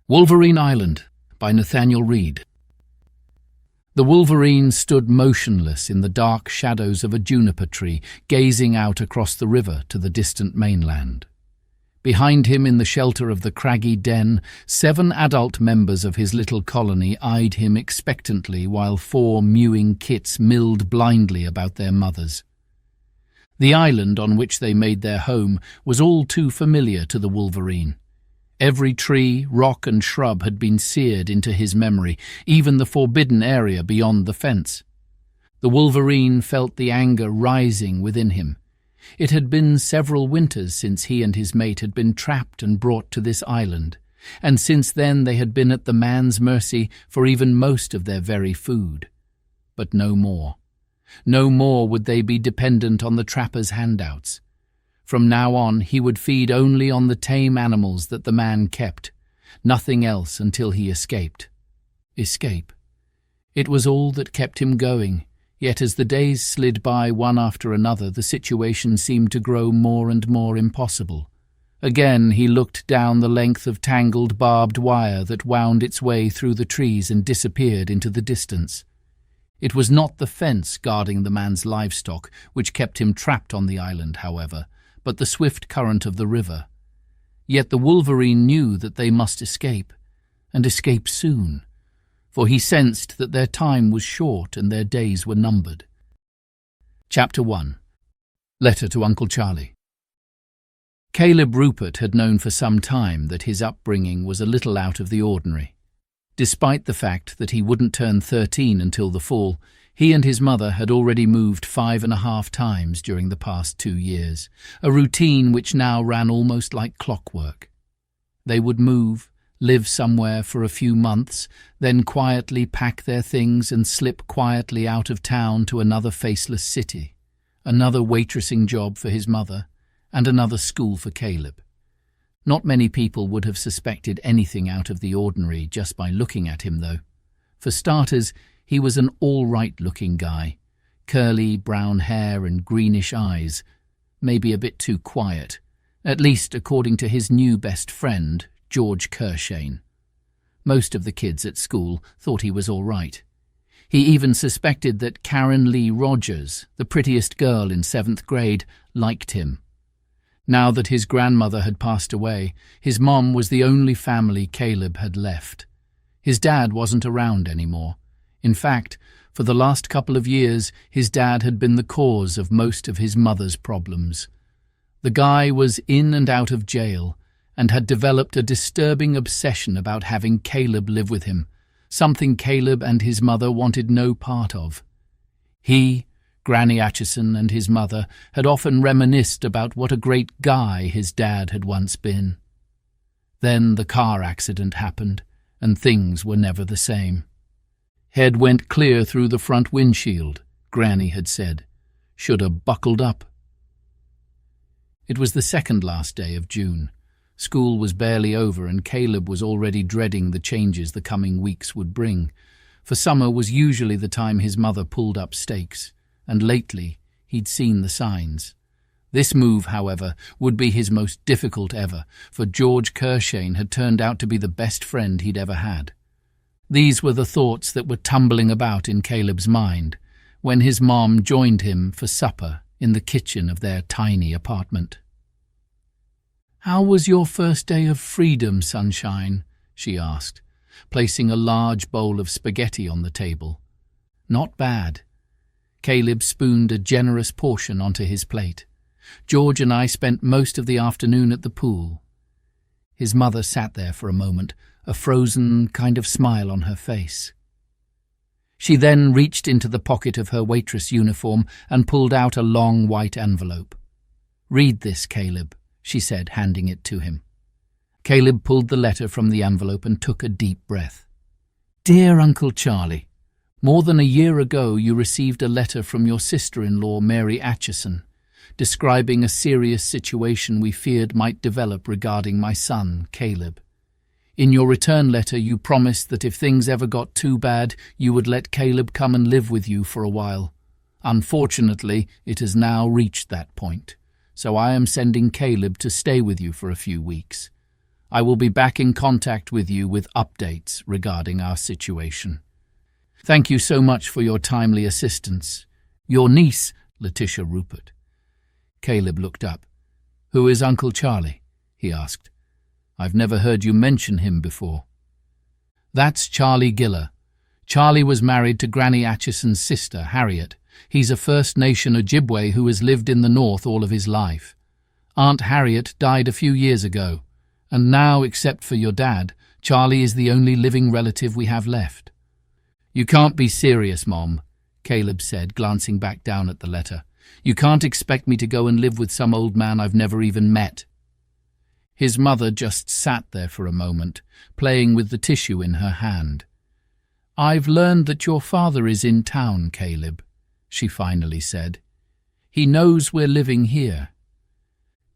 Wolverine Island by Nathanael. The Wolverine stood motionless in the dark shadows of a juniper tree, gazing out across the river to the distant mainland. Behind him, in the shelter of the craggy den, 7 adult members of his little colony eyed him expectantly while 4 mewing kits milled blindly about their mothers. The island on which they made their home was all too familiar to the Wolverine. Every tree, rock and shrub had been seared into his memory, even the forbidden area beyond the fence. The Wolverine felt the anger rising within him. It had been several winters since he and his mate had been trapped and brought to this island, and since then they had been at the man's mercy for even most of their very food. But no more. No more would they be dependent on the trapper's handouts. From now on, he would feed only on the tame animals that the man kept, nothing else until he escaped. Escape. It was all that kept him going, yet as the days slid by one after another, the situation seemed to grow more and more impossible. Again he looked down the length of tangled barbed wire that wound its way through the trees and disappeared into the distance. It was not the fence guarding the man's livestock which kept him trapped on the island, however, but the swift current of the river. Yet the Wolverine knew that they must escape, and escape soon, for he sensed that their time was short and their days were numbered. Chapter 1. Letter to Uncle Charlie. Caleb Rupert had known for some time that his upbringing was a little out of the ordinary. Despite the fact that he wouldn't turn 13 until the fall, he and his mother had already moved 5.5 times during the past 2 years, a routine which now ran almost like clockwork. They would move, live somewhere for a few months, then quietly pack their things and slip quietly out of town to another faceless city, another waitressing job for his mother, and another school for Caleb. Not many people would have suspected anything out of the ordinary just by looking at him, though. For starters, he was an all-right-looking guy, curly brown hair and greenish eyes, maybe a bit too quiet, at least according to his new best friend, George Kershane. Most of the kids at school thought he was all right. He even suspected that Karen Lee Rogers, the prettiest girl in 7th grade, liked him. Now that his grandmother had passed away, his mom was the only family Caleb had left. His dad wasn't around anymore. In fact, for the last couple of years, his dad had been the cause of most of his mother's problems. The guy was in and out of jail and had developed a disturbing obsession about having Caleb live with him, something Caleb and his mother wanted no part of. He, Granny Atchison, and his mother had often reminisced about what a great guy his dad had once been. Then the car accident happened, and things were never the same. Head went clear through the front windshield, Granny had said. Should have buckled up. It was the second last day of June. School was barely over and Caleb was already dreading the changes the coming weeks would bring, for summer was usually the time his mother pulled up stakes, and lately he'd seen the signs. This move, however, would be his most difficult ever, for George Kershane had turned out to be the best friend he'd ever had. These were the thoughts that were tumbling about in Caleb's mind when his mom joined him for supper in the kitchen of their tiny apartment. "How was your first day of freedom, sunshine?" she asked, placing a large bowl of spaghetti on the table. "Not bad." Caleb spooned a generous portion onto his plate. "George and I spent most of the afternoon at the pool." His mother sat there for a moment, a frozen kind of smile on her face. She then reached into the pocket of her waitress uniform and pulled out a long white envelope. "Read this, Caleb," she said, handing it to him. Caleb pulled the letter from the envelope and took a deep breath. "Dear Uncle Charlie, more than a year ago you received a letter from your sister-in-law Mary Atchison, describing a serious situation we feared might develop regarding my son, Caleb. In your return letter you promised that if things ever got too bad, you would let Caleb come and live with you for a while. Unfortunately, it has now reached that point, so I am sending Caleb to stay with you for a few weeks. I will be back in contact with you with updates regarding our situation. Thank you so much for your timely assistance. Your niece, Letitia Rupert. Caleb looked up. Who is Uncle Charlie? He asked. I've never heard you mention him before. That's Charlie Giller. Charlie was married to Granny Atchison's sister, Harriet. He's a First Nation Ojibway who has lived in the north all of his life. Aunt Harriet died a few years ago, and now, except for your dad, Charlie is the only living relative we have left. You can't be serious, Mom, Caleb said, glancing back down at the letter. You can't expect me to go and live with some old man I've never even met. His mother just sat there for a moment, playing with the tissue in her hand. I've learned that your father is in town, Caleb, she finally said. He knows we're living here.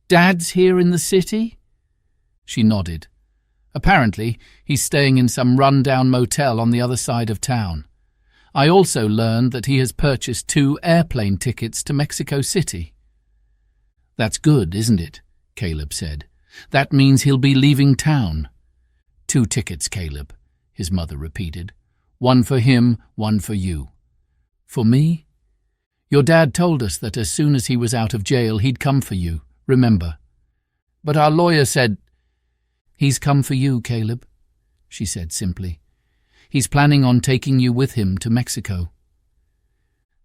Dad's here in the city? She nodded. Apparently, he's staying in some run-down motel on the other side of town. I also learned that he has purchased 2 airplane tickets to Mexico City. That's good, isn't it? Caleb said. That means he'll be leaving town. 2 tickets, Caleb, his mother repeated. 1 for him, 1 for you. For me? Your dad told us that as soon as he was out of jail, he'd come for you, remember? But our lawyer said... He's come for you, Caleb, she said simply. He's planning on taking you with him to Mexico.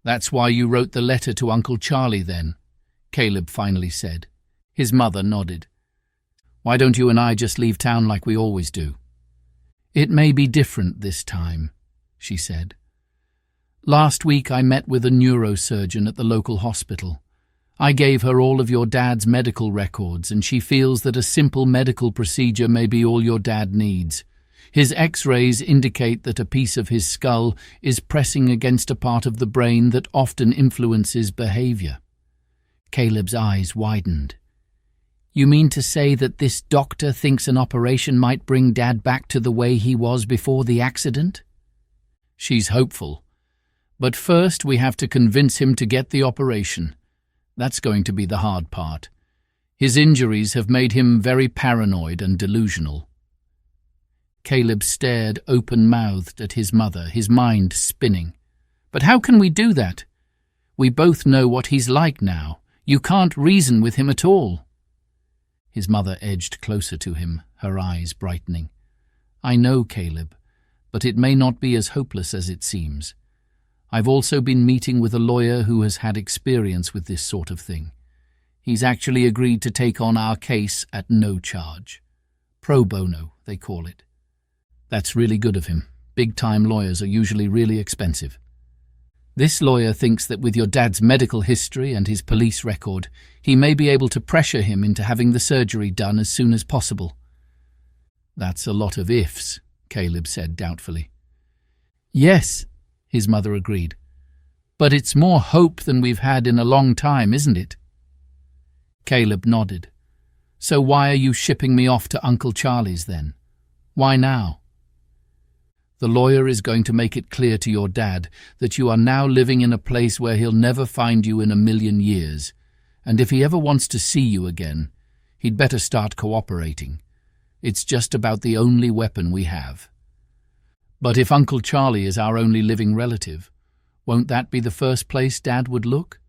That's why you wrote the letter to Uncle Charlie then, Caleb finally said. His mother nodded. Why don't you and I just leave town like we always do? It may be different this time, she said. Last week I met with a neurosurgeon at the local hospital. I gave her all of your dad's medical records, and she feels that a simple medical procedure may be all your dad needs. His X-rays indicate that a piece of his skull is pressing against a part of the brain that often influences behavior. Caleb's eyes widened. You mean to say that this doctor thinks an operation might bring Dad back to the way he was before the accident? She's hopeful. But first we have to convince him to get the operation. That's going to be the hard part. His injuries have made him very paranoid and delusional. Caleb stared open-mouthed at his mother, his mind spinning. But how can we do that? We both know what he's like now. You can't reason with him at all. His mother edged closer to him, her eyes brightening. I know, Caleb, but it may not be as hopeless as it seems. I've also been meeting with a lawyer who has had experience with this sort of thing. He's actually agreed to take on our case at no charge. Pro bono, they call it. That's really good of him. Big-time lawyers are usually really expensive. This lawyer thinks that with your dad's medical history and his police record, he may be able to pressure him into having the surgery done as soon as possible. That's a lot of ifs, Caleb said doubtfully. Yes, his mother agreed. But it's more hope than we've had in a long time, isn't it? Caleb nodded. So why are you shipping me off to Uncle Charlie's then? Why now? The lawyer is going to make it clear to your dad that you are now living in a place where he'll never find you in a million years, and if he ever wants to see you again, he'd better start cooperating. It's just about the only weapon we have. But if Uncle Charlie is our only living relative, won't that be the first place Dad would look?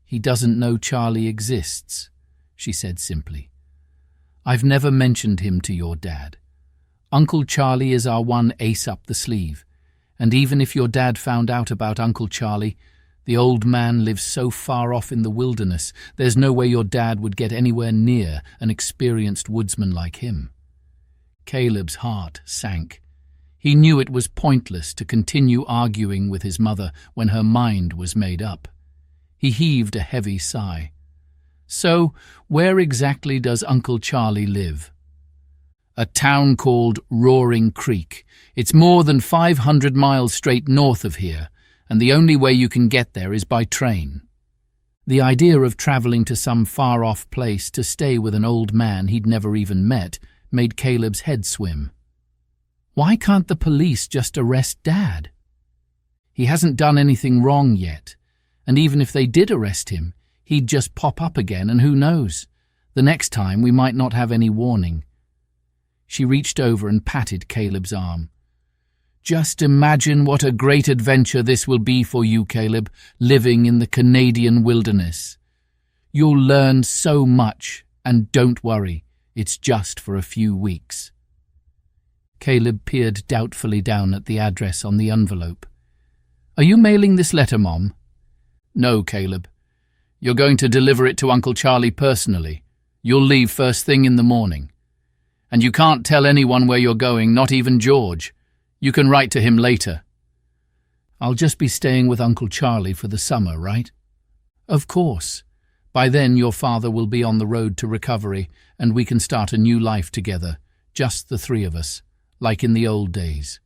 He doesn't know Charlie exists, she said simply. I've never mentioned him to your dad. Uncle Charlie is our one ace up the sleeve, and even if your dad found out about Uncle Charlie, the old man lives so far off in the wilderness, there's no way your dad would get anywhere near an experienced woodsman like him. Caleb's heart sank. He knew it was pointless to continue arguing with his mother when her mind was made up. He heaved a heavy sigh. So, where exactly does Uncle Charlie live? A town called Roaring Creek. It's more than 500 miles straight north of here, and the only way you can get there is by train. The idea of traveling to some far-off place to stay with an old man he'd never even met made Caleb's head swim. Why can't the police just arrest Dad? He hasn't done anything wrong yet, and even if they did arrest him, he'd just pop up again, and who knows? The next time we might not have any warning. She reached over and patted Caleb's arm. "Just imagine what a great adventure this will be for you, Caleb, living in the Canadian wilderness. You'll learn so much, and don't worry, it's just for a few weeks." Caleb peered doubtfully down at the address on the envelope. "Are you mailing this letter, Mom?" "No, Caleb. You're going to deliver it to Uncle Charlie personally. You'll leave first thing in the morning. And you can't tell anyone where you're going, not even George. You can write to him later." "I'll just be staying with Uncle Charlie for the summer, right?" "Of course. By then your father will be on the road to recovery, and we can start a new life together, just the three of us, like in the old days."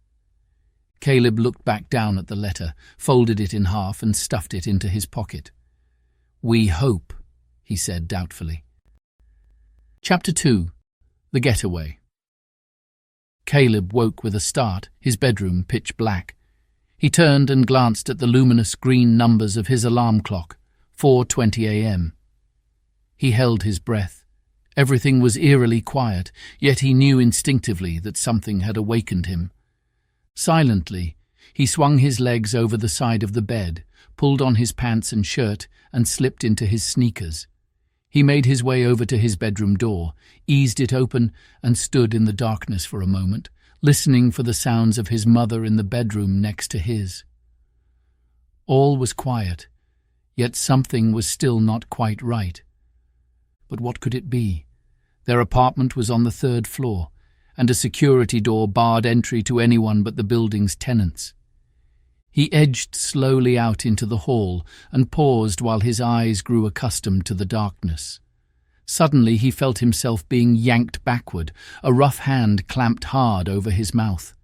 Caleb looked back down at the letter, folded it in half and stuffed it into his pocket. "We hope," he said doubtfully. Chapter 2. The Getaway. Caleb woke with a start, his bedroom pitch black. He turned and glanced at the luminous green numbers of his alarm clock, 4:20 a.m. He held his breath. Everything was eerily quiet, yet he knew instinctively that something had awakened him. Silently, he swung his legs over the side of the bed, pulled on his pants and shirt, and slipped into his sneakers. He made his way over to his bedroom door, eased it open, and stood in the darkness for a moment, listening for the sounds of his mother in the bedroom next to his. All was quiet, yet something was still not quite right. But what could it be? Their apartment was on the 3rd floor, and a security door barred entry to anyone but the building's tenants. He edged slowly out into the hall and paused while his eyes grew accustomed to the darkness. Suddenly he felt himself being yanked backward, a rough hand clamped hard over his mouth.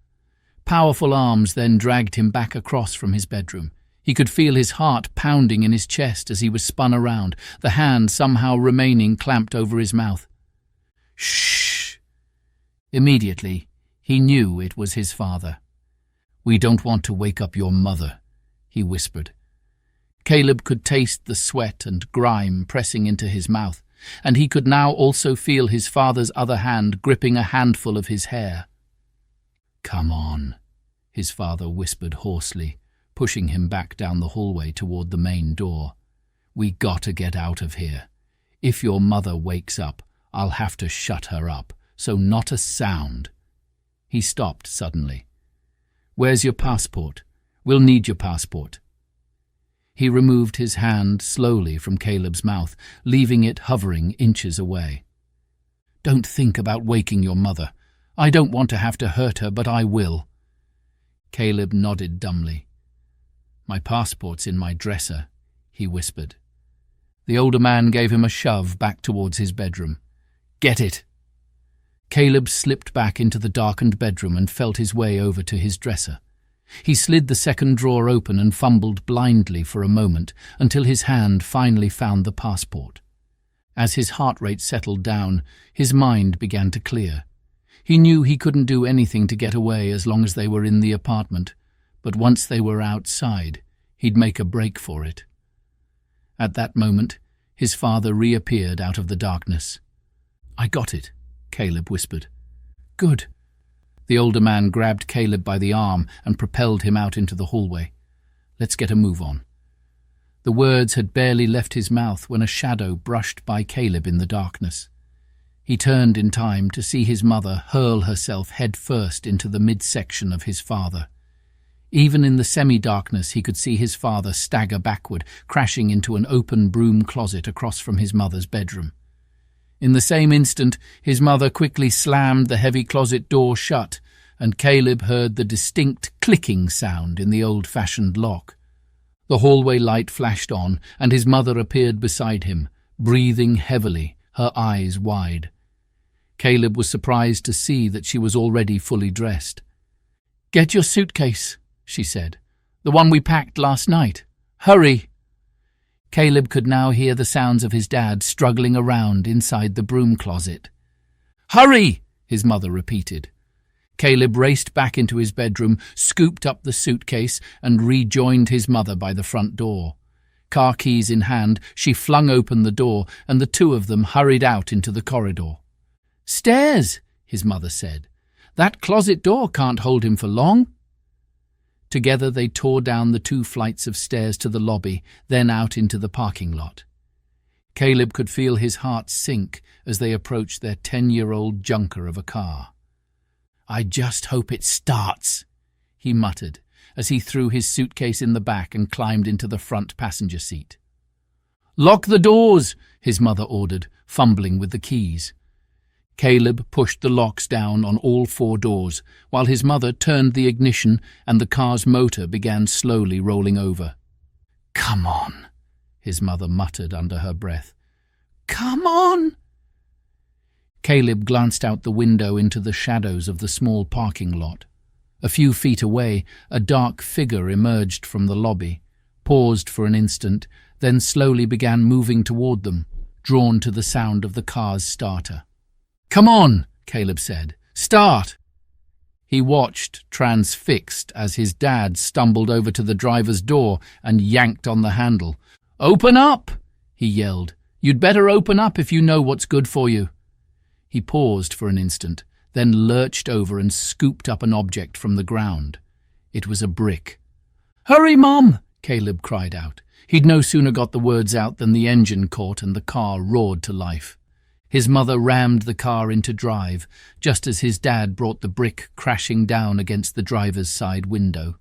Powerful arms then dragged him back across from his bedroom. He could feel his heart pounding in his chest as he was spun around, the hand somehow remaining clamped over his mouth. "Shh!" Immediately, he knew it was his father. "We don't want to wake up your mother," he whispered. Caleb could taste the sweat and grime pressing into his mouth, and he could now also feel his father's other hand gripping a handful of his hair. "Come on," his father whispered hoarsely, pushing him back down the hallway toward the main door. "We gotta get out of here. If your mother wakes up, I'll have to shut her up, so not a sound." He stopped suddenly. "Where's your passport? We'll need your passport." He removed his hand slowly from Caleb's mouth, leaving it hovering inches away. "Don't think about waking your mother. I don't want to have to hurt her, but I will." Caleb nodded dumbly. "My passport's in my dresser," he whispered. The older man gave him a shove back towards his bedroom. "Get it!" Caleb slipped back into the darkened bedroom and felt his way over to his dresser. He slid the second drawer open and fumbled blindly for a moment until his hand finally found the passport. As his heart rate settled down, his mind began to clear. He knew he couldn't do anything to get away as long as they were in the apartment, but once they were outside, he'd make a break for it. At that moment, his father reappeared out of the darkness. "I got it," Caleb whispered. "Good." The older man grabbed Caleb by the arm and propelled him out into the hallway. "Let's get a move on." The words had barely left his mouth when a shadow brushed by Caleb in the darkness. He turned in time to see his mother hurl herself head-first into the midsection of his father. Even in the semi-darkness he could see his father stagger backward, crashing into an open broom closet across from his mother's bedroom. In the same instant, his mother quickly slammed the heavy closet door shut, and Caleb heard the distinct clicking sound in the old-fashioned lock. The hallway light flashed on, and his mother appeared beside him, breathing heavily, her eyes wide. Caleb was surprised to see that she was already fully dressed. "Get your suitcase," she said. "The one we packed last night. Hurry!" Caleb could now hear the sounds of his dad struggling around inside the broom closet. "Hurry!" his mother repeated. Caleb raced back into his bedroom, scooped up the suitcase, and rejoined his mother by the front door. Car keys in hand, she flung open the door, and the two of them hurried out into the corridor. "Stairs!" his mother said. "That closet door can't hold him for long." Together they tore down the 2 flights of stairs to the lobby, then out into the parking lot. Caleb could feel his heart sink as they approached their 10-year-old junker of a car. "I just hope it starts," he muttered as he threw his suitcase in the back and climbed into the front passenger seat. "Lock the doors," his mother ordered, fumbling with the keys. Caleb pushed the locks down on all 4 doors, while his mother turned the ignition and the car's motor began slowly rolling over. "Come on," his mother muttered under her breath. "Come on!" Caleb glanced out the window into the shadows of the small parking lot. A few feet away, a dark figure emerged from the lobby, paused for an instant, then slowly began moving toward them, drawn to the sound of the car's starter. "Come on," Caleb said. "Start!" He watched, transfixed, as his dad stumbled over to the driver's door and yanked on the handle. "Open up!" he yelled. "You'd better open up if you know what's good for you." He paused for an instant, then lurched over and scooped up an object from the ground. It was a brick. "Hurry, Mom!" Caleb cried out. He'd no sooner got the words out than the engine caught and the car roared to life. His mother rammed the car into drive, just as his dad brought the brick crashing down against the driver's side window.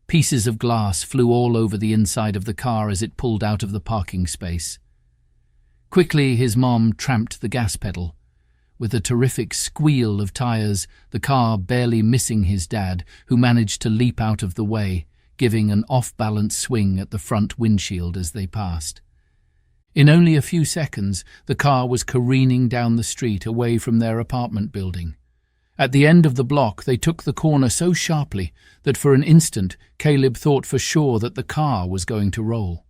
Pieces of glass flew all over the inside of the car as it pulled out of the parking space. Quickly, his mom tramped the gas pedal. With a terrific squeal of tires, the car barely missing his dad, who managed to leap out of the way, giving an off-balance swing at the front windshield as they passed. In only a few seconds, the car was careening down the street away from their apartment building. At the end of the block, they took the corner so sharply that for an instant Caleb thought for sure that the car was going to roll.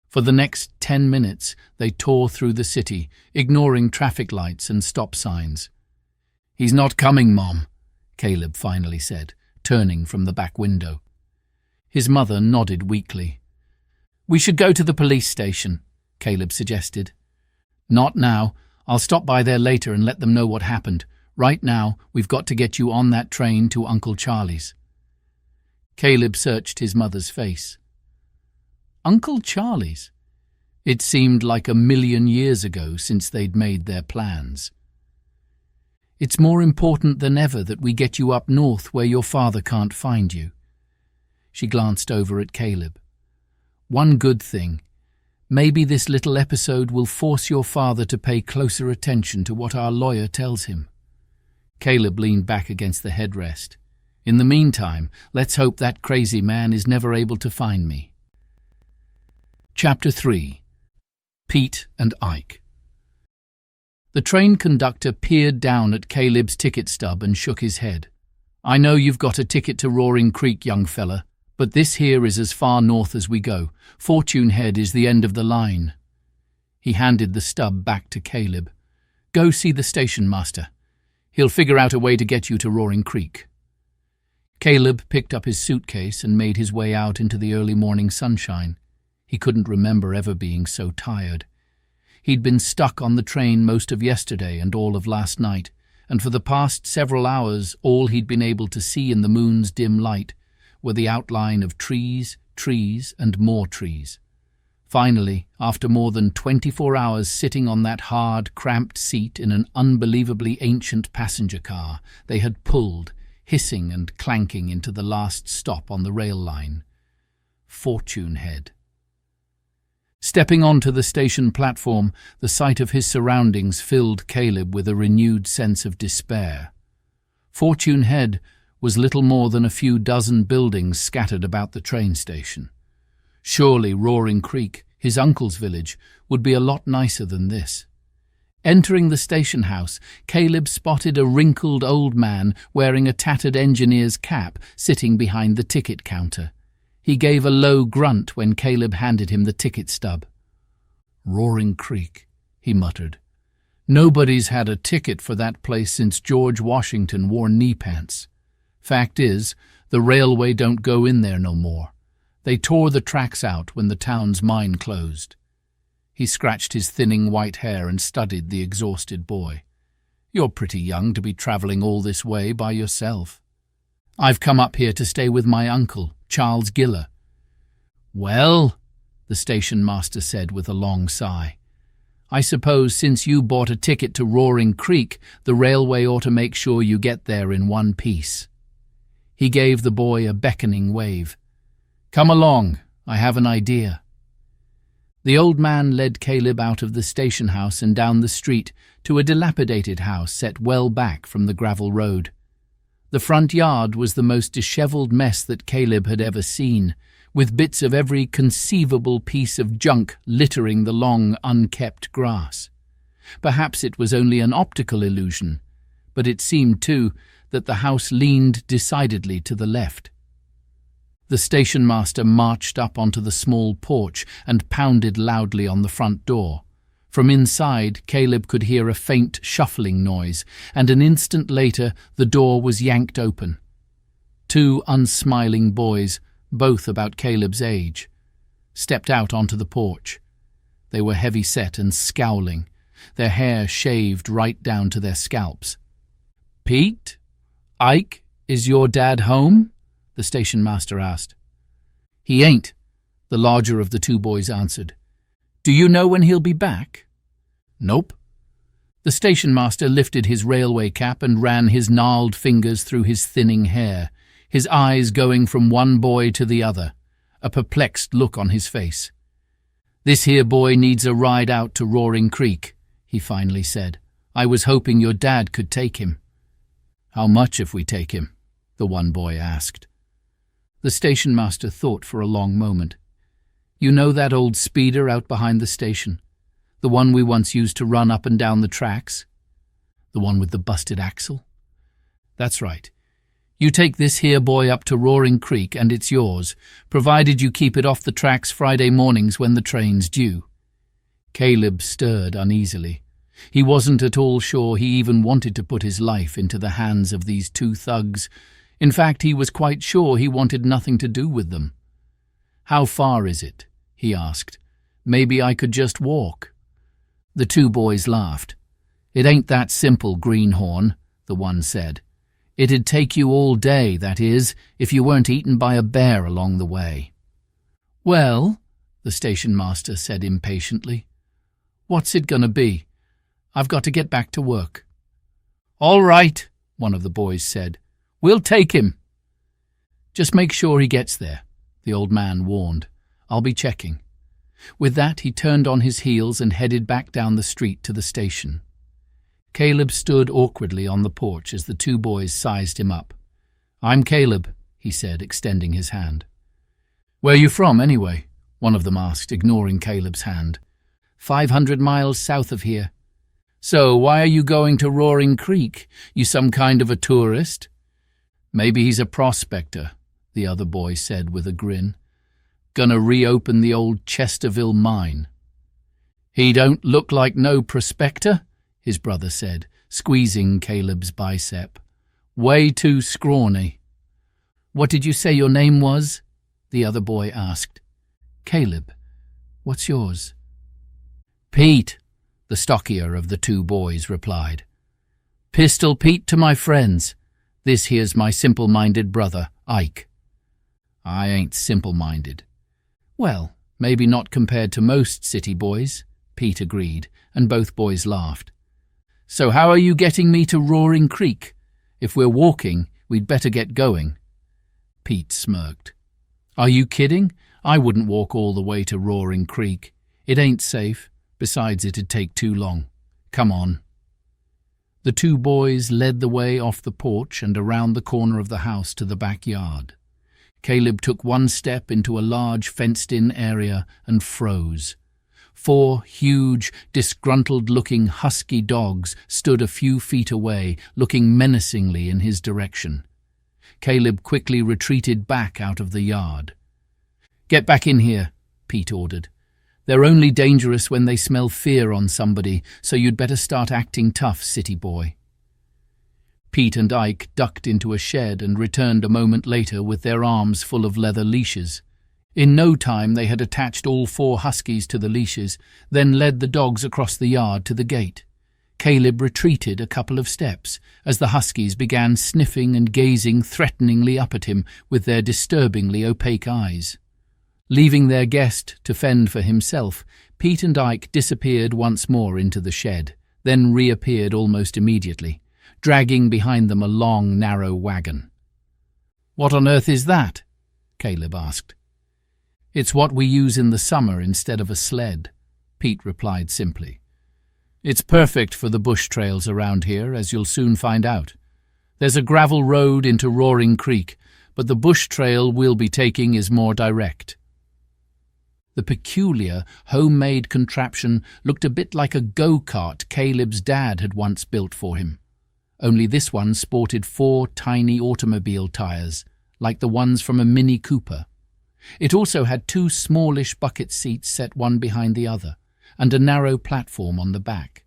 For the next 10 minutes, they tore through the city, ignoring traffic lights and stop signs. "He's not coming, Mom," Caleb finally said, turning from the back window. His mother nodded weakly. "We should go to the police station," Caleb suggested. "Not now. I'll stop by there later and let them know what happened. Right now, we've got to get you on that train to Uncle Charlie's." Caleb searched his mother's face. Uncle Charlie's? It seemed like 1,000,000 years ago since they'd made their plans. "It's more important than ever that we get you up north where your father can't find you." She glanced over at Caleb. "One good thing. Maybe this little episode will force your father to pay closer attention to what our lawyer tells him." Caleb leaned back against the headrest. "In the meantime, let's hope that crazy man is never able to find me." Chapter 3. Pete and Ike. The train conductor peered down at Caleb's ticket stub and shook his head. "I know you've got a ticket to Roaring Creek, young fella, but this here is as far north as we go. Fortune Head is the end of the line." He handed the stub back to Caleb. "Go see the station master. He'll figure out a way to get you to Roaring Creek." Caleb picked up his suitcase and made his way out into the early morning sunshine. He couldn't remember ever being so tired. He'd been stuck on the train most of yesterday and all of last night, and for the past several hours all he'd been able to see in the moon's dim light were the outline of trees, trees, and more trees. Finally, after more than 24 hours sitting on that hard, cramped seat in an unbelievably ancient passenger car, they had pulled, hissing and clanking, into the last stop on the rail line. Fortune Head. Stepping onto the station platform, the sight of his surroundings filled Caleb with a renewed sense of despair. Fortune Head was little more than a few dozen buildings scattered about the train station. Surely Roaring Creek, his uncle's village, would be a lot nicer than this. Entering the station house, Caleb spotted a wrinkled old man wearing a tattered engineer's cap sitting behind the ticket counter. He gave a low grunt when Caleb handed him the ticket stub. "Roaring Creek," he muttered. "Nobody's had a ticket for that place since George Washington wore knee pants. Fact is, the railway don't go in there no more. They tore the tracks out when the town's mine closed." He scratched his thinning white hair and studied the exhausted boy. You're pretty young to be travelling all this way by yourself. I've come up here to stay with my uncle, Charles Giller. Well, the station master said with a long sigh, I suppose since you bought a ticket to Roaring Creek, the railway ought to make sure you get there in one piece. He gave the boy a beckoning wave. Come along, I have an idea. The old man led Caleb out of the station house and down the street to a dilapidated house set well back from the gravel road. The front yard was the most dishevelled mess that Caleb had ever seen, with bits of every conceivable piece of junk littering the long, unkept grass. Perhaps it was only an optical illusion, but it seemed, too, that the house leaned decidedly to the left. The station master marched up onto the small porch and pounded loudly on the front door. From inside, Caleb could hear a faint shuffling noise, and an instant later the door was yanked open. Two unsmiling boys, both about Caleb's age, stepped out onto the porch. They were heavy-set and scowling, their hair shaved right down to their scalps. "Pete? Ike, is your dad home?" the station master asked. "He ain't," the larger of the two boys answered. "Do you know when he'll be back?" "Nope." The station master lifted his railway cap and ran his gnarled fingers through his thinning hair, his eyes going from one boy to the other, a perplexed look on his face. "This here boy needs a ride out to Roaring Creek," he finally said. "I was hoping your dad could take him." "How much if we take him?" the one boy asked. The station master thought for a long moment. "You know that old speeder out behind the station? The one we once used to run up and down the tracks? The one with the busted axle? That's right. You take this here boy up to Roaring Creek and it's yours, provided you keep it off the tracks Friday mornings when the train's due." Caleb stirred uneasily. He wasn't at all sure he even wanted to put his life into the hands of these two thugs. In fact, he was quite sure he wanted nothing to do with them. "How far is it?" he asked. "Maybe I could just walk." The two boys laughed. "It ain't that simple, Greenhorn," the one said. "It'd take you all day, that is, if you weren't eaten by a bear along the way." "Well," the station master said impatiently, "what's it gonna be? I've got to get back to work." "All right," one of the boys said. "We'll take him." "Just make sure he gets there," the old man warned. "I'll be checking." With that, he turned on his heels and headed back down the street to the station. Caleb stood awkwardly on the porch as the two boys sized him up. "I'm Caleb," he said, extending his hand. "Where you from, anyway?" one of them asked, ignoring Caleb's hand. 500 miles south of here." "So why are you going to Roaring Creek? You some kind of a tourist?" "Maybe he's a prospector," the other boy said with a grin. "Gonna reopen the old Chesterville mine." "He don't look like no prospector," his brother said, squeezing Caleb's bicep. "Way too scrawny." "What did you say your name was?" the other boy asked. "Caleb. What's yours?" "Pete," the stockier of the two boys replied. "Pistol Pete to my friends. This here's my simple-minded brother, Ike." "I ain't simple-minded." "Well, maybe not compared to most city boys," Pete agreed, and both boys laughed. "So how are you getting me to Roaring Creek? If we're walking, we'd better get going." Pete smirked. "Are you kidding? I wouldn't walk all the way to Roaring Creek. It ain't safe. Besides, it'd take too long. Come on." The two boys led the way off the porch and around the corner of the house to the backyard. Caleb took one step into a large fenced-in area and froze. 4 huge, disgruntled-looking husky dogs stood a few feet away, looking menacingly in his direction. Caleb quickly retreated back out of the yard. "Get back in here," Pete ordered. "They're only dangerous when they smell fear on somebody, so you'd better start acting tough, city boy." Pete and Ike ducked into a shed and returned a moment later with their arms full of leather leashes. In no time they had attached all 4 huskies to the leashes, then led the dogs across the yard to the gate. Caleb retreated a couple of steps as the huskies began sniffing and gazing threateningly up at him with their disturbingly opaque eyes. Leaving their guest to fend for himself, Pete and Ike disappeared once more into the shed, then reappeared almost immediately, dragging behind them a long, narrow wagon. "What on earth is that?" Caleb asked. "It's what we use in the summer instead of a sled," Pete replied simply. "It's perfect for the bush trails around here, as you'll soon find out. There's a gravel road into Roaring Creek, but the bush trail we'll be taking is more direct." The peculiar, homemade contraption looked a bit like a go-kart Caleb's dad had once built for him. Only this one sported 4 tiny automobile tires, like the ones from a Mini Cooper. It also had 2 smallish bucket seats set one behind the other, and a narrow platform on the back.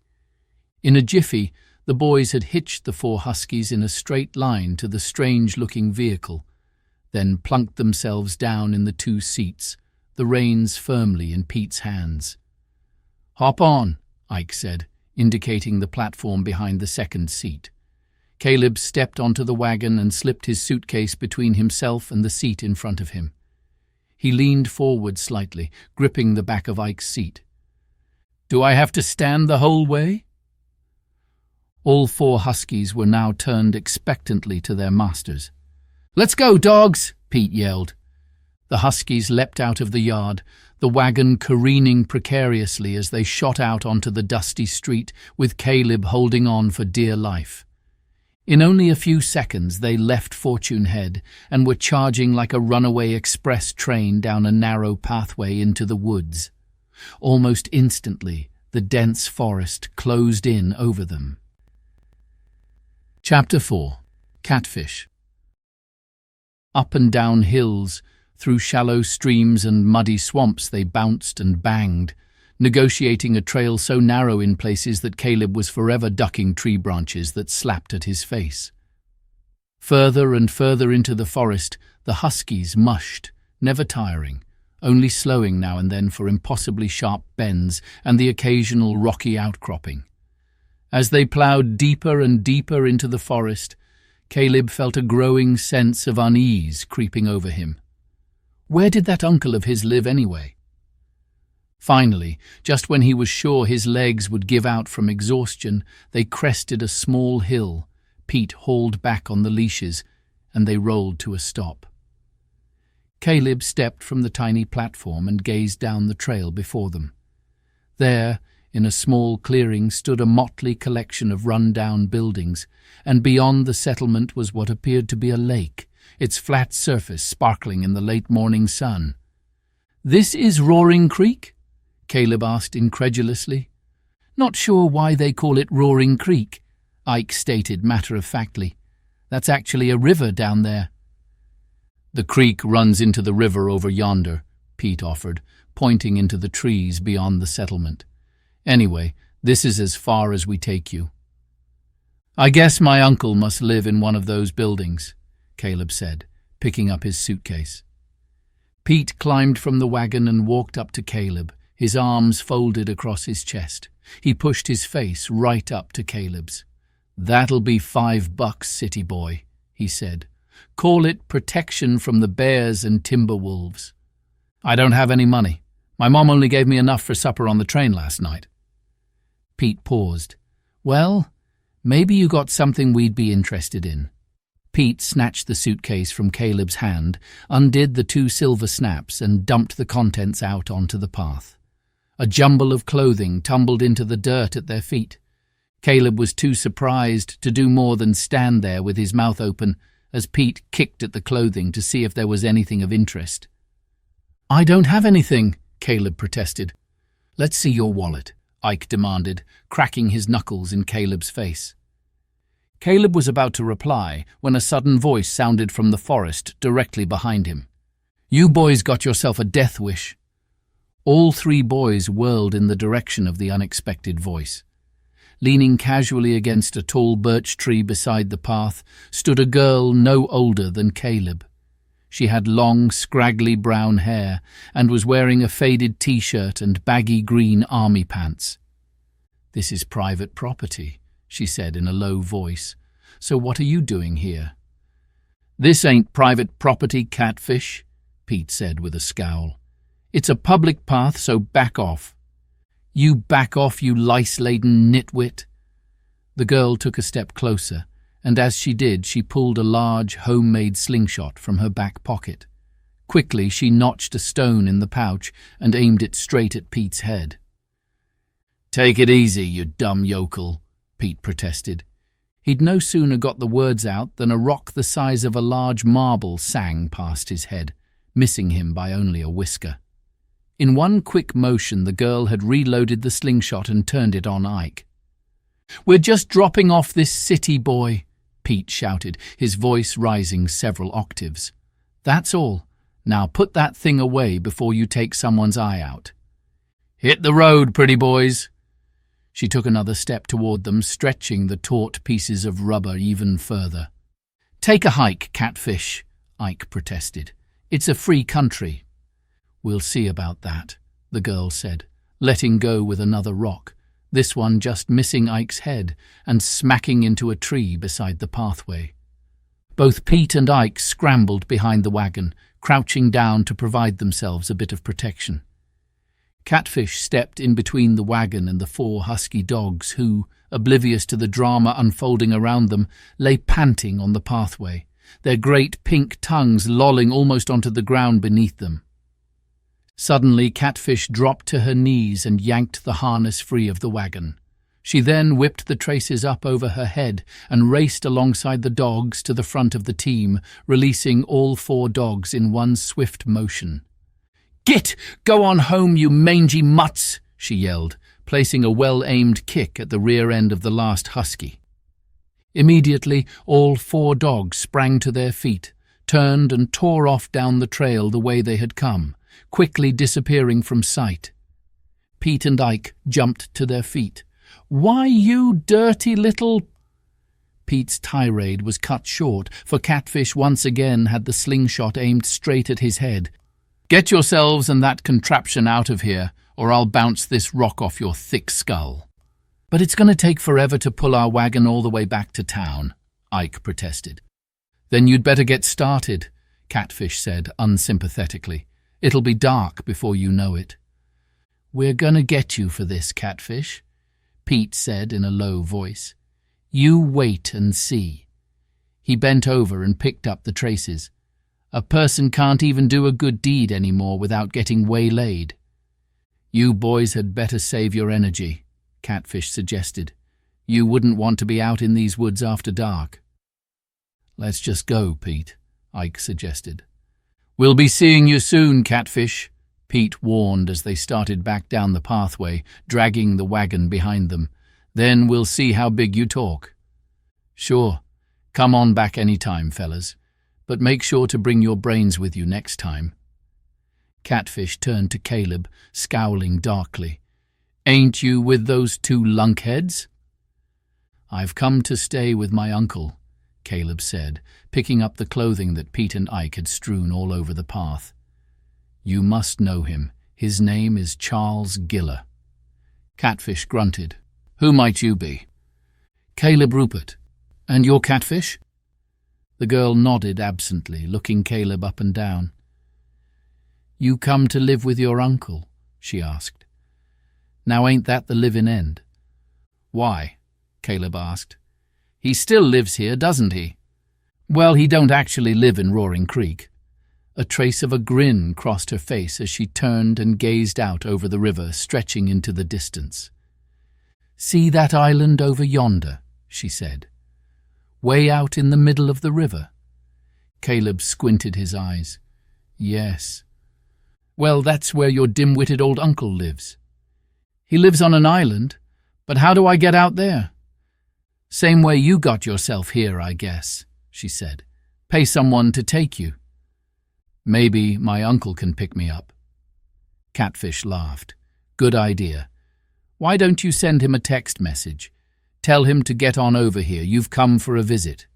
In a jiffy, the boys had hitched the 4 huskies in a straight line to the strange-looking vehicle, then plunked themselves down in the 2 seats, the reins firmly in Pete's hands. "Hop on," Ike said, indicating the platform behind the second seat. Caleb stepped onto the wagon and slipped his suitcase between himself and the seat in front of him. He leaned forward slightly, gripping the back of Ike's seat. "Do I have to stand the whole way?" All 4 huskies were now turned expectantly to their masters. "Let's go, dogs!" Pete yelled. The huskies leapt out of the yard, the wagon careening precariously as they shot out onto the dusty street, with Caleb holding on for dear life. In only a few seconds they left Fortune Head and were charging like a runaway express train down a narrow pathway into the woods. Almost instantly, the dense forest closed in over them. Chapter 4. Catfish. Up and down hills, through shallow streams and muddy swamps they bounced and banged, negotiating a trail so narrow in places that Caleb was forever ducking tree branches that slapped at his face. Further and further into the forest, the huskies mushed, never tiring, only slowing now and then for impossibly sharp bends and the occasional rocky outcropping. As they ploughed deeper and deeper into the forest, Caleb felt a growing sense of unease creeping over him. Where did that uncle of his live anyway? Finally, just when he was sure his legs would give out from exhaustion, they crested a small hill. Pete hauled back on the leashes, and they rolled to a stop. Caleb stepped from the tiny platform and gazed down the trail before them. There, in a small clearing, stood a motley collection of run-down buildings, and beyond the settlement was what appeared to be a lake, its flat surface sparkling in the late morning sun. "This is Roaring Creek?" Caleb asked incredulously. "Not sure why they call it Roaring Creek," Ike stated matter-of-factly. "That's actually a river down there." "The creek runs into the river over yonder," Pete offered, pointing into the trees beyond the settlement. "Anyway, this is as far as we take you." "I guess my uncle must live in one of those buildings," Caleb said, picking up his suitcase. Pete climbed from the wagon and walked up to Caleb, his arms folded across his chest. He pushed his face right up to Caleb's. "That'll be $5, city boy," he said. "Call it protection from the bears and timber wolves." "I don't have any money. My mom only gave me enough for supper on the train last night." Pete paused. "Well, maybe you got something we'd be interested in." Pete snatched the suitcase from Caleb's hand, undid the 2 silver snaps, and dumped the contents out onto the path. A jumble of clothing tumbled into the dirt at their feet. Caleb was too surprised to do more than stand there with his mouth open as Pete kicked at the clothing to see if there was anything of interest. "I don't have anything," Caleb protested. "Let's see your wallet," Ike demanded, cracking his knuckles in Caleb's face. Caleb was about to reply when a sudden voice sounded from the forest directly behind him. "You boys got yourself a death wish." All 3 boys whirled in the direction of the unexpected voice. Leaning casually against a tall birch tree beside the path stood a girl no older than Caleb. She had long, scraggly brown hair and was wearing a faded t-shirt and baggy green army pants. "This is private property," she said in a low voice. "So what are you doing here?" "This ain't private property, Catfish," Pete said with a scowl. "It's a public path, so back off." "You back off, you lice-laden nitwit." The girl took a step closer, and as she did, she pulled a large, homemade slingshot from her back pocket. Quickly, she notched a stone in the pouch and aimed it straight at Pete's head. "Take it easy, you dumb yokel," Pete protested. He'd no sooner got the words out than a rock the size of a large marble sang past his head, missing him by only a whisker. In one quick motion, the girl had reloaded the slingshot and turned it on Ike. "We're just dropping off this city boy," Pete shouted, his voice rising several octaves. "That's all. Now put that thing away before you take someone's eye out." "Hit the road, pretty boys." She took another step toward them, stretching the taut pieces of rubber even further. "Take a hike, Catfish," Ike protested. "It's a free country." "We'll see about that," the girl said, letting go with another rock, this one just missing Ike's head and smacking into a tree beside the pathway. Both Pete and Ike scrambled behind the wagon, crouching down to provide themselves a bit of protection. Catfish stepped in between the wagon and the 4 husky dogs who, oblivious to the drama unfolding around them, lay panting on the pathway, their great pink tongues lolling almost onto the ground beneath them. Suddenly, Catfish dropped to her knees and yanked the harness free of the wagon. She then whipped the traces up over her head and raced alongside the dogs to the front of the team, releasing all 4 dogs in one swift motion. "Git! Go on home, you mangy mutts!" she yelled, placing a well-aimed kick at the rear end of the last husky. Immediately, all 4 dogs sprang to their feet, turned and tore off down the trail the way they had come, quickly disappearing from sight. Pete and Ike jumped to their feet. "Why, you dirty little—" Pete's tirade was cut short, for Catfish once again had the slingshot aimed straight at his head. "Get yourselves and that contraption out of here, or I'll bounce this rock off your thick skull." "But it's going to take forever to pull our wagon all the way back to town," Ike protested. "Then you'd better get started," Catfish said unsympathetically. "It'll be dark before you know it." "We're going to get you for this, Catfish," Pete said in a low voice. "You wait and see." He bent over and picked up the traces. "A person can't even do a good deed anymore without getting waylaid." "You boys had better save your energy," Catfish suggested. "You wouldn't want to be out in these woods after dark." "Let's just go, Pete," Ike suggested. "We'll be seeing you soon, Catfish," Pete warned as they started back down the pathway, dragging the wagon behind them. "Then we'll see how big you talk." "Sure. Come on back any time, fellas. But make sure to bring your brains with you next time." Catfish turned to Caleb, scowling darkly. "Ain't you with those 2 lunkheads?" "I've come to stay with my uncle," Caleb said, picking up the clothing that Pete and Ike had strewn all over the path. "You must know him. His name is Charles Giller." Catfish grunted. "Who might you be?" "Caleb Rupert. And you're Catfish?" The girl nodded absently, looking Caleb up and down. "You come to live with your uncle?" she asked. "Now ain't that the living end?" "Why?" Caleb asked. "He still lives here, doesn't he?" "Well, he don't actually live in Roaring Creek." A trace of a grin crossed her face as she turned and gazed out over the river stretching into the distance. "See that island over yonder?" she said. "Way out in the middle of the river." Caleb squinted his eyes. "Yes." "Well, that's where your dim-witted old uncle lives." "He lives on an island, but how do I get out there?" "Same way you got yourself here, I guess," she said. "Pay someone to take you." "Maybe my uncle can pick me up." Catfish laughed. "Good idea. Why don't you send him a text message? Tell him to get on over here. You've come for a visit."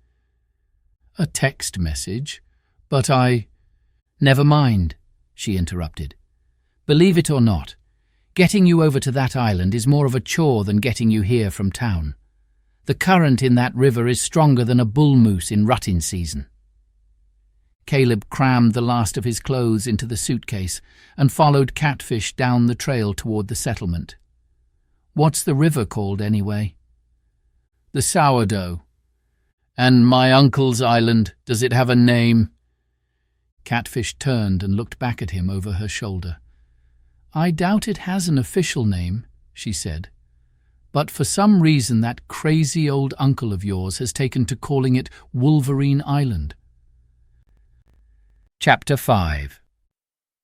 "A text message? But I—" "Never mind," she interrupted. "Believe it or not, Getting you over to that island is more of a chore than getting you here from town. The current in that river is stronger than a bull moose in rutting season." Caleb crammed the last of his clothes into the suitcase and followed Catfish down the trail toward the settlement. "What's the river called, anyway?" "The Sourdough." "And my uncle's island, does it have a name?" Catfish turned and looked back at him over her shoulder. "I doubt it has an official name," she said. "But for some reason that crazy old uncle of yours has taken to calling it Wolverine Island." Chapter 5.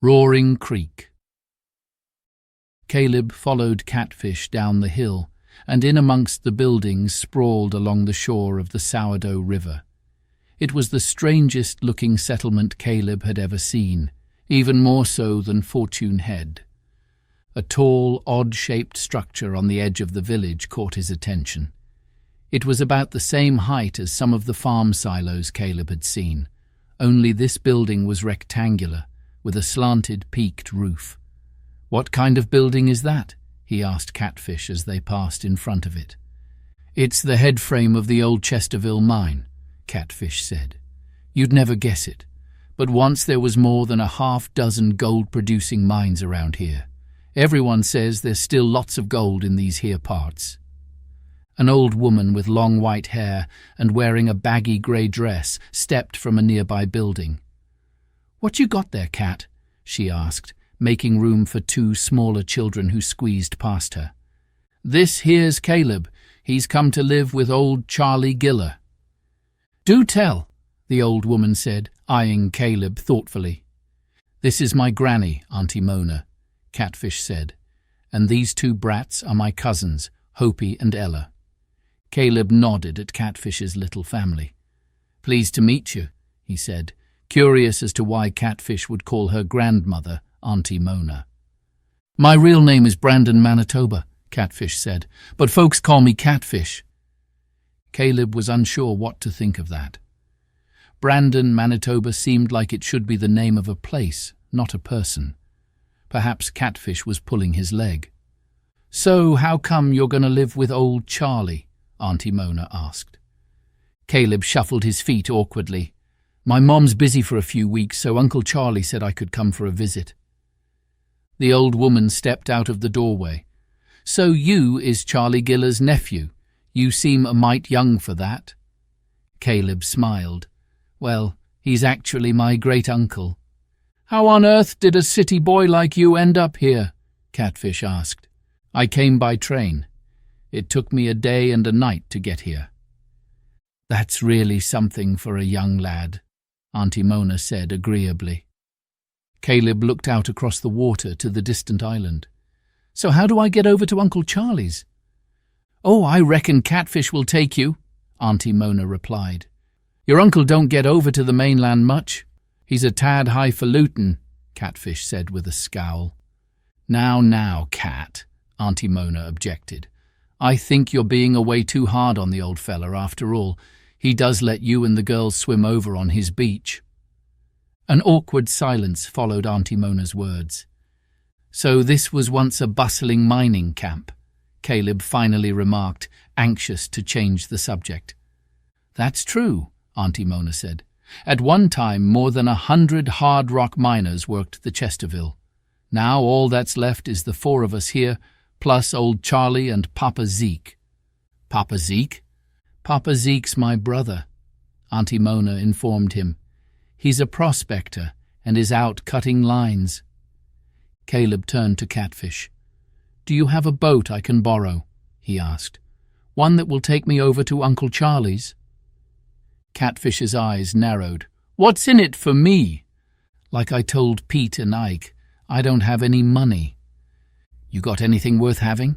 Roaring Creek. Caleb followed Catfish down the hill and in amongst the buildings sprawled along the shore of the Sourdough River. It was the strangest-looking settlement Caleb had ever seen, even more so than Fortune Head. A tall, odd-shaped structure on the edge of the village caught his attention. It was about the same height as some of the farm silos Caleb had seen, only this building was rectangular, with a slanted, peaked roof. "What kind of building is that?" he asked Catfish as they passed in front of it. "It's the head frame of the old Chesterville mine," Catfish said. "You'd never guess it, but once there was more than a half-dozen gold-producing mines around here. Everyone says there's still lots of gold in these here parts." An old woman with long white hair and wearing a baggy grey dress stepped from a nearby building. "What you got there, Cat?" she asked, making room for two smaller children who squeezed past her. "This here's Caleb. He's come to live with old Charlie Giller." "Do tell," the old woman said, eyeing Caleb thoughtfully. "This is my granny, Auntie Mona," Catfish said, "and these two brats are my cousins, Hopi and Ella." Caleb nodded at Catfish's little family. "Pleased to meet you," he said, curious as to why Catfish would call her grandmother Auntie Mona. "My real name is Brandon Manitoba," Catfish said, "but folks call me Catfish." Caleb was unsure what to think of that. Brandon Manitoba seemed like it should be the name of a place, not a person. Perhaps Catfish was pulling his leg. "So how come you're going to live with old Charlie?" Auntie Mona asked. Caleb shuffled his feet awkwardly. "My mom's busy for a few weeks, so Uncle Charlie said I could come for a visit." The old woman stepped out of the doorway. "So you is Charlie Giller's nephew. You seem a mite young for that." Caleb smiled. "Well, he's actually my great-uncle." "How on earth did a city boy like you end up here?" Catfish asked. "I came by train. It took me a day and a night to get here." "That's really something for a young lad," Auntie Mona said agreeably. Caleb looked out across the water to the distant island. "So how do I get over to Uncle Charlie's?" "Oh, I reckon Catfish will take you," Auntie Mona replied. "Your uncle don't get over to the mainland much. He's a tad highfalutin," Catfish said with a scowl. Now, Cat," Auntie Mona objected. "I think you're being away too hard on the old fella after all. He does let you and the girls swim over on his beach." An awkward silence followed Auntie Mona's words. "So this was once a bustling mining camp," Caleb finally remarked, anxious to change the subject. "That's true," Auntie Mona said. "At one time, more than 100 hard rock miners worked the Chesterville. Now all that's left is the four of us here, plus old Charlie and Papa Zeke." "Papa Zeke?" "Papa Zeke's my brother," Auntie Mona informed him. "He's a prospector and is out cutting lines." Caleb turned to Catfish. "Do you have a boat I can borrow?" he asked. "One that will take me over to Uncle Charlie's?" Catfish's eyes narrowed. "What's in it for me?" "Like I told Pete and Ike, I don't have any money." "You got anything worth having?"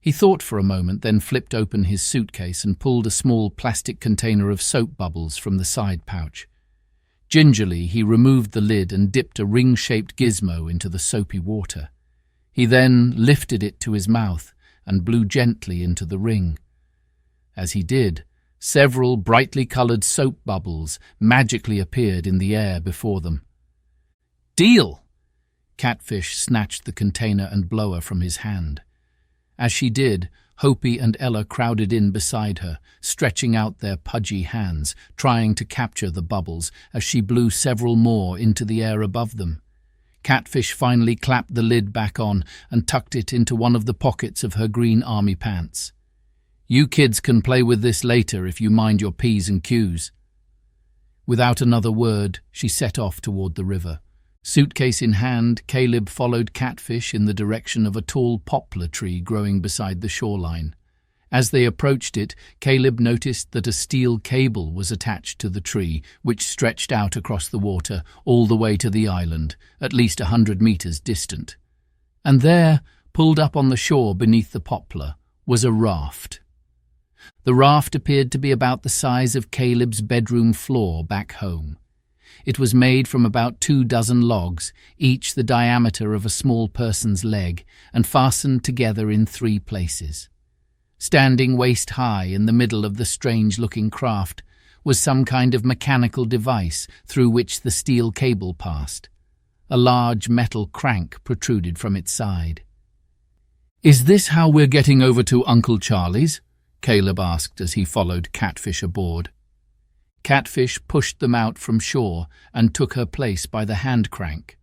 He thought for a moment, then flipped open his suitcase and pulled a small plastic container of soap bubbles from the side pouch. Gingerly, he removed the lid and dipped a ring-shaped gizmo into the soapy water. He then lifted it to his mouth and blew gently into the ring. As he did, several brightly coloured soap bubbles magically appeared in the air before them. "Deal!" Catfish snatched the container and blower from his hand. As she did, Hopi and Ella crowded in beside her, stretching out their pudgy hands, trying to capture the bubbles as she blew several more into the air above them. Catfish finally clapped the lid back on and tucked it into one of the pockets of her green army pants. "You kids can play with this later if you mind your P's and Q's." Without another word, she set off toward the river. Suitcase in hand, Caleb followed Catfish in the direction of a tall poplar tree growing beside the shoreline. As they approached it, Caleb noticed that a steel cable was attached to the tree, which stretched out across the water all the way to the island, at least 100 meters distant. And there, pulled up on the shore beneath the poplar, was a raft. The raft appeared to be about the size of Caleb's bedroom floor back home. It was made from about 24 logs, each the diameter of a small person's leg, and fastened together in 3 places. Standing waist-high in the middle of the strange-looking craft was some kind of mechanical device through which the steel cable passed. A large metal crank protruded from its side. "Is this how we're getting over to Uncle Charlie's?" Caleb asked as he followed Catfish aboard. Catfish pushed them out from shore and took her place by the hand crank.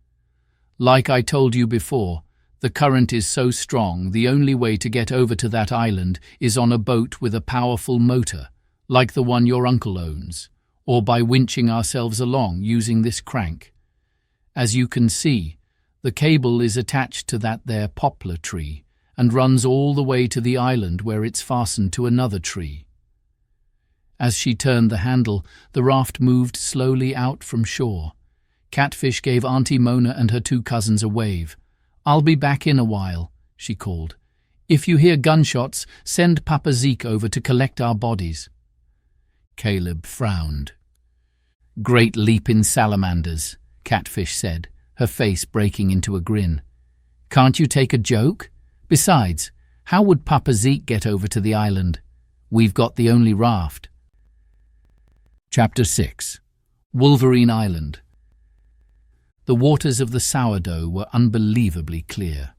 "Like I told you before, the current is so strong the only way to get over to that island is on a boat with a powerful motor, like the one your uncle owns, or by winching ourselves along using this crank. As you can see, the cable is attached to that there poplar tree and runs all the way to the island where it's fastened to another tree." As she turned the handle, the raft moved slowly out from shore. Catfish gave Auntie Mona and her 2 cousins a wave. "I'll be back in a while," she called. "If you hear gunshots, send Papa Zeke over to collect our bodies." Caleb frowned. "Great leaping salamanders," Catfish said, her face breaking into a grin. "Can't you take a joke? Besides, how would Papa Zeke get over to the island? We've got the only raft." Chapter 6. Wolverine Island. The waters of the Sourdough were unbelievably clear.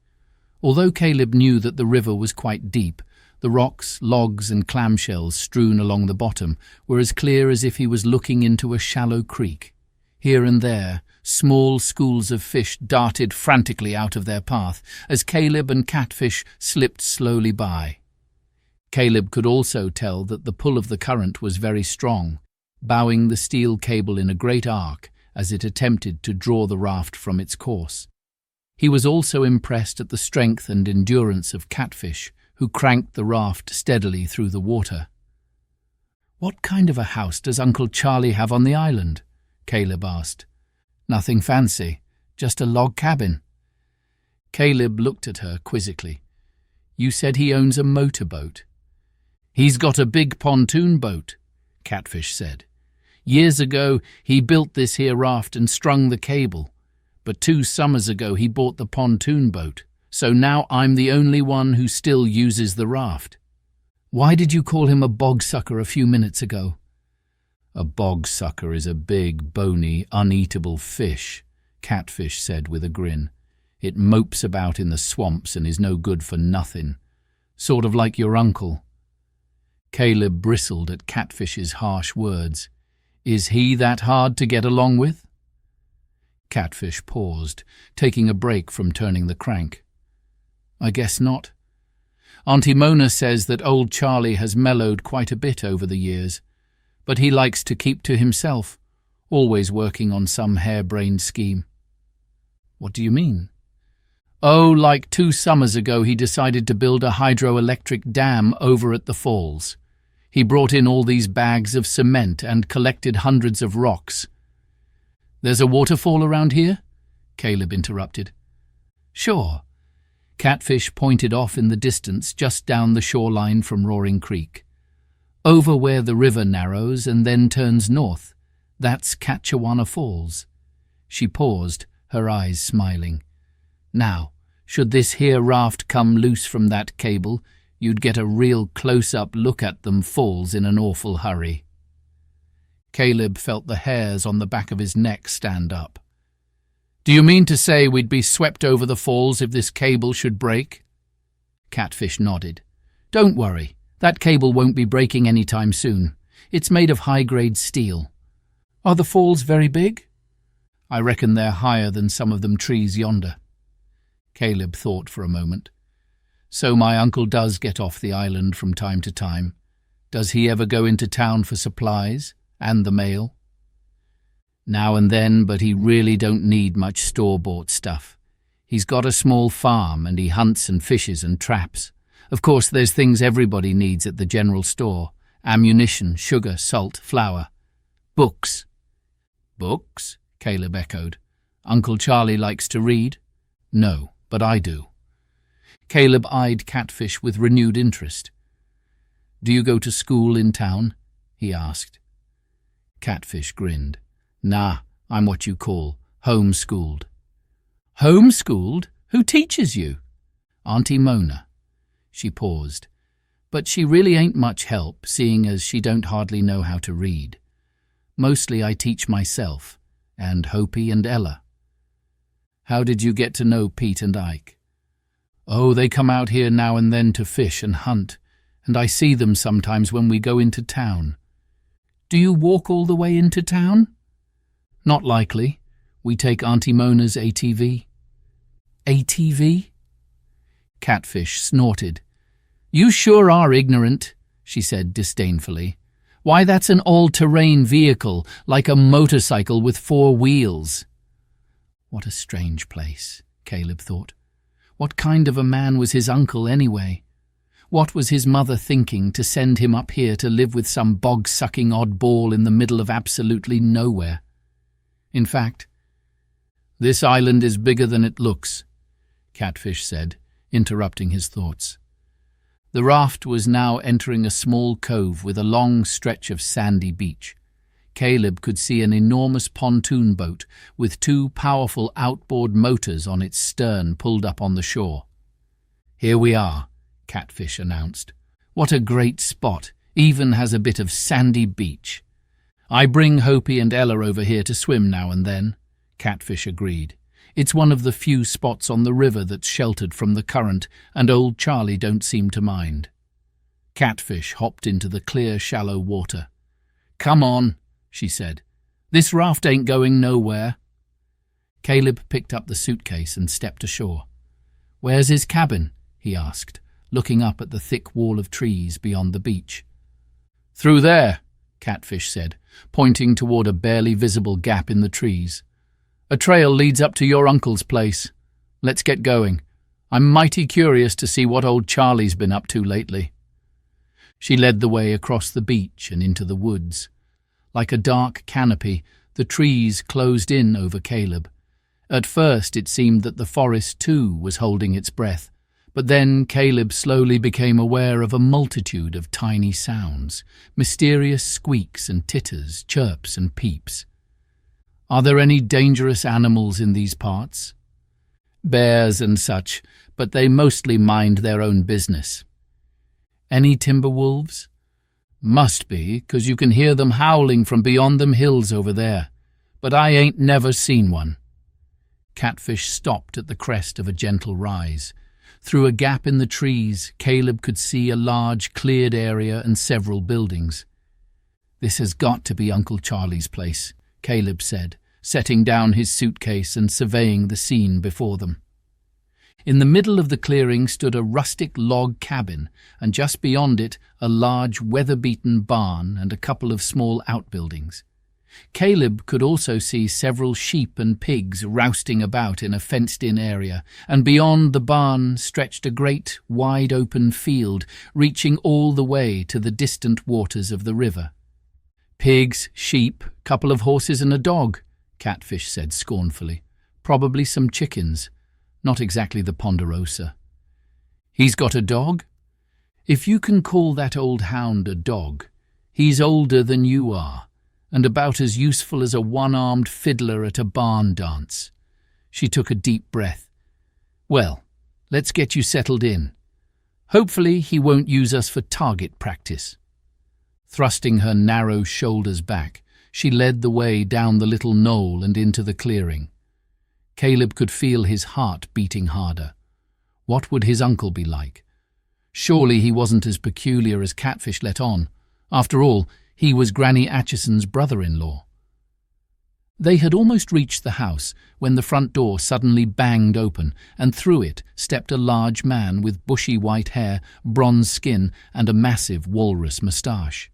Although Caleb knew that the river was quite deep, the rocks, logs and clamshells strewn along the bottom were as clear as if he was looking into a shallow creek. Here and there, small schools of fish darted frantically out of their path as Caleb and Catfish slipped slowly by. Caleb could also tell that the pull of the current was very strong, bowing the steel cable in a great arc as it attempted to draw the raft from its course. He was also impressed at the strength and endurance of Catfish, who cranked the raft steadily through the water. "What kind of a house does Uncle Charlie have on the island?" Caleb asked. "Nothing fancy, just a log cabin." Caleb looked at her quizzically. "You said he owns a motorboat." "He's got a big pontoon boat," Catfish said. "Years ago, he built this here raft and strung the cable. But 2 summers ago, he bought the pontoon boat. So now I'm the only one who still uses the raft." "Why did you call him a bog sucker a few minutes ago?" "A bog sucker is a big, bony, uneatable fish," Catfish said with a grin. "It mopes about in the swamps and is no good for nothing. Sort of like your uncle." Caleb bristled at Catfish's harsh words. "Is he that hard to get along with?" Catfish paused, taking a break from turning the crank. "I guess not. Auntie Mona says that old Charlie has mellowed quite a bit over the years, but he likes to keep to himself, always working on some harebrained scheme." "What do you mean?" "Oh, like 2 summers ago he decided to build a hydroelectric dam over at the falls. He brought in all these bags of cement and collected hundreds of rocks." "There's a waterfall around here?" Caleb interrupted. "Sure." Catfish pointed off in the distance just down the shoreline from Roaring Creek. "Over where the river narrows and then turns north. That's Catchewana Falls." She paused, her eyes smiling. "Now, should this here raft come loose from that cable, you'd get a real close-up look at them falls in an awful hurry." Caleb felt the hairs on the back of his neck stand up. Do you mean to say we'd be swept over the falls if this cable should break? Catfish nodded. Don't worry, that cable won't be breaking any time soon. It's made of high-grade steel. Are the falls very big? I reckon they're higher than some of them trees yonder. Caleb thought for a moment. So my uncle does get off the island from time to time. Does he ever go into town for supplies and the mail? Now and then, but he really don't need much store-bought stuff. He's got a small farm and he hunts and fishes and traps. Of course, there's things everybody needs at the general store. Ammunition, sugar, salt, flour. Books. Books? Caleb echoed. Uncle Charlie likes to read? No, but I do. Caleb eyed Catfish with renewed interest. Do you go to school in town? He asked. Catfish grinned. Nah, I'm what you call homeschooled. Homeschooled? Who teaches you? Auntie Mona. She paused. But she really ain't much help, seeing as she don't hardly know how to read. Mostly I teach myself, and Hopi and Ella. How did you get to know Pete and Ike? Oh, they come out here now and then to fish and hunt, and I see them sometimes when we go into town. Do you walk all the way into town? Not likely. We take Auntie Mona's ATV. ATV? Catfish snorted. You sure are ignorant, she said disdainfully. Why, that's an all-terrain vehicle, like a motorcycle with 4 wheels. What a strange place, Caleb thought. What kind of a man was his uncle anyway? What was his mother thinking to send him up here to live with some bog-sucking oddball in the middle of absolutely nowhere? In fact, this island is bigger than it looks, Catfish said, interrupting his thoughts. The raft was now entering a small cove with a long stretch of sandy beach. Caleb could see an enormous pontoon boat with 2 powerful outboard motors on its stern pulled up on the shore. Here we are, Catfish announced. What a great spot, even has a bit of sandy beach. I bring Hopi and Ella over here to swim now and then, Catfish agreed. It's one of the few spots on the river that's sheltered from the current, and old Charlie don't seem to mind. Catfish hopped into the clear, shallow water. Come on, she said. This raft ain't going nowhere. Caleb picked up the suitcase and stepped ashore. Where's his cabin? He asked, looking up at the thick wall of trees beyond the beach. Through there, Catfish said, pointing toward a barely visible gap in the trees. A trail leads up to your uncle's place. Let's get going. I'm mighty curious to see what old Charlie's been up to lately. She led the way across the beach and into the woods. Like a dark canopy, the trees closed in over Caleb. At first it seemed that the forest too was holding its breath, but then Caleb slowly became aware of a multitude of tiny sounds, mysterious squeaks and titters, chirps and peeps. Are there any dangerous animals in these parts? Bears and such, but they mostly mind their own business. Any timber wolves? Must be, 'cause you can hear them howling from beyond them hills over there, but I ain't never seen one. Catfish stopped at the crest of a gentle rise. Through a gap in the trees, Caleb could see a large cleared area and several buildings. This has got to be Uncle Charlie's place, Caleb said, setting down his suitcase and surveying the scene before them. In the middle of the clearing stood a rustic log cabin, and just beyond it a large weather-beaten barn and a couple of small outbuildings. Caleb could also see several sheep and pigs rousting about in a fenced-in area, and beyond the barn stretched a great, wide-open field reaching all the way to the distant waters of the river. Pigs, sheep, couple of horses and a dog, Catfish said scornfully. Probably some chickens. Not exactly the Ponderosa. He's got a dog? If you can call that old hound a dog, he's older than you are, and about as useful as a one-armed fiddler at a barn dance. She took a deep breath. Well, let's get you settled in. Hopefully he won't use us for target practice. Thrusting her narrow shoulders back, she led the way down the little knoll and into the clearing. Caleb could feel his heart beating harder. What would his uncle be like? Surely he wasn't as peculiar as Catfish let on. After all, he was Granny Atchison's brother-in-law. They had almost reached the house when the front door suddenly banged open, and through it stepped a large man with bushy white hair, bronze skin, and a massive walrus moustache.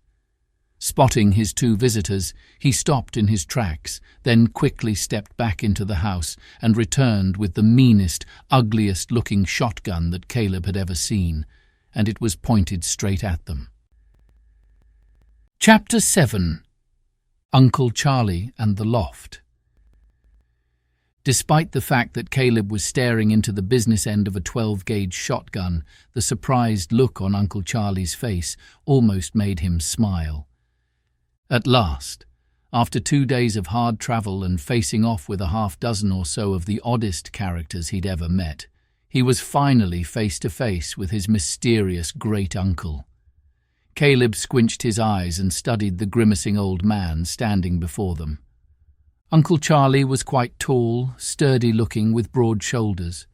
Spotting his two visitors, he stopped in his tracks, then quickly stepped back into the house and returned with the meanest, ugliest-looking shotgun that Caleb had ever seen, and it was pointed straight at them. Chapter 7. Uncle Charlie and the Loft. Despite the fact that Caleb was staring into the business end of a 12-gauge shotgun, the surprised look on Uncle Charlie's face almost made him smile. At last, after 2 days of hard travel and facing off with a half-dozen or so of the oddest characters he'd ever met, he was finally face to face with his mysterious great-uncle. Caleb squinched his eyes and studied the grimacing old man standing before them. Uncle Charlie was quite tall, sturdy-looking with broad shoulders.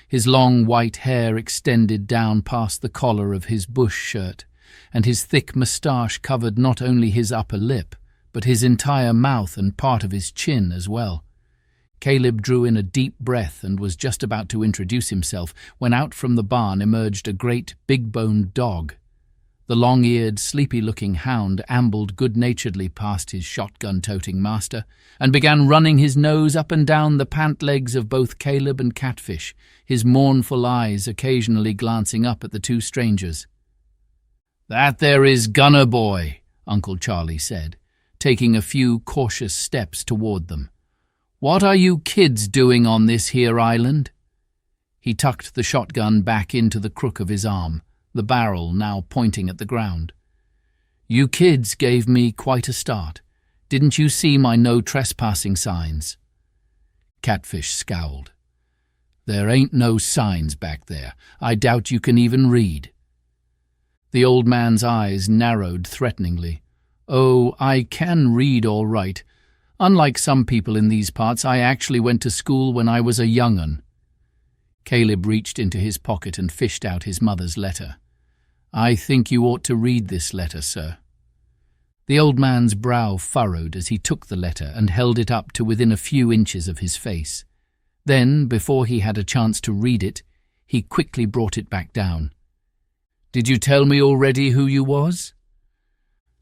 His long white hair extended down past the collar of his bush shirt, and his thick moustache covered not only his upper lip, but his entire mouth and part of his chin as well. Caleb drew in a deep breath and was just about to introduce himself when out from the barn emerged a great, big-boned dog. The long-eared, sleepy-looking hound ambled good-naturedly past his shotgun-toting master and began running his nose up and down the pant legs of both Caleb and Catfish, his mournful eyes occasionally glancing up at the two strangers. "That there is Gunner Boy," Uncle Charlie said, taking a few cautious steps toward them. "What are you kids doing on this here island?" He tucked the shotgun back into the crook of his arm, the barrel now pointing at the ground. "You kids gave me quite a start. Didn't you see my no trespassing signs?" Catfish scowled. "There ain't no signs back there. I doubt you can even read." The old man's eyes narrowed threateningly. "Oh, I can read all right. Unlike some people in these parts, I actually went to school when I was a young'un." Caleb reached into his pocket and fished out his mother's letter. "I think you ought to read this letter, sir." The old man's brow furrowed as he took the letter and held it up to within a few inches of his face. Then, before he had a chance to read it, he quickly brought it back down. "Did you tell me already who you was?"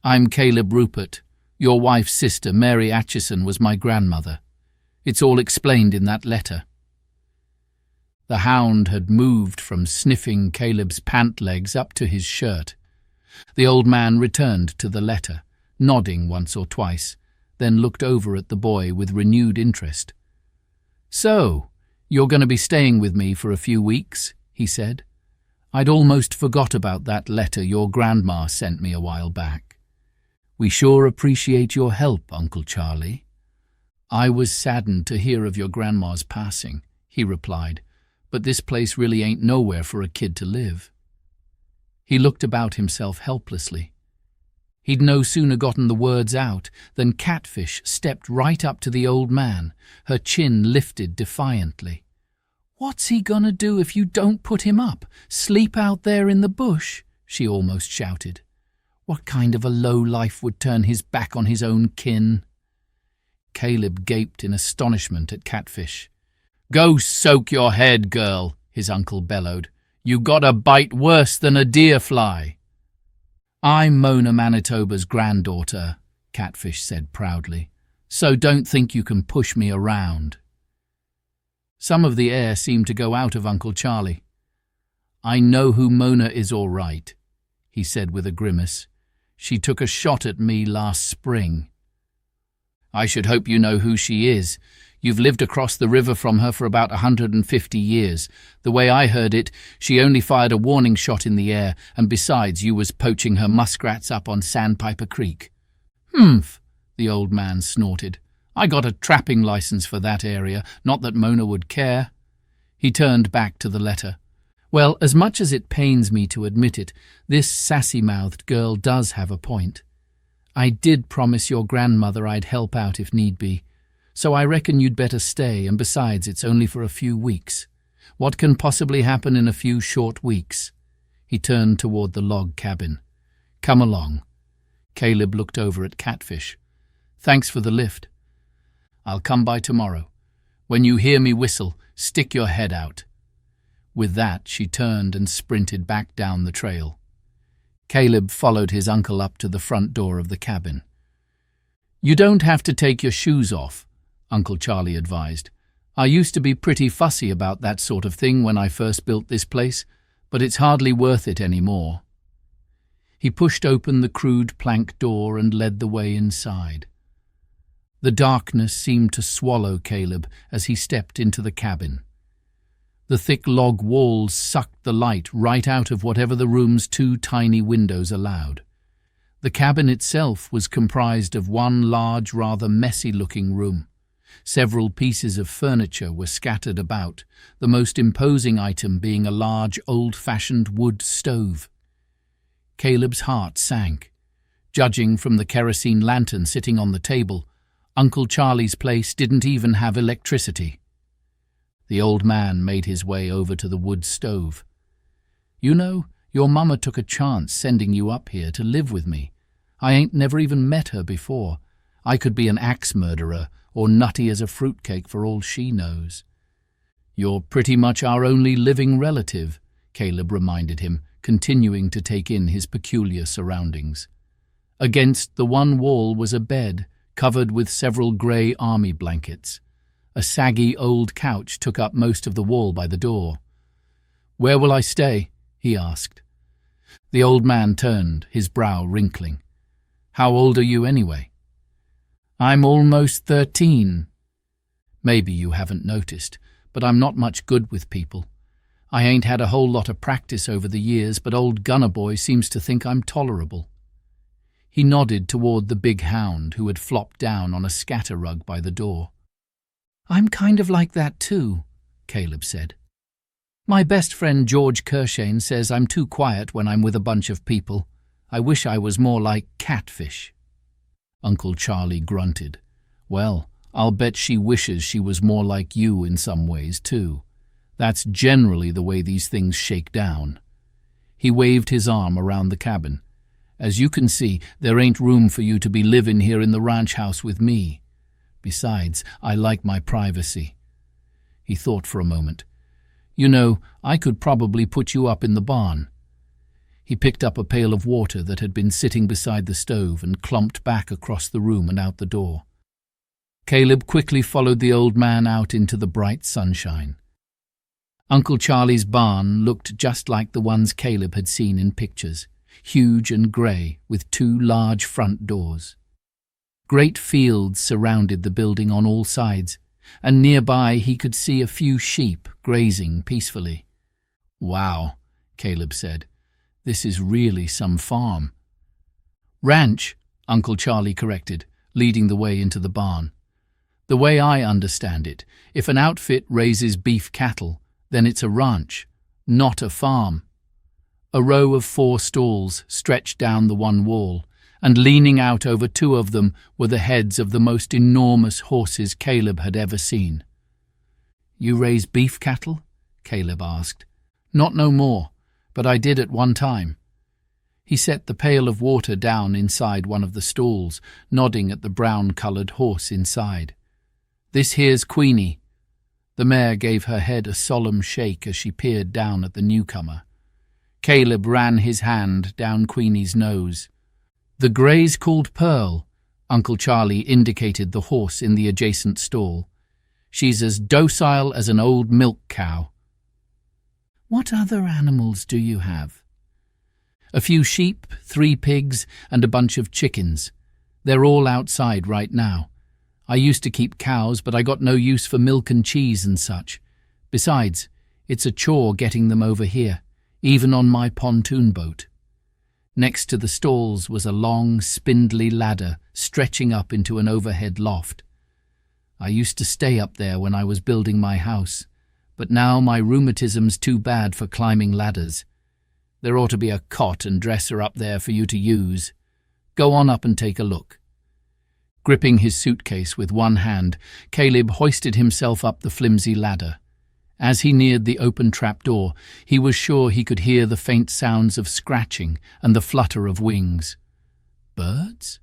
"I'm Caleb Rupert. Your wife's sister, Mary Atchison, was my grandmother. It's all explained in that letter." The hound had moved from sniffing Caleb's pant legs up to his shirt. The old man returned to the letter, nodding once or twice, then looked over at the boy with renewed interest. "So, you're going to be staying with me for a few weeks?" he said. "I'd almost forgot about that letter your grandma sent me a while back. We sure appreciate your help, Uncle Charlie." "I was saddened to hear of your grandma's passing," he replied, "but this place really ain't nowhere for a kid to live." He looked about himself helplessly. He'd no sooner gotten the words out than Catfish stepped right up to the old man, her chin lifted defiantly. "What's he gonna do if you don't put him up? Sleep out there in the bush?" she almost shouted. "What kind of a low-life would turn his back on his own kin?" Caleb gaped in astonishment at Catfish. "Go soak your head, girl," his uncle bellowed. "You got a bite worse than a deer fly." "I'm Mona Manitoba's granddaughter," Catfish said proudly, "so don't think you can push me around." Some of the air seemed to go out of Uncle Charlie. "I know who Mona is all right," he said with a grimace. "She took a shot at me last spring." "I should hope you know who she is. You've lived across the river from her for about 150 years. The way I heard it, she only fired a warning shot in the air, and besides, you was poaching her muskrats up on Sandpiper Creek." "Humph," the old man snorted. "I got a trapping license for that area, not that Mona would care." He turned back to the letter. "Well, as much as it pains me to admit it, this sassy-mouthed girl does have a point. I did promise your grandmother I'd help out if need be. So I reckon you'd better stay, and besides, it's only for a few weeks. What can possibly happen in a few short weeks?" He turned toward the log cabin. "Come along." Caleb looked over at Catfish. "Thanks for the lift. I'll come by tomorrow. When you hear me whistle, stick your head out." With that, she turned and sprinted back down the trail. Caleb followed his uncle up to the front door of the cabin. "You don't have to take your shoes off," Uncle Charlie advised. "I used to be pretty fussy about that sort of thing when I first built this place, but it's hardly worth it anymore." He pushed open the crude plank door and led the way inside. The darkness seemed to swallow Caleb as he stepped into the cabin. The thick log walls sucked the light right out of whatever the room's 2 tiny windows allowed. The cabin itself was comprised of one large, rather messy-looking room. Several pieces of furniture were scattered about, the most imposing item being a large, old-fashioned wood stove. Caleb's heart sank. Judging from the kerosene lantern sitting on the table, Uncle Charlie's place didn't even have electricity. The old man made his way over to the wood stove. "You know, your mama took a chance sending you up here to live with me. I ain't never even met her before. I could be an axe murderer or nutty as a fruitcake for all she knows." "You're pretty much our only living relative," Caleb reminded him, continuing to take in his peculiar surroundings. Against the one wall was a bed, covered with several grey army blankets. A saggy old couch took up most of the wall by the door. "Where will I stay?" he asked. The old man turned, his brow wrinkling. "How old are you anyway?" "I'm almost 13. Maybe you haven't noticed, but I'm not much good with people. I ain't had a whole lot of practice over the years, but old Gunner Boy seems to think I'm tolerable." He nodded toward the big hound who had flopped down on a scatter rug by the door. "I'm kind of like that too," Caleb said. "My best friend George Kershane says I'm too quiet when I'm with a bunch of people. I wish I was more like Catfish." Uncle Charlie grunted. "Well, I'll bet she wishes she was more like you in some ways too. That's generally the way these things shake down." He waved his arm around the cabin. "As you can see, there ain't room for you to be living here in the ranch house with me. Besides, I like my privacy." He thought for a moment. "You know, I could probably put you up in the barn." He picked up a pail of water that had been sitting beside the stove and clumped back across the room and out the door. Caleb quickly followed the old man out into the bright sunshine. Uncle Charlie's barn looked just like the ones Caleb had seen in pictures, huge and grey, with 2 large front doors. Great fields surrounded the building on all sides, and nearby he could see a few sheep grazing peacefully. "Wow," Caleb said. "This is really some farm." "Ranch," Uncle Charlie corrected, leading the way into the barn. "The way I understand it, if an outfit raises beef cattle, then it's a ranch, not a farm." A row of 4 stalls stretched down the one wall, and leaning out over 2 of them were the heads of the most enormous horses Caleb had ever seen. "You raise beef cattle?" Caleb asked. "Not no more, but I did at one time." He set the pail of water down inside one of the stalls, nodding at the brown-coloured horse inside. "This here's Queenie." The mare gave her head a solemn shake as she peered down at the newcomer. Caleb ran his hand down Queenie's nose. "The grey's called Pearl," Uncle Charlie indicated the horse in the adjacent stall. "She's as docile as an old milk cow." "What other animals do you have?" "A few sheep, 3 pigs, and a bunch of chickens. They're all outside right now. I used to keep cows, but I got no use for milk and cheese and such. Besides, it's a chore getting them over here, even on my pontoon boat." Next to the stalls was a long, spindly ladder stretching up into an overhead loft. "I used to stay up there when I was building my house, but now my rheumatism's too bad for climbing ladders. There ought to be a cot and dresser up there for you to use. Go on up and take a look." Gripping his suitcase with one hand, Caleb hoisted himself up the flimsy ladder. As he neared the open trapdoor, he was sure he could hear the faint sounds of scratching and the flutter of wings. Birds?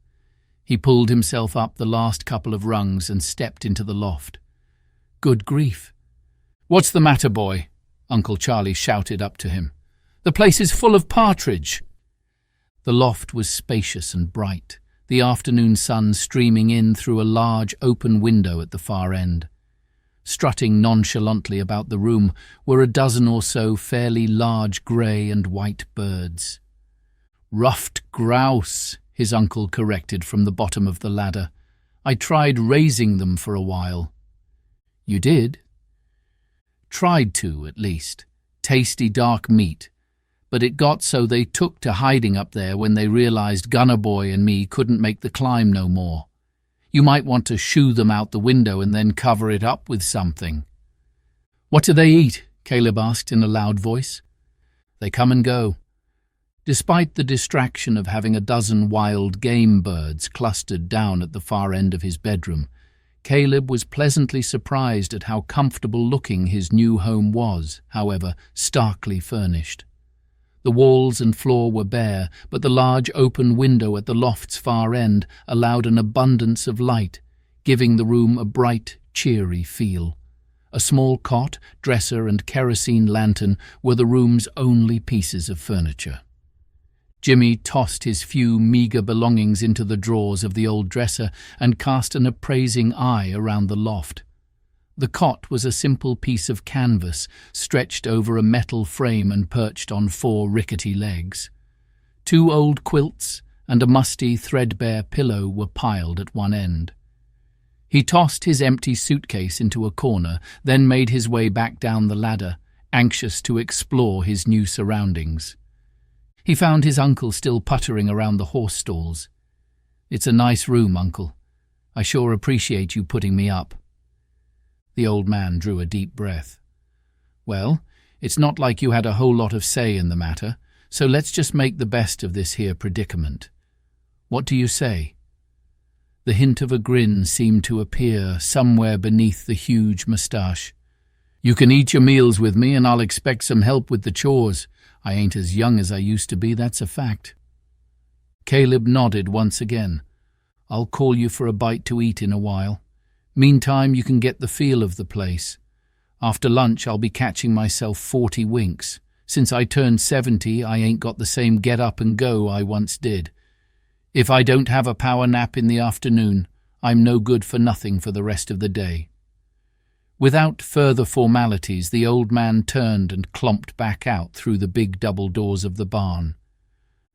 He pulled himself up the last couple of rungs and stepped into the loft. Good grief. "What's the matter, boy?" Uncle Charlie shouted up to him. "The place is full of partridge." The loft was spacious and bright, the afternoon sun streaming in through a large open window at the far end. Strutting nonchalantly about the room were a dozen or so fairly large grey and white birds. "Ruffed grouse," his uncle corrected from the bottom of the ladder. "I tried raising them for a while." "You did?" "Tried to, at least. Tasty dark meat. But it got so they took to hiding up there when they realized Gunner Boy and me couldn't make the climb no more. You might want to shoo them out the window and then cover it up with something." "What do they eat?" Caleb asked in a loud voice. "They come and go." Despite the distraction of having a dozen wild game birds clustered down at the far end of his bedroom, Caleb was pleasantly surprised at how comfortable-looking his new home was, however starkly furnished. The walls and floor were bare, but the large open window at the loft's far end allowed an abundance of light, giving the room a bright, cheery feel. A small cot, dresser, and kerosene lantern were the room's only pieces of furniture. Jimmy tossed his few meagre belongings into the drawers of the old dresser and cast an appraising eye around the loft. The cot was a simple piece of canvas stretched over a metal frame and perched on 4 rickety legs. 2 old quilts and a musty, threadbare pillow were piled at one end. He tossed his empty suitcase into a corner, then made his way back down the ladder, anxious to explore his new surroundings. He found his uncle still puttering around the horse stalls. "It's a nice room, Uncle. I sure appreciate you putting me up." The old man drew a deep breath. "Well, it's not like you had a whole lot of say in the matter, so let's just make the best of this here predicament. What do you say?" The hint of a grin seemed to appear somewhere beneath the huge moustache. "You can eat your meals with me and I'll expect some help with the chores. I ain't as young as I used to be, that's a fact." Caleb nodded once again. "I'll call you for a bite to eat in a while. Meantime, you can get the feel of the place. After lunch, I'll be catching myself 40 winks. Since I turned 70, I ain't got the same get up and go I once did. If I don't have a power nap in the afternoon, I'm no good for nothing for the rest of the day." Without further formalities, the old man turned and clomped back out through the big double doors of the barn.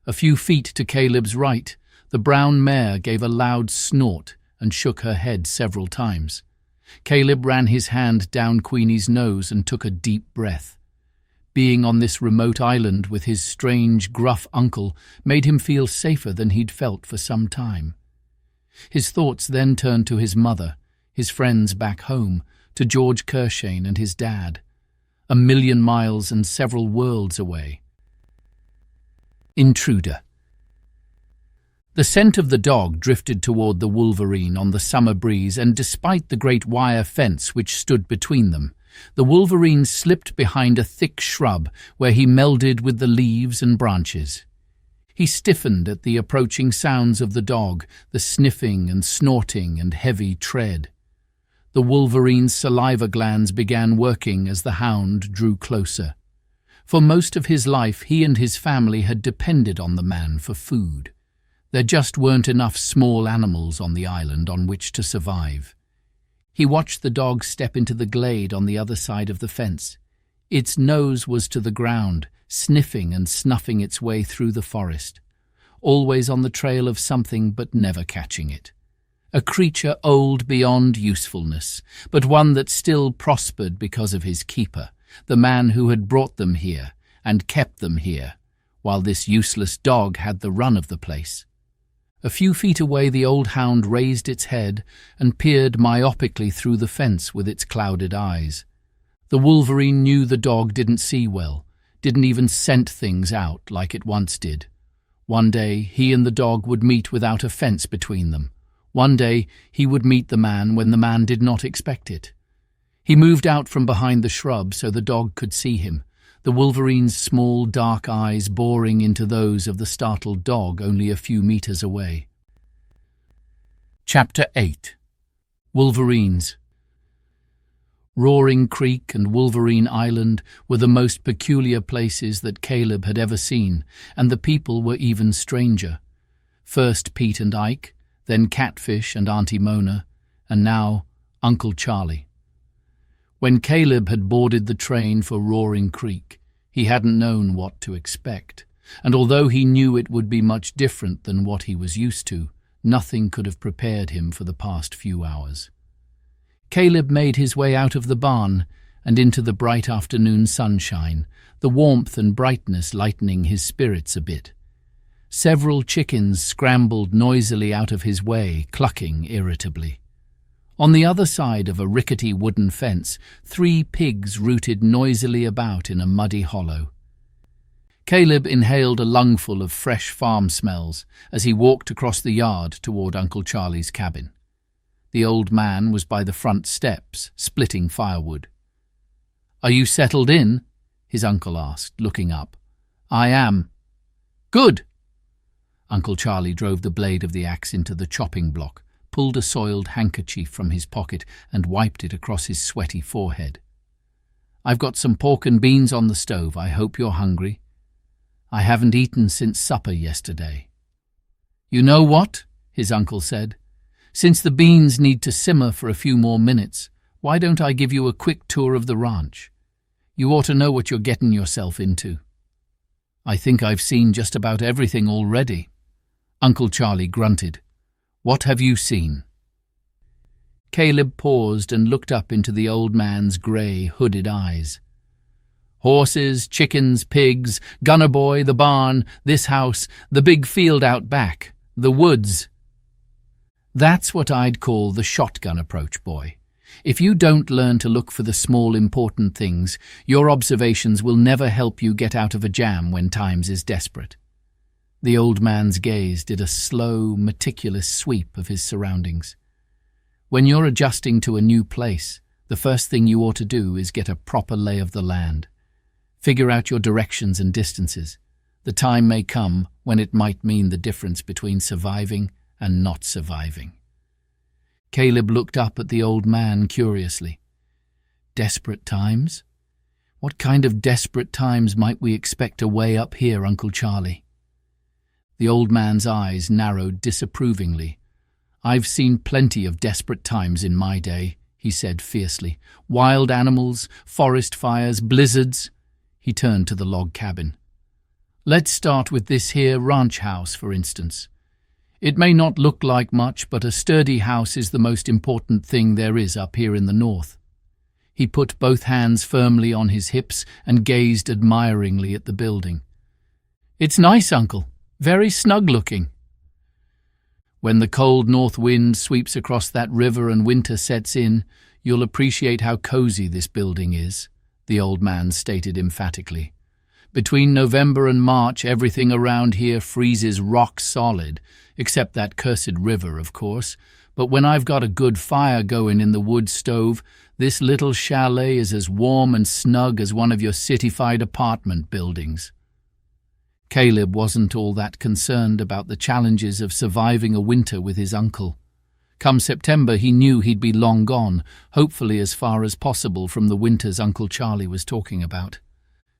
A few feet to Caleb's right, the brown mare gave a loud snort and shook her head several times. Caleb ran his hand down Queenie's nose and took a deep breath. Being on this remote island with his strange, gruff uncle made him feel safer than he'd felt for some time. His thoughts then turned to his mother, his friends back home, to George Kershane and his dad, 1,000,000 miles and several worlds away. Intruder. The scent of the dog drifted toward the Wolverine on the summer breeze, and despite the great wire fence which stood between them, the Wolverine slipped behind a thick shrub where he melded with the leaves and branches. He stiffened at the approaching sounds of the dog, the sniffing and snorting and heavy tread. The Wolverine's saliva glands began working as the hound drew closer. For most of his life, he and his family had depended on the man for food. There just weren't enough small animals on the island on which to survive. He watched the dog step into the glade on the other side of the fence. Its nose was to the ground, sniffing and snuffing its way through the forest, always on the trail of something but never catching it. A creature old beyond usefulness, but one that still prospered because of his keeper, the man who had brought them here and kept them here, while this useless dog had the run of the place. A few feet away, the old hound raised its head and peered myopically through the fence with its clouded eyes. The Wolverine knew the dog didn't see well, didn't even scent things out like it once did. One day, he and the dog would meet without a fence between them, One day he would meet the man when the man did not expect it. He moved out from behind the shrub so the dog could see him, the Wolverine's small dark eyes boring into those of the startled dog only a few meters away. Chapter 8. Wolverines. Roaring Creek and Wolverine Island were the most peculiar places that Caleb had ever seen, and the people were even stranger. First Pete and Ike, then Catfish and Auntie Mona, and now Uncle Charlie. When Caleb had boarded the train for Roaring Creek, he hadn't known what to expect, and although he knew it would be much different than what he was used to, nothing could have prepared him for the past few hours. Caleb made his way out of the barn and into the bright afternoon sunshine, the warmth and brightness lightening his spirits a bit. Several chickens scrambled noisily out of his way, clucking irritably. On the other side of a rickety wooden fence, 3 pigs rooted noisily about in a muddy hollow. Caleb inhaled a lungful of fresh farm smells as he walked across the yard toward Uncle Charlie's cabin. The old man was by the front steps, splitting firewood. "Are you settled in?" his uncle asked, looking up. "I am." "Good." Uncle Charlie drove the blade of the axe into the chopping block, pulled a soiled handkerchief from his pocket and wiped it across his sweaty forehead. "I've got some pork and beans on the stove. I hope you're hungry." "I haven't eaten since supper yesterday." "You know what?" his uncle said. "Since the beans need to simmer for a few more minutes, why don't I give you a quick tour of the ranch? You ought to know what you're getting yourself into." "I think I've seen just about everything already." Uncle Charlie grunted. "What have you seen?" Caleb paused and looked up into the old man's grey, hooded eyes. "Horses, chickens, pigs, Gunner Boy, the barn, this house, the big field out back, the woods." "That's what I'd call the shotgun approach, boy. If you don't learn to look for the small important things, your observations will never help you get out of a jam when times is desperate." The old man's gaze did a slow, meticulous sweep of his surroundings. When you're adjusting to a new place, the first thing you ought to do is get a proper lay of the land. Figure out your directions and distances. The time may come when it might mean the difference between surviving and not surviving. Caleb looked up at the old man curiously. "Desperate times? What kind of desperate times might we expect away up here, Uncle Charlie?" The old man's eyes narrowed disapprovingly. "I've seen plenty of desperate times in my day," he said fiercely. "Wild animals, forest fires, blizzards." He turned to the log cabin. "Let's start with this here ranch house, for instance. It may not look like much, but a sturdy house is the most important thing there is up here in the north." He put both hands firmly on his hips and gazed admiringly at the building. "It's nice, Uncle. Very snug-looking." "When the cold north wind sweeps across that river and winter sets in, you'll appreciate how cozy this building is," the old man stated emphatically. "Between November and March, everything around here freezes rock solid, except that cursed river, of course. But when I've got a good fire going in the wood stove, this little chalet is as warm and snug as one of your citified apartment buildings." Caleb wasn't all that concerned about the challenges of surviving a winter with his uncle. Come September, he knew he'd be long gone, hopefully as far as possible from the winters Uncle Charlie was talking about.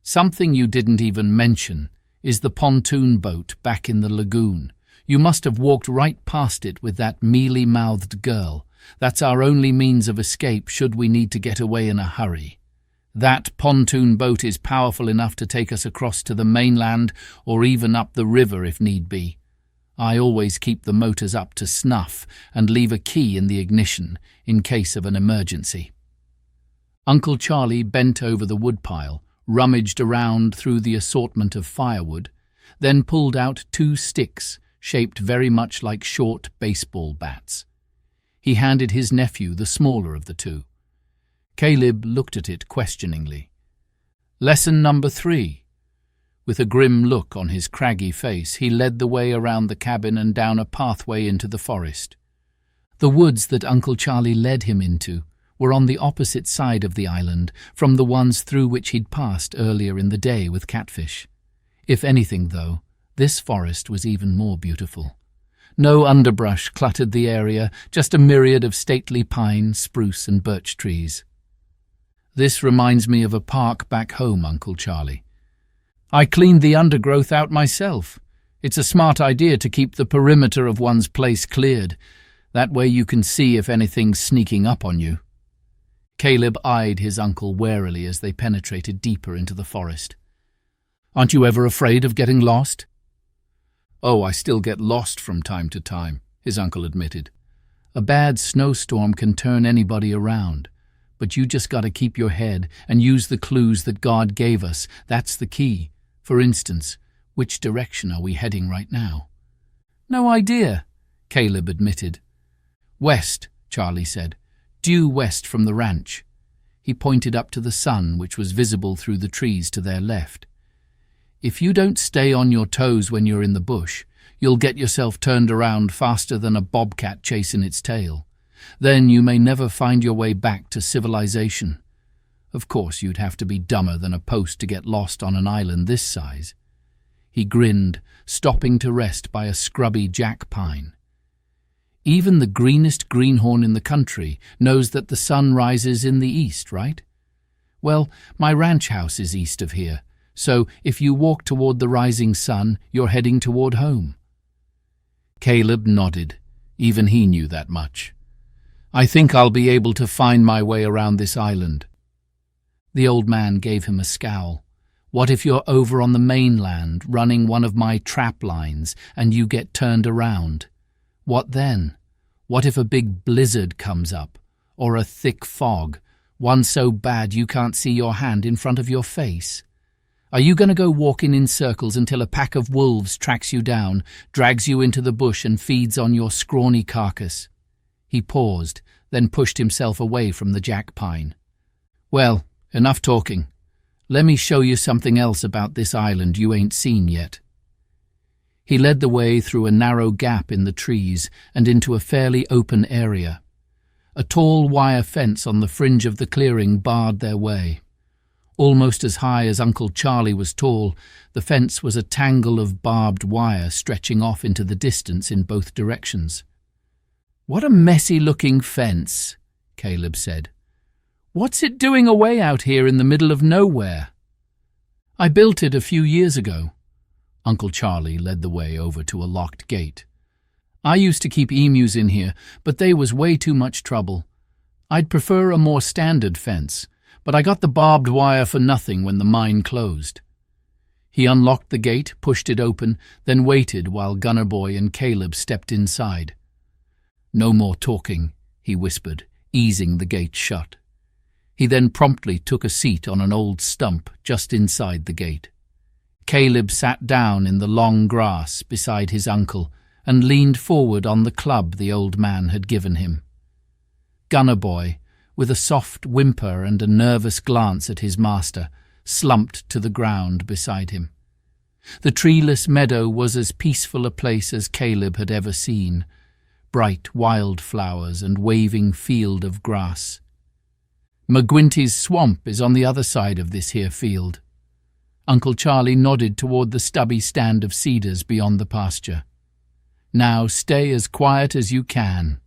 "Something you didn't even mention is the pontoon boat back in the lagoon. You must have walked right past it with that mealy-mouthed girl. That's our only means of escape should we need to get away in a hurry. That pontoon boat is powerful enough to take us across to the mainland or even up the river if need be. I always keep the motors up to snuff and leave a key in the ignition in case of an emergency." Uncle Charlie bent over the woodpile, rummaged around through the assortment of firewood, then pulled out 2 sticks shaped very much like short baseball bats. He handed his nephew the smaller of the 2. Caleb looked at it questioningly. "Lesson number 3. With a grim look on his craggy face, he led the way around the cabin and down a pathway into the forest. The woods that Uncle Charlie led him into were on the opposite side of the island from the ones through which he'd passed earlier in the day with Catfish. If anything, though, this forest was even more beautiful. No underbrush cluttered the area, just a myriad of stately pine, spruce and birch trees. "This reminds me of a park back home, Uncle Charlie. I cleaned the undergrowth out myself. It's a smart idea to keep the perimeter of one's place cleared. That way you can see if anything's sneaking up on you." Caleb eyed his uncle warily as they penetrated deeper into the forest. "Aren't you ever afraid of getting lost?" "Oh, I still get lost from time to time," his uncle admitted. "A bad snowstorm can turn anybody around, but you just got to keep your head and use the clues that God gave us. That's the key. For instance, which direction are we heading right now?" "No idea," Caleb admitted. "West," Charlie said. "Due west from the ranch." He pointed up to the sun, which was visible through the trees to their left. "If you don't stay on your toes when you're in the bush, you'll get yourself turned around faster than a bobcat chasing its tail. Then you may never find your way back to civilization. Of course, you'd have to be dumber than a post to get lost on an island this size." He grinned, stopping to rest by a scrubby jack pine. "Even the greenest greenhorn in the country knows that the sun rises in the east, right? Well, my ranch house is east of here, so if you walk toward the rising sun, you're heading toward home." Caleb nodded. Even he knew that much. "I think I'll be able to find my way around this island." The old man gave him a scowl. "What if you're over on the mainland running one of my trap lines and you get turned around? What then? What if a big blizzard comes up, or a thick fog, one so bad you can't see your hand in front of your face? Are you going to go walking in circles until a pack of wolves tracks you down, drags you into the bush and feeds on your scrawny carcass?" He paused, then pushed himself away from the jack pine. "Well, enough talking. Let me show you something else about this island you ain't seen yet." He led the way through a narrow gap in the trees and into a fairly open area. A tall wire fence on the fringe of the clearing barred their way. Almost as high as Uncle Charlie was tall, the fence was a tangle of barbed wire stretching off into the distance in both directions. "What a messy-looking fence," Caleb said. "What's it doing away out here in the middle of nowhere?" "I built it a few years ago." Uncle Charlie led the way over to a locked gate. "I used to keep emus in here, but they was way too much trouble. I'd prefer a more standard fence, but I got the barbed wire for nothing when the mine closed." He unlocked the gate, pushed it open, then waited while Gunner Boy and Caleb stepped inside. "No more talking," he whispered, easing the gate shut. He then promptly took a seat on an old stump just inside the gate. Caleb sat down in the long grass beside his uncle and leaned forward on the club the old man had given him. Gunner Boy, with a soft whimper and a nervous glance at his master, slumped to the ground beside him. The treeless meadow was as peaceful a place as Caleb had ever seen, bright wildflowers and waving field of grass. "McGuinty's swamp is on the other side of this here field." Uncle Charlie nodded toward the stubby stand of cedars beyond the pasture. "Now stay as quiet as you can."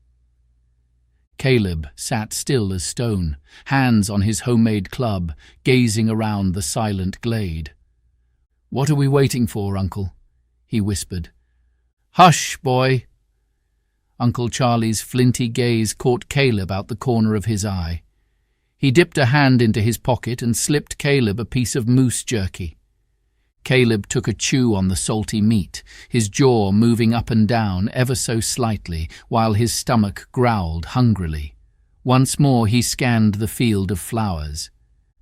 Caleb sat still as stone, hands on his homemade club, gazing around the silent glade. "What are we waiting for, Uncle?" he whispered. "Hush, boy." Uncle Charlie's flinty gaze caught Caleb out the corner of his eye. He dipped a hand into his pocket and slipped Caleb a piece of moose jerky. Caleb took a chew on the salty meat, his jaw moving up and down ever so slightly while his stomach growled hungrily. Once more he scanned the field of flowers.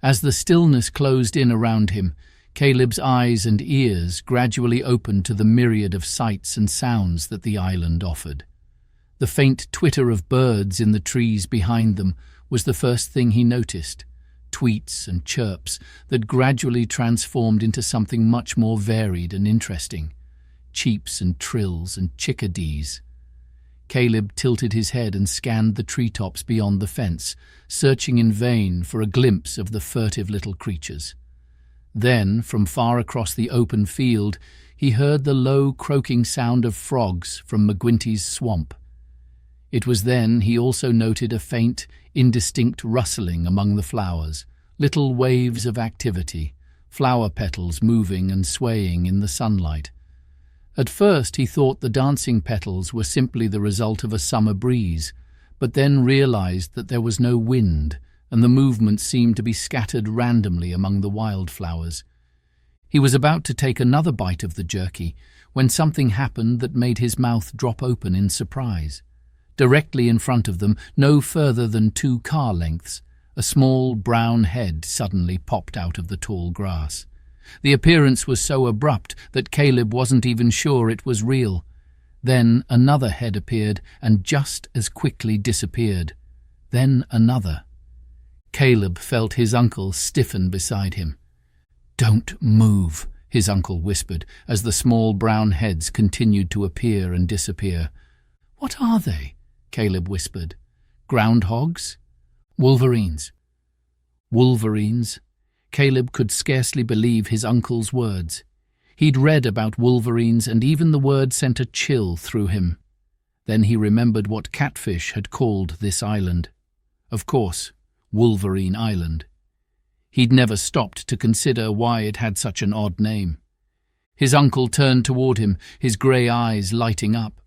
As the stillness closed in around him, Caleb's eyes and ears gradually opened to the myriad of sights and sounds that the island offered. The faint twitter of birds in the trees behind them was the first thing he noticed, tweets and chirps that gradually transformed into something much more varied and interesting, cheeps and trills and chickadees. Caleb tilted his head and scanned the treetops beyond the fence, searching in vain for a glimpse of the furtive little creatures. Then, from far across the open field, he heard the low, croaking sound of frogs from McGuinty's swamp. It was then he also noted a faint, indistinct rustling among the flowers, little waves of activity, flower petals moving and swaying in the sunlight. At first he thought the dancing petals were simply the result of a summer breeze, but then realized that there was no wind, and the movement seemed to be scattered randomly among the wildflowers. He was about to take another bite of the jerky when something happened that made his mouth drop open in surprise. Directly in front of them, no further than 2 car lengths, a small brown head suddenly popped out of the tall grass. The appearance was so abrupt that Caleb wasn't even sure it was real. Then another head appeared and just as quickly disappeared. Then another. Caleb felt his uncle stiffen beside him. "Don't move," his uncle whispered as the small brown heads continued to appear and disappear. "What are they?" Caleb whispered. "Groundhogs? Wolverines." Wolverines? Caleb could scarcely believe his uncle's words. He'd read about Wolverines, and even the word sent a chill through him. Then he remembered what Catfish had called this island. Of course, Wolverine Island. He'd never stopped to consider why it had such an odd name. His uncle turned toward him, his grey eyes lighting up.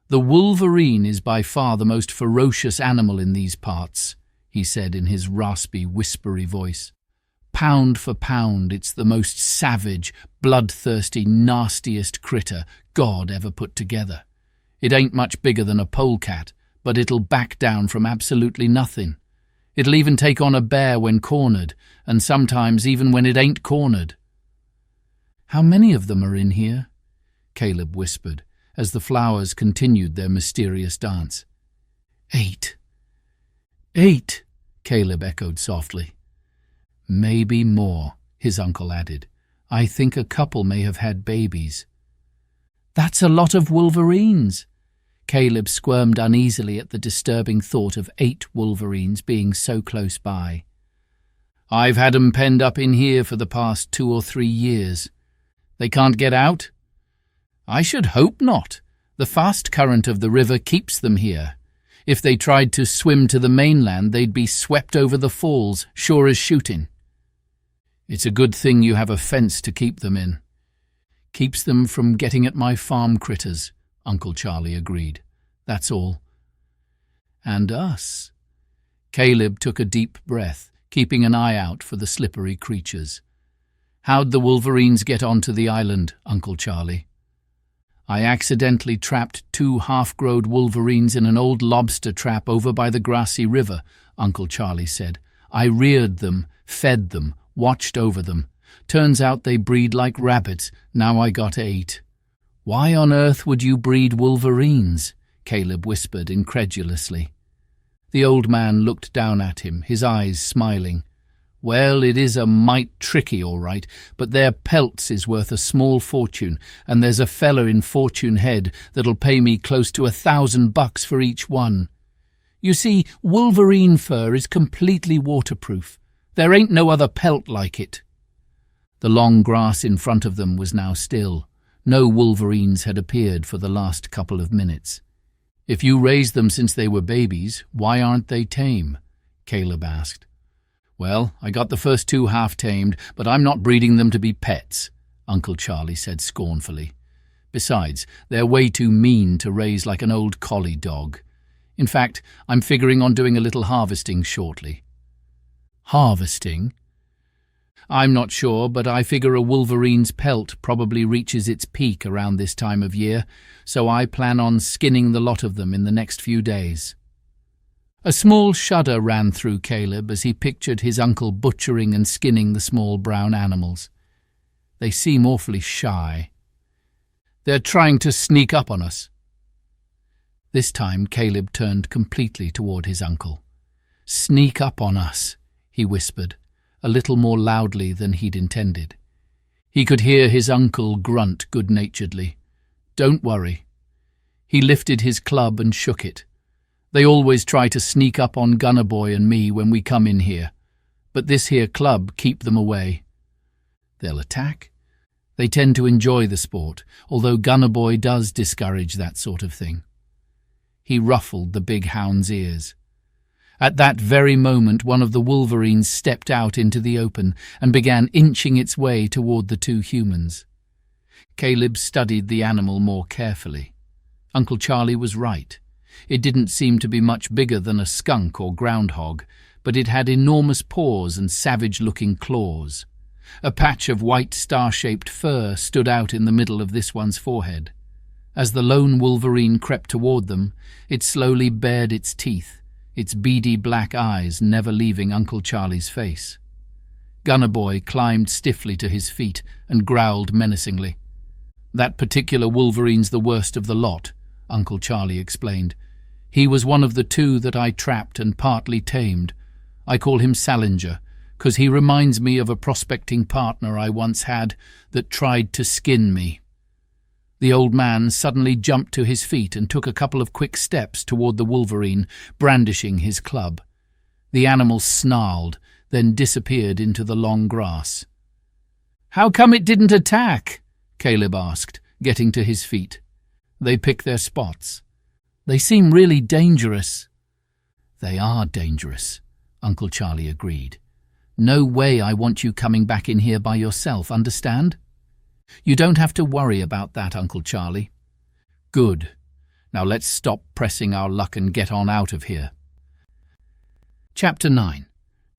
"The wolverine is by far the most ferocious animal in these parts," he said in his raspy, whispery voice. "Pound for pound, it's the most savage, bloodthirsty, nastiest critter God ever put together. It ain't much bigger than a polecat, but it'll back down from absolutely nothing. It'll even take on a bear when cornered, and sometimes even when it ain't cornered." "How many of them are in here?" Caleb whispered, as the flowers continued their mysterious dance. "8. 8, Caleb echoed softly. "Maybe more," his uncle added. "I think a couple may have had babies." "That's a lot of wolverines." Caleb squirmed uneasily at the disturbing thought of 8 wolverines being so close by. "I've had 'em penned up in here for the past 2 or 3 years. They can't get out?" "I should hope not. The fast current of the river keeps them here. If they tried to swim to the mainland, they'd be swept over the falls, sure as shooting." "It's a good thing you have a fence to keep them in." "Keeps them from getting at my farm critters," Uncle Charlie agreed. "That's all." "And us." Caleb took a deep breath, keeping an eye out for the slippery creatures. "How'd the Wolverines get onto the island, Uncle Charlie?" "I accidentally trapped 2 half-growed wolverines in an old lobster trap over by the grassy river," Uncle Charlie said. "I reared them, fed them, watched over them. Turns out they breed like rabbits. Now I got 8. "Why on earth would you breed wolverines?" Caleb whispered incredulously. The old man looked down at him, his eyes smiling. "Well, it is a mite tricky, all right, but their pelts is worth a small fortune, and there's a feller in Fortune Head that'll pay me close to $1,000 for each one. You see, wolverine fur is completely waterproof. There ain't no other pelt like it." The long grass in front of them was now still. No wolverines had appeared for the last couple of minutes. "If you raised them since they were babies, why aren't they tame?" Caleb asked. "Well, I got the first 2 half-tamed, but I'm not breeding them to be pets," Uncle Charlie said scornfully. "Besides, they're way too mean to raise like an old collie dog. In fact, I'm figuring on doing a little harvesting shortly." "Harvesting?" "I'm not sure, but I figure a wolverine's pelt probably reaches its peak around this time of year, so I plan on skinning the lot of them in the next few days." A small shudder ran through Caleb as he pictured his uncle butchering and skinning the small brown animals. "They seem awfully shy." "They're trying to sneak up on us." This time Caleb turned completely toward his uncle. "Sneak up on us," he whispered, a little more loudly than he'd intended. He could hear his uncle grunt good-naturedly. "Don't worry." He lifted his club and shook it. "They always try to sneak up on Gunnerboy and me when we come in here, but this here club keep them away." "They'll attack?" "They tend to enjoy the sport, although Gunnerboy does discourage that sort of thing." He ruffled the big hound's ears. At that very moment, one of the Wolverines stepped out into the open and began inching its way toward the two humans. Caleb studied the animal more carefully. Uncle Charlie was right. It didn't seem to be much bigger than a skunk or groundhog, but it had enormous paws and savage-looking claws. A patch of white star-shaped fur stood out in the middle of this one's forehead. As the lone Wolverine crept toward them, it slowly bared its teeth, its beady black eyes never leaving Uncle Charlie's face. Gunnerboy climbed stiffly to his feet and growled menacingly. "That particular Wolverine's the worst of the lot," Uncle Charlie explained. "He was one of the two that I trapped and partly tamed. I call him Salinger, 'cause he reminds me of a prospecting partner I once had that tried to skin me." The old man suddenly jumped to his feet and took a couple of quick steps toward the Wolverine, brandishing his club. The animal snarled, then disappeared into the long grass. "How come it didn't attack?" Caleb asked, getting to his feet. "They pick their spots. They seem really dangerous." "They are dangerous," Uncle Charlie agreed. "No way I want you coming back in here by yourself, understand? You don't have to worry about that, Uncle Charlie." "Good. Now let's stop pressing our luck and get on out of here." Chapter 9.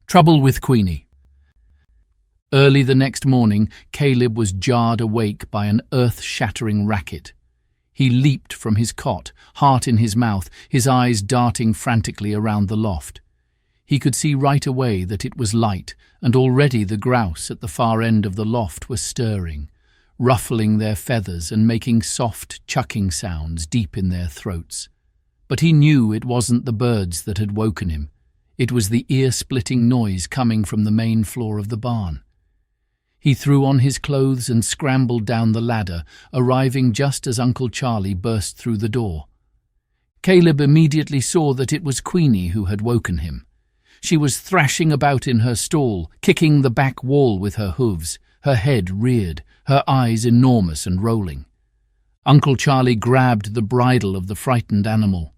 Trouble with Queenie. Early the next morning, Caleb was jarred awake by an earth-shattering racket. He leaped from his cot, heart in his mouth, his eyes darting frantically around the loft. He could see right away that it was light, and already the grouse at the far end of the loft were stirring, ruffling their feathers and making soft chucking sounds deep in their throats. But he knew it wasn't the birds that had woken him. It was the ear-splitting noise coming from the main floor of the barn. He threw on his clothes and scrambled down the ladder, arriving just as Uncle Charlie burst through the door. Caleb immediately saw that it was Queenie who had woken him. She was thrashing about in her stall, kicking the back wall with her hooves, her head reared, her eyes enormous and rolling. Uncle Charlie grabbed the bridle of the frightened animal.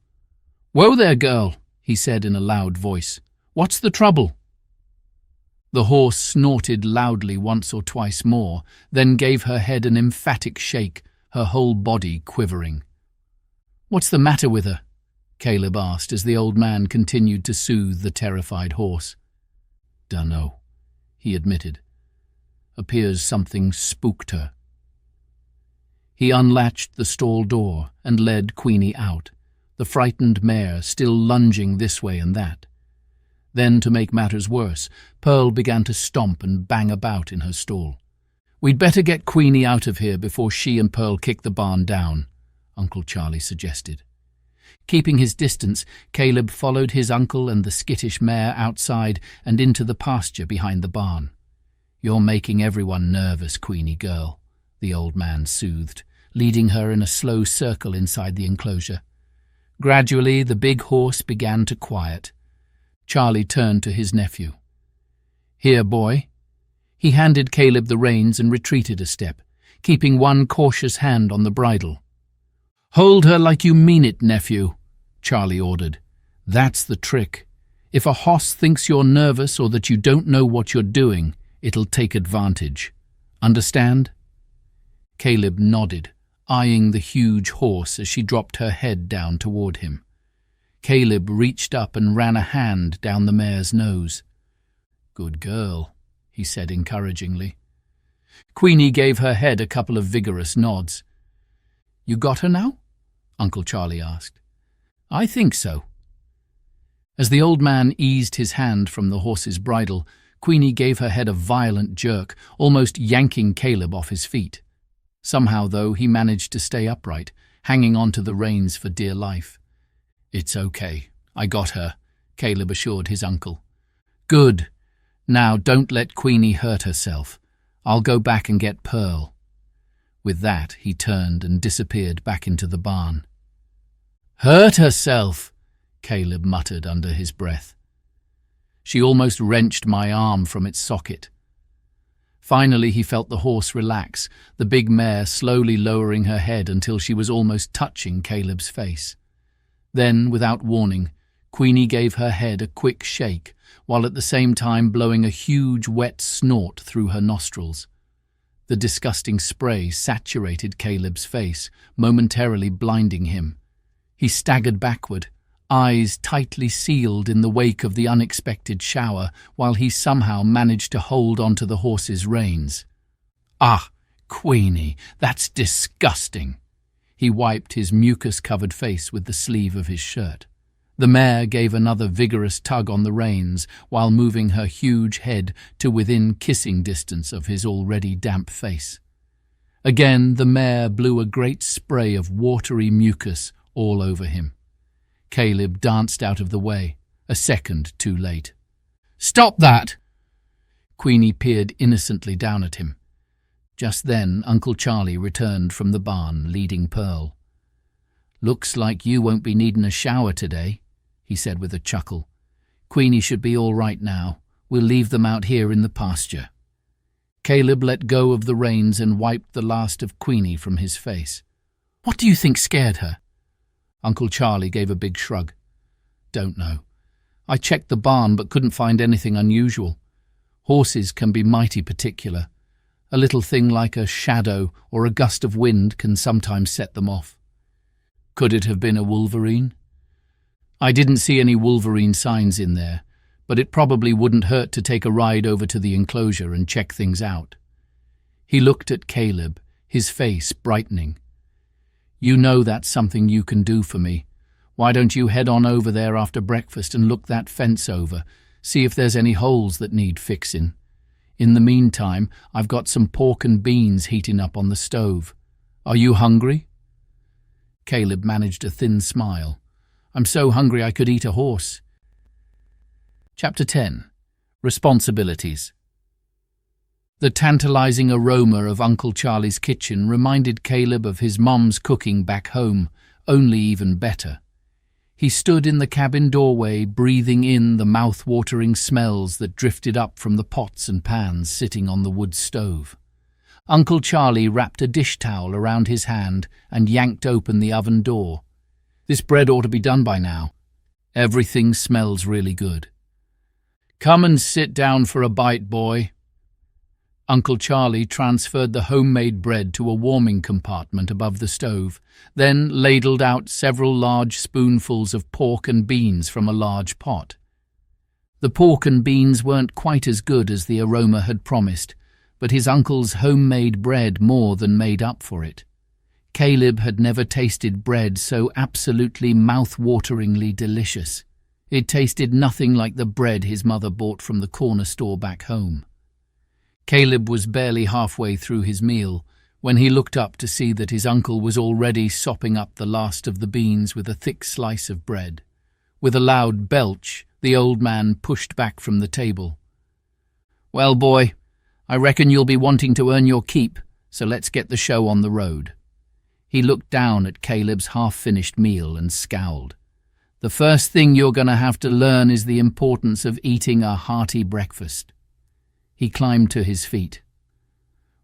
"Whoa there, girl," he said in a loud voice. "What's the trouble?" The horse snorted loudly once or twice more, then gave her head an emphatic shake, her whole body quivering. "What's the matter with her?" Caleb asked as the old man continued to soothe the terrified horse. "Dunno," he admitted. "Appears something spooked her." He unlatched the stall door and led Queenie out, the frightened mare still lunging this way and that. Then, to make matters worse, Pearl began to stomp and bang about in her stall. "We'd better get Queenie out of here before she and Pearl kick the barn down," Uncle Charlie suggested. Keeping his distance, Caleb followed his uncle and the skittish mare outside and into the pasture behind the barn. "You're making everyone nervous, Queenie girl," the old man soothed, leading her in a slow circle inside the enclosure. Gradually, the big horse began to quiet. Charlie turned to his nephew. "Here, boy." He handed Caleb the reins and retreated a step, keeping one cautious hand on the bridle. "Hold her like you mean it, nephew," Charlie ordered. "That's the trick. If a hoss thinks you're nervous or that you don't know what you're doing, it'll take advantage. Understand?" Caleb nodded, eyeing the huge horse as she dropped her head down toward him. Caleb reached up and ran a hand down the mare's nose. "Good girl," he said encouragingly. Queenie gave her head a couple of vigorous nods. "You got her now?" Uncle Charlie asked. "I think so." As the old man eased his hand from the horse's bridle, Queenie gave her head a violent jerk, almost yanking Caleb off his feet. Somehow, though, he managed to stay upright, hanging onto the reins for dear life. "It's okay. I got her," Caleb assured his uncle. "Good. Now don't let Queenie hurt herself. I'll go back and get Pearl." With that, he turned and disappeared back into the barn. "Hurt herself," Caleb muttered under his breath. She almost wrenched my arm from its socket. Finally he felt the horse relax, the big mare slowly lowering her head until she was almost touching Caleb's face. Then, without warning, Queenie gave her head a quick shake, while at the same time blowing a huge wet snort through her nostrils. The disgusting spray saturated Caleb's face, momentarily blinding him. He staggered backward, eyes tightly sealed in the wake of the unexpected shower, while he somehow managed to hold onto the horse's reins. "Ah, Queenie, that's disgusting!" He wiped his mucus-covered face with the sleeve of his shirt. The mare gave another vigorous tug on the reins while moving her huge head to within kissing distance of his already damp face. Again the mare blew a great spray of watery mucus all over him. Caleb danced out of the way, a second too late. "Stop that!" Queenie peered innocently down at him. Just then Uncle Charlie returned from the barn, leading Pearl. "Looks like you won't be needing a shower today," he said with a chuckle. "Queenie should be all right now. We'll leave them out here in the pasture." Caleb let go of the reins and wiped the last of Queenie from his face. "What do you think scared her?" Uncle Charlie gave a big shrug. "Don't know. I checked the barn but couldn't find anything unusual. Horses can be mighty particular. A little thing like a shadow or a gust of wind can sometimes set them off." "Could it have been a wolverine?" "I didn't see any wolverine signs in there, but it probably wouldn't hurt to take a ride over to the enclosure and check things out." He looked at Caleb, his face brightening. "You know that's something you can do for me. Why don't you head on over there after breakfast and look that fence over, see if there's any holes that need fixing. In the meantime, I've got some pork and beans heating up on the stove. Are you hungry?" Caleb managed a thin smile. "I'm so hungry I could eat a horse." Chapter 10. Responsibilities. The tantalizing aroma of Uncle Charlie's kitchen reminded Caleb of his mom's cooking back home, only even better. He stood in the cabin doorway, breathing in the mouth-watering smells that drifted up from the pots and pans sitting on the wood stove. Uncle Charlie wrapped a dish towel around his hand and yanked open the oven door. "This bread ought to be done by now. Everything smells really good." "Come and sit down for a bite, boy." Uncle Charlie transferred the homemade bread to a warming compartment above the stove, then ladled out several large spoonfuls of pork and beans from a large pot. The pork and beans weren't quite as good as the aroma had promised, but his uncle's homemade bread more than made up for it. Caleb had never tasted bread so absolutely mouth-wateringly delicious. It tasted nothing like the bread his mother bought from the corner store back home. Caleb was barely halfway through his meal when he looked up to see that his uncle was already sopping up the last of the beans with a thick slice of bread. With a loud belch, the old man pushed back from the table. "Well, boy, I reckon you'll be wanting to earn your keep, so let's get the show on the road." He looked down at Caleb's half-finished meal and scowled. "The first thing you're going to have to learn is the importance of eating a hearty breakfast." He climbed to his feet.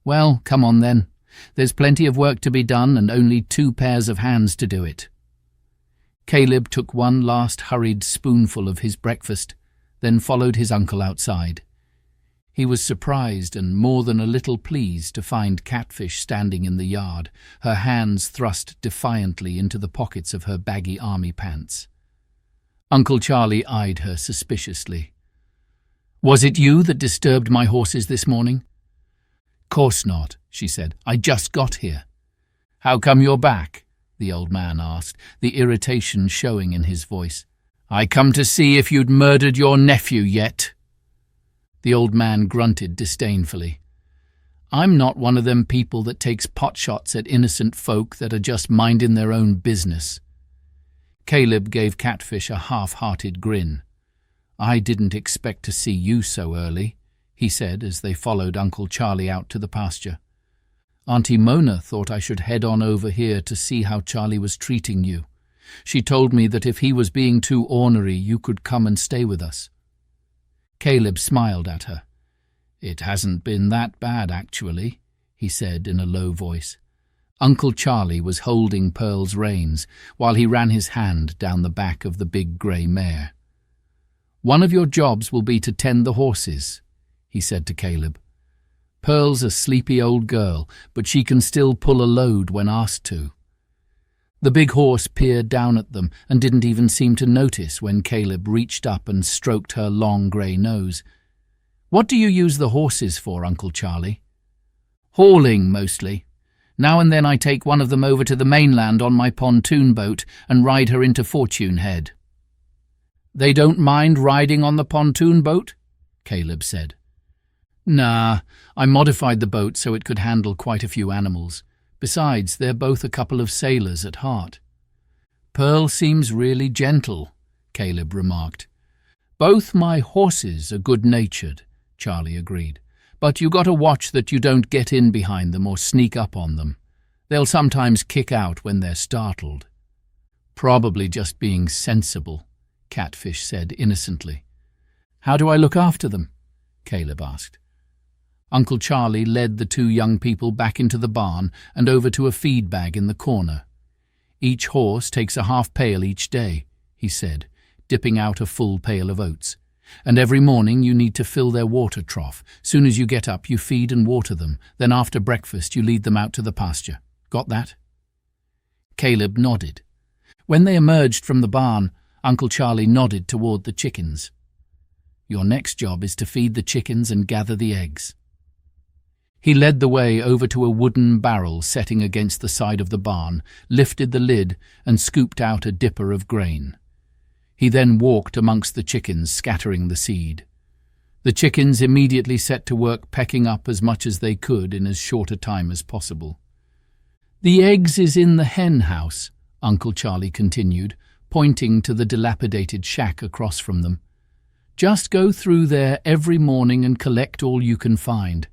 "Well, come on then. There's plenty of work to be done and only 2 pairs of hands to do it." Caleb took one last hurried spoonful of his breakfast, then followed his uncle outside. He was surprised and more than a little pleased to find Catfish standing in the yard, her hands thrust defiantly into the pockets of her baggy army pants. Uncle Charlie eyed her suspiciously. "Was it you that disturbed my horses this morning?" "Course not," she said. "I just got here." "How come you're back?" the old man asked, the irritation showing in his voice. "I come to see if you'd murdered your nephew yet." The old man grunted disdainfully. "I'm not one of them people that takes potshots at innocent folk that are just minding their own business." Caleb gave Catfish a half-hearted grin. "I didn't expect to see you so early," he said as they followed Uncle Charlie out to the pasture. "Auntie Mona thought I should head on over here to see how Charlie was treating you. She told me that if he was being too ornery, you could come and stay with us." Caleb smiled at her. "It hasn't been that bad, actually," he said in a low voice. Uncle Charlie was holding Pearl's reins while he ran his hand down the back of the big grey mare. "One of your jobs will be to tend the horses," he said to Caleb. "Pearl's a sleepy old girl, but she can still pull a load when asked to." The big horse peered down at them and didn't even seem to notice when Caleb reached up and stroked her long grey nose. "What do you use the horses for, Uncle Charlie?" "Hauling, mostly. Now and then I take one of them over to the mainland on my pontoon boat and ride her into Fortune Head." "They don't mind riding on the pontoon boat?" Caleb said. "Nah, I modified the boat so it could handle quite a few animals. Besides, they're both a couple of sailors at heart." "Pearl seems really gentle," Caleb remarked. "Both my horses are good-natured," Charlie agreed. "But you got to watch that you don't get in behind them or sneak up on them. They'll sometimes kick out when they're startled." "Probably just being sensible," Catfish said innocently. "How do I look after them?" Caleb asked. Uncle Charlie led the two young people back into the barn and over to a feed bag in the corner. "Each horse takes a half pail each day," he said, dipping out a full pail of oats. "And every morning you need to fill their water trough. Soon as you get up, you feed and water them. Then after breakfast, you lead them out to the pasture. Got that?" Caleb nodded. When they emerged from the barn, Uncle Charlie nodded toward the chickens. "Your next job is to feed the chickens and gather the eggs." He led the way over to a wooden barrel setting against the side of the barn, lifted the lid, and scooped out a dipper of grain. He then walked amongst the chickens, scattering the seed. The chickens immediately set to work pecking up as much as they could in as short a time as possible. "The eggs is in the hen house," Uncle Charlie continued, pointing to the dilapidated shack across from them. "Just go through there every morning and collect all you can find.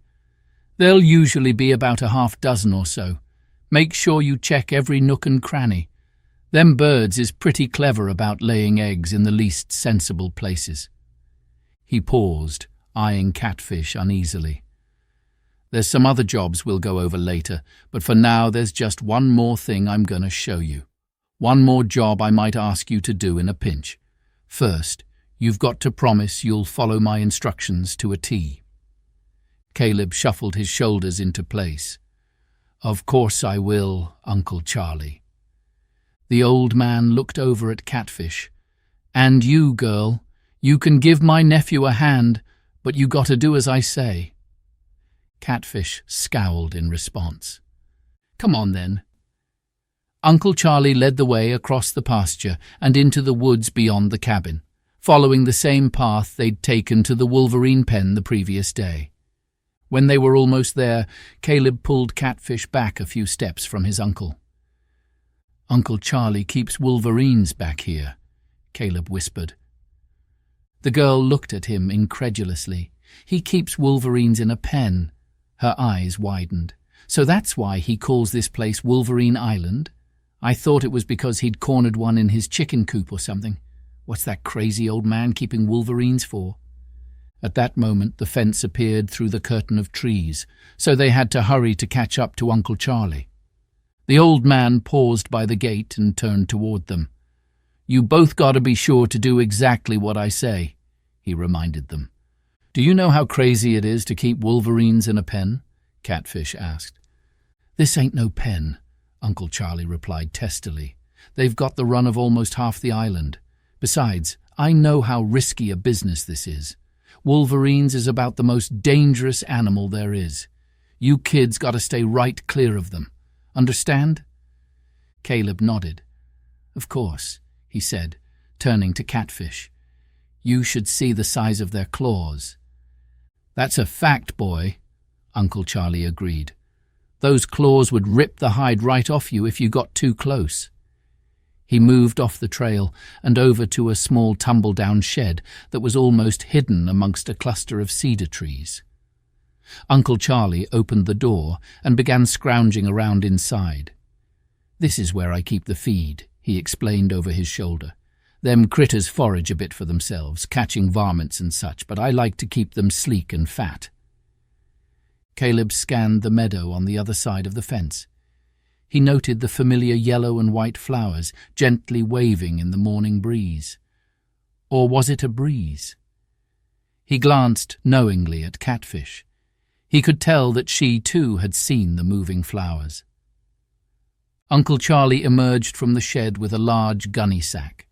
There'll usually be about a half dozen or so. Make sure you check every nook and cranny. Them birds is pretty clever about laying eggs in the least sensible places." He paused, eyeing Catfish uneasily. "There's some other jobs we'll go over later, but for now there's just one more thing I'm going to show you. One more job I might ask you to do in a pinch. First, you've got to promise you'll follow my instructions to a T." Caleb shuffled his shoulders into place. "Of course I will, Uncle Charlie." The old man looked over at Catfish. "And you, girl, you can give my nephew a hand, but you got to do as I say." Catfish scowled in response. "Come on, then." Uncle Charlie led the way across the pasture and into the woods beyond the cabin, following the same path they'd taken to the Wolverine pen the previous day. When they were almost there, Caleb pulled Catfish back a few steps from his uncle. "Uncle Charlie keeps Wolverines back here," Caleb whispered. The girl looked at him incredulously. "He keeps Wolverines in a pen." Her eyes widened. "So that's why he calls this place Wolverine Island? I thought it was because he'd cornered one in his chicken coop or something. What's that crazy old man keeping Wolverines for?" At that moment the fence appeared through the curtain of trees, so they had to hurry to catch up to Uncle Charlie. The old man paused by the gate and turned toward them. "You both got to be sure to do exactly what I say," he reminded them. "Do you know how crazy it is to keep Wolverines in a pen?" Catfish asked. "This ain't no pen," Uncle Charlie replied testily. "They've got the run of almost half the island. Besides, I know how risky a business this is. Wolverines is about the most dangerous animal there is. You kids got to stay right clear of them. Understand?" Caleb nodded. "Of course," he said, turning to Catfish. "You should see the size of their claws." "That's a fact, boy," Uncle Charlie agreed. "Those claws would rip the hide right off you if you got too close." He moved off the trail and over to a small tumble-down shed that was almost hidden amongst a cluster of cedar trees. Uncle Charlie opened the door and began scrounging around inside. "This is where I keep the feed," he explained over his shoulder. "Them critters forage a bit for themselves, catching varmints and such, but I like to keep them sleek and fat." Caleb scanned the meadow on the other side of the fence. He noted the familiar yellow and white flowers gently waving in the morning breeze. Or was it a breeze? He glanced knowingly at Catfish. He could tell that she too had seen the moving flowers. Uncle Charlie emerged from the shed with a large gunny sack.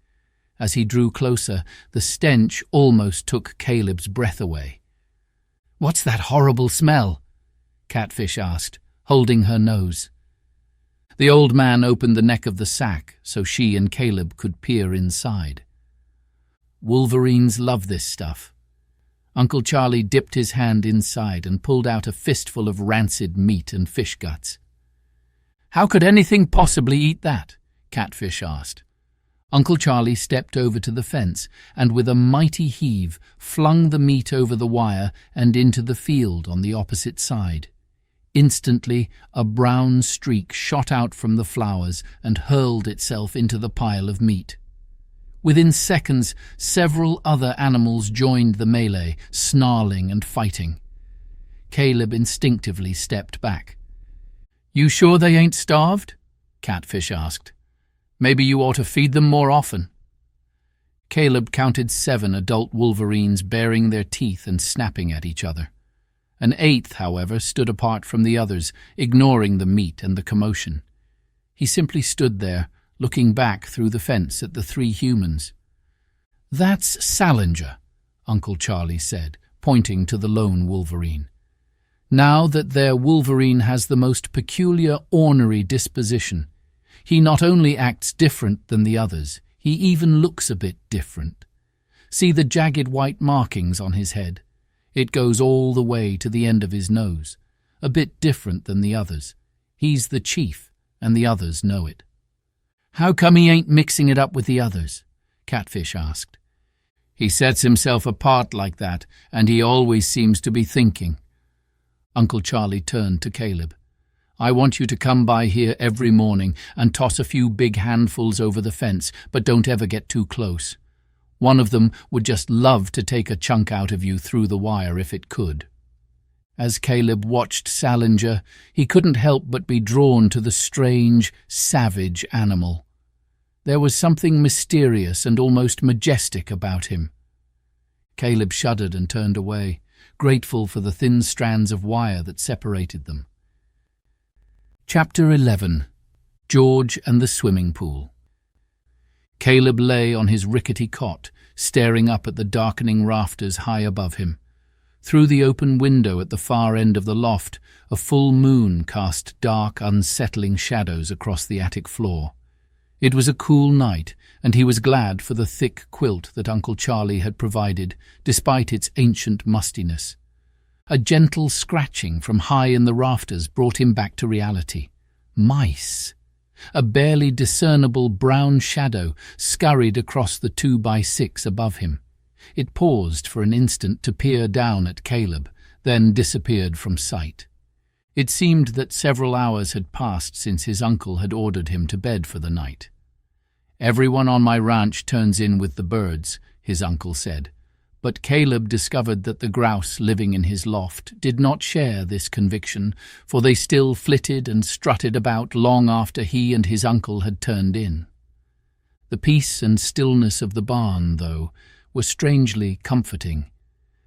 As he drew closer, the stench almost took Caleb's breath away. "What's that horrible smell?" Catfish asked, holding her nose. The old man opened the neck of the sack so she and Caleb could peer inside. "Wolverines love this stuff." Uncle Charlie dipped his hand inside and pulled out a fistful of rancid meat and fish guts. "How could anything possibly eat that?" Catfish asked. Uncle Charlie stepped over to the fence and with a mighty heave flung the meat over the wire and into the field on the opposite side. Instantly, a brown streak shot out from the flowers and hurled itself into the pile of meat. Within seconds, several other animals joined the melee, snarling and fighting. Caleb instinctively stepped back. "You sure they ain't starved?" Catfish asked. "Maybe you ought to feed them more often." Caleb counted 7 adult wolverines baring their teeth and snapping at each other. An 8th, however, stood apart from the others, ignoring the meat and the commotion. He simply stood there, looking back through the fence at the 3 humans. "That's Salinger," Uncle Charlie said, pointing to the lone wolverine. "Now that their wolverine has the most peculiar ornery disposition. He not only acts different than the others, he even looks a bit different. See the jagged white markings on his head? It goes all the way to the end of his nose. A bit different than the others. He's the chief, and the others know it." "How come he ain't mixing it up with the others?" Catfish asked. "He sets himself apart like that, and he always seems to be thinking." Uncle Charlie turned to Caleb. "I want you to come by here every morning and toss a few big handfuls over the fence, but don't ever get too close. One of them would just love to take a chunk out of you through the wire if it could." As Caleb watched Salinger, he couldn't help but be drawn to the strange, savage animal. There was something mysterious and almost majestic about him. Caleb shuddered and turned away, grateful for the thin strands of wire that separated them. Chapter 11. George and the Swimming Pool. Caleb lay on his rickety cot, staring up at the darkening rafters high above him. Through the open window at the far end of the loft, a full moon cast dark, unsettling shadows across the attic floor. It was a cool night, and he was glad for the thick quilt that Uncle Charlie had provided, despite its ancient mustiness. A gentle scratching from high in the rafters brought him back to reality. Mice! A barely discernible brown shadow scurried across the 2x6 above him. It paused for an instant to peer down at Caleb, then disappeared from sight. It seemed that several hours had passed since his uncle had ordered him to bed for the night. "Everyone on my ranch turns in with the birds," his uncle said, but Caleb discovered that the grouse living in his loft did not share this conviction, for they still flitted and strutted about long after he and his uncle had turned in. The peace and stillness of the barn, though, were strangely comforting.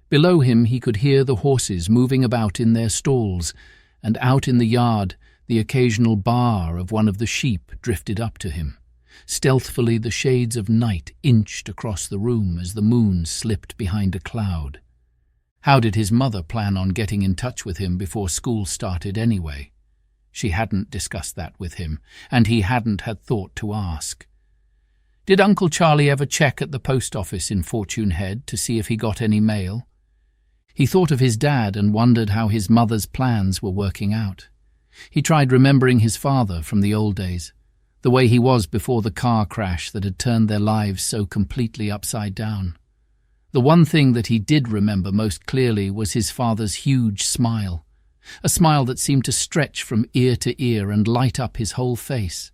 Below him he could hear the horses moving about in their stalls, and out in the yard the occasional baa of one of the sheep drifted up to him. Stealthily the shades of night inched across the room as the moon slipped behind a cloud. How did his mother plan on getting in touch with him before school started anyway? She hadn't discussed that with him, and he hadn't had thought to ask. Did Uncle Charlie ever check at the post office in Fortune Head to see if he got any mail? He thought of his dad and wondered how his mother's plans were working out. He tried remembering his father from the old days, the way he was before the car crash that had turned their lives so completely upside down. The one thing that he did remember most clearly was his father's huge smile, a smile that seemed to stretch from ear to ear and light up his whole face.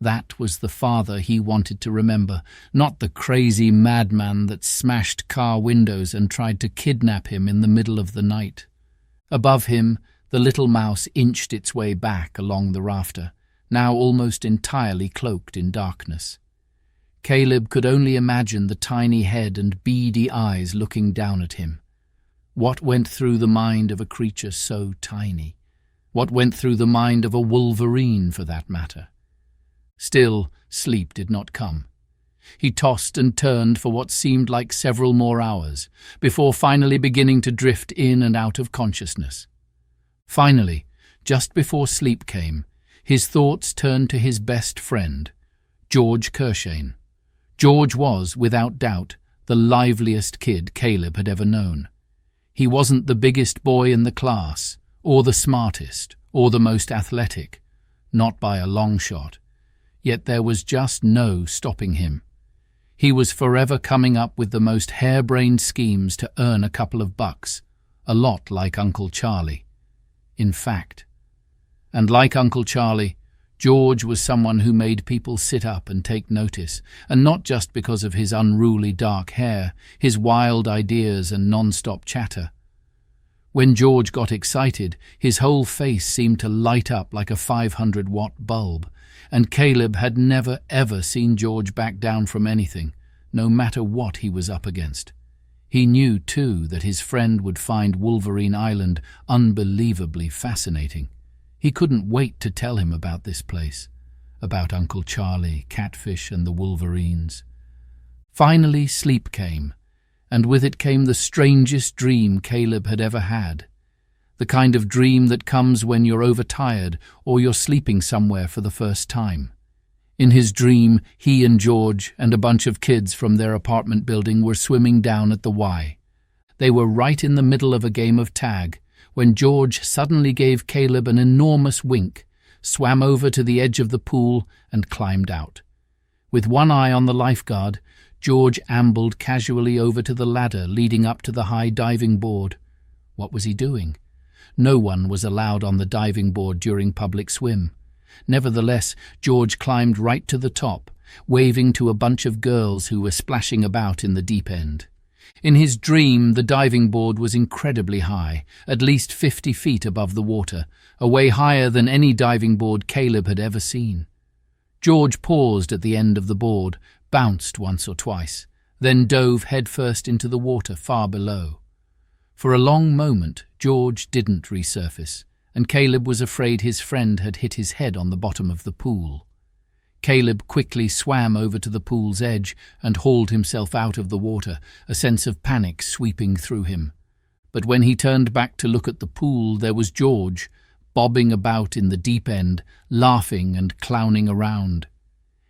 That was the father he wanted to remember, not the crazy madman that smashed car windows and tried to kidnap him in the middle of the night. Above him, the little mouse inched its way back along the rafter, now almost entirely cloaked in darkness. Caleb could only imagine the tiny head and beady eyes looking down at him. What went through the mind of a creature so tiny? What went through the mind of a wolverine, for that matter? Still, sleep did not come. He tossed and turned for what seemed like several more hours, before finally beginning to drift in and out of consciousness. Finally, just before sleep came, his thoughts turned to his best friend, George Kershane. George was, without doubt, the liveliest kid Caleb had ever known. He wasn't the biggest boy in the class, or the smartest, or the most athletic, not by a long shot. Yet there was just no stopping him. He was forever coming up with the most harebrained schemes to earn a couple of bucks, a lot like Uncle Charlie. In fact, and like Uncle Charlie, George was someone who made people sit up and take notice, and not just because of his unruly dark hair, his wild ideas and non-stop chatter. When George got excited, his whole face seemed to light up like a 500-watt bulb, and Caleb had never ever seen George back down from anything, no matter what he was up against. He knew, too, that his friend would find Wolverine Island unbelievably fascinating. He couldn't wait to tell him about this place, about Uncle Charlie, Catfish, and the Wolverines. Finally, sleep came, and with it came the strangest dream Caleb had ever had. The kind of dream that comes when you're overtired or you're sleeping somewhere for the first time. In his dream, he and George and a bunch of kids from their apartment building were swimming down at the Y. They were right in the middle of a game of tag, when George suddenly gave Caleb an enormous wink, swam over to the edge of the pool, and climbed out. With one eye on the lifeguard, George ambled casually over to the ladder leading up to the high diving board. What was he doing? No one was allowed on the diving board during public swim. Nevertheless, George climbed right to the top, waving to a bunch of girls who were splashing about in the deep end. In his dream, the diving board was incredibly high, at least 50 feet above the water, a way higher than any diving board Caleb had ever seen. George paused at the end of the board, bounced once or twice, then dove headfirst into the water far below. For a long moment, George didn't resurface, and Caleb was afraid his friend had hit his head on the bottom of the pool. Caleb quickly swam over to the pool's edge and hauled himself out of the water, a sense of panic sweeping through him. But when he turned back to look at the pool, there was George, bobbing about in the deep end, laughing and clowning around.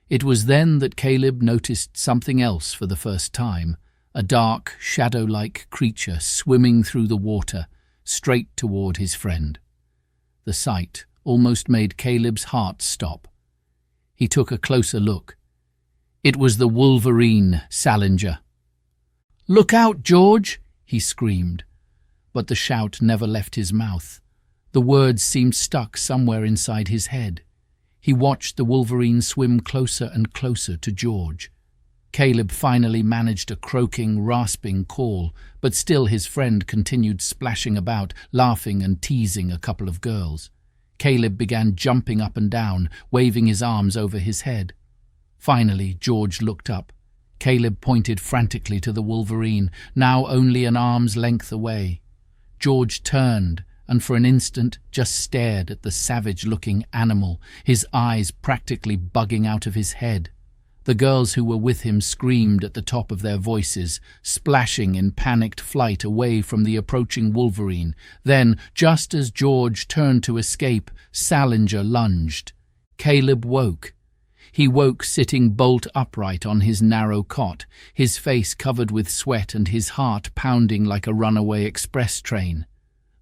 It was then that Caleb noticed something else for the first time, a dark, shadow-like creature swimming through the water, straight toward his friend. The sight almost made Caleb's heart stop. He took a closer look. It was the Wolverine, Salinger. "Look out, George!" he screamed. But the shout never left his mouth. The words seemed stuck somewhere inside his head. He watched the Wolverine swim closer and closer to George. Caleb finally managed a croaking, rasping call, but still his friend continued splashing about, laughing and teasing a couple of girls. Caleb began jumping up and down, waving his arms over his head. Finally, George looked up. Caleb pointed frantically to the Wolverine, now only an arm's length away. George turned and for an instant just stared at the savage-looking animal, his eyes practically bugging out of his head. The girls who were with him screamed at the top of their voices, splashing in panicked flight away from the approaching Wolverine. Then, just as George turned to escape, Salinger lunged. Caleb woke. He woke sitting bolt upright on his narrow cot, his face covered with sweat and his heart pounding like a runaway express train.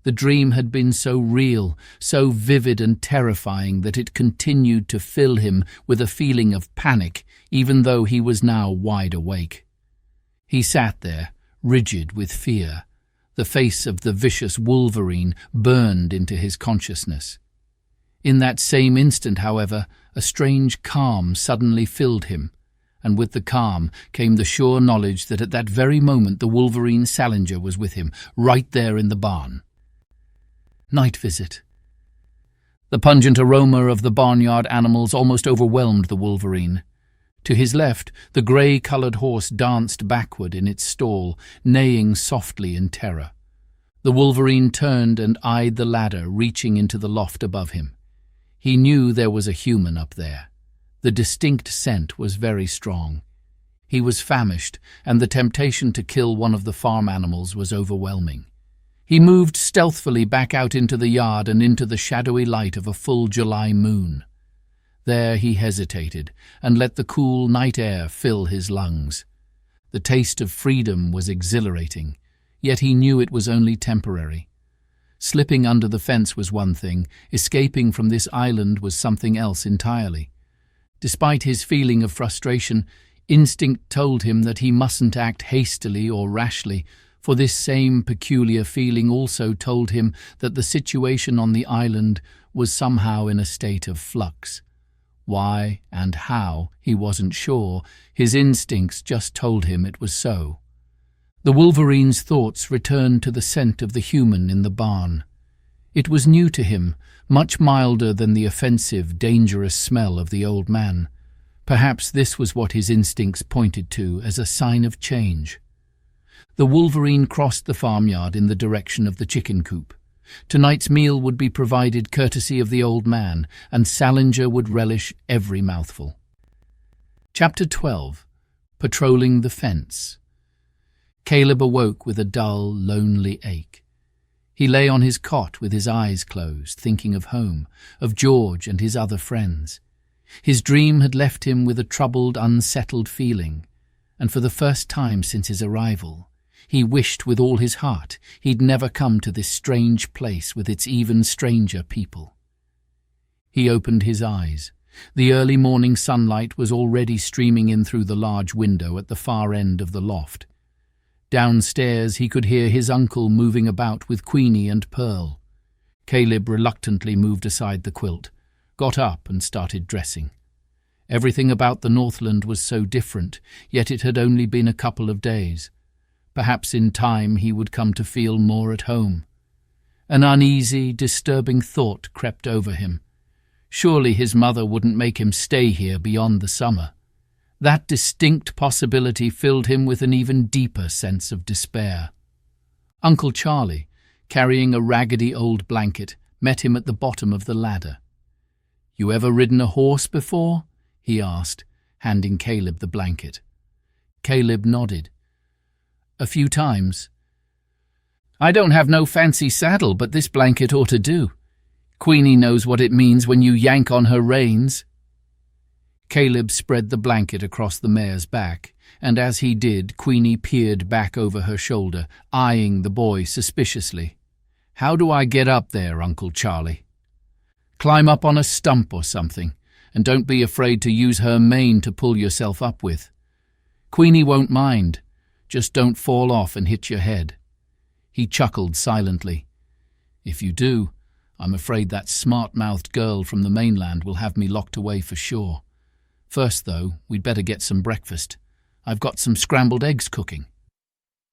The dream had been so real, so vivid and terrifying that it continued to fill him with a feeling of panic, even though he was now wide awake. He sat there, rigid with fear. The face of the vicious Wolverine burned into his consciousness. In that same instant, however, a strange calm suddenly filled him, and with the calm came the sure knowledge that at that very moment the Wolverine Salinger was with him, right there in the barn. Night visit. The pungent aroma of the barnyard animals almost overwhelmed the Wolverine. To his left, the grey-coloured horse danced backward in its stall, neighing softly in terror. The Wolverine turned and eyed the ladder reaching into the loft above him. He knew there was a human up there. The distinct scent was very strong. He was famished, and the temptation to kill one of the farm animals was overwhelming. He moved stealthily back out into the yard and into the shadowy light of a full July moon. There he hesitated and let the cool night air fill his lungs. The taste of freedom was exhilarating, yet he knew it was only temporary. Slipping under the fence was one thing, escaping from this island was something else entirely. Despite his feeling of frustration, instinct told him that he mustn't act hastily or rashly, for this same peculiar feeling also told him that the situation on the island was somehow in a state of flux. Why and how, he wasn't sure. His instincts just told him it was so. The Wolverine's thoughts returned to the scent of the human in the barn. It was new to him, much milder than the offensive, dangerous smell of the old man. Perhaps this was what his instincts pointed to as a sign of change. The Wolverine crossed the farmyard in the direction of the chicken coop. Tonight's meal would be provided courtesy of the old man, and Salinger would relish every mouthful. Chapter 12. Patrolling the Fence. Caleb awoke with a dull, lonely ache. He lay on his cot with his eyes closed, thinking of home, of George and his other friends. His dream had left him with a troubled, unsettled feeling, and for the first time since his arrival, he wished with all his heart he'd never come to this strange place with its even stranger people. He opened his eyes. The early morning sunlight was already streaming in through the large window at the far end of the loft. Downstairs he could hear his uncle moving about with Queenie and Pearl. Caleb reluctantly moved aside the quilt, got up and started dressing. Everything about the Northland was so different, yet it had only been a couple of days. Perhaps in time he would come to feel more at home. An uneasy, disturbing thought crept over him. Surely his mother wouldn't make him stay here beyond the summer. That distinct possibility filled him with an even deeper sense of despair. Uncle Charlie, carrying a raggedy old blanket, met him at the bottom of the ladder. "You ever ridden a horse before?" he asked, handing Caleb the blanket. Caleb nodded. "A few times." "I don't have no fancy saddle, but this blanket ought to do. Queenie knows what it means when you yank on her reins." Caleb spread the blanket across the mare's back, and as he did, Queenie peered back over her shoulder, eyeing the boy suspiciously. "How do I get up there, Uncle Charlie?" "Climb up on a stump or something, and don't be afraid to use her mane to pull yourself up with. Queenie won't mind. Just don't fall off and hit your head." He chuckled silently. "If you do, I'm afraid that smart-mouthed girl from the mainland will have me locked away for sure. First, though, we'd better get some breakfast. I've got some scrambled eggs cooking."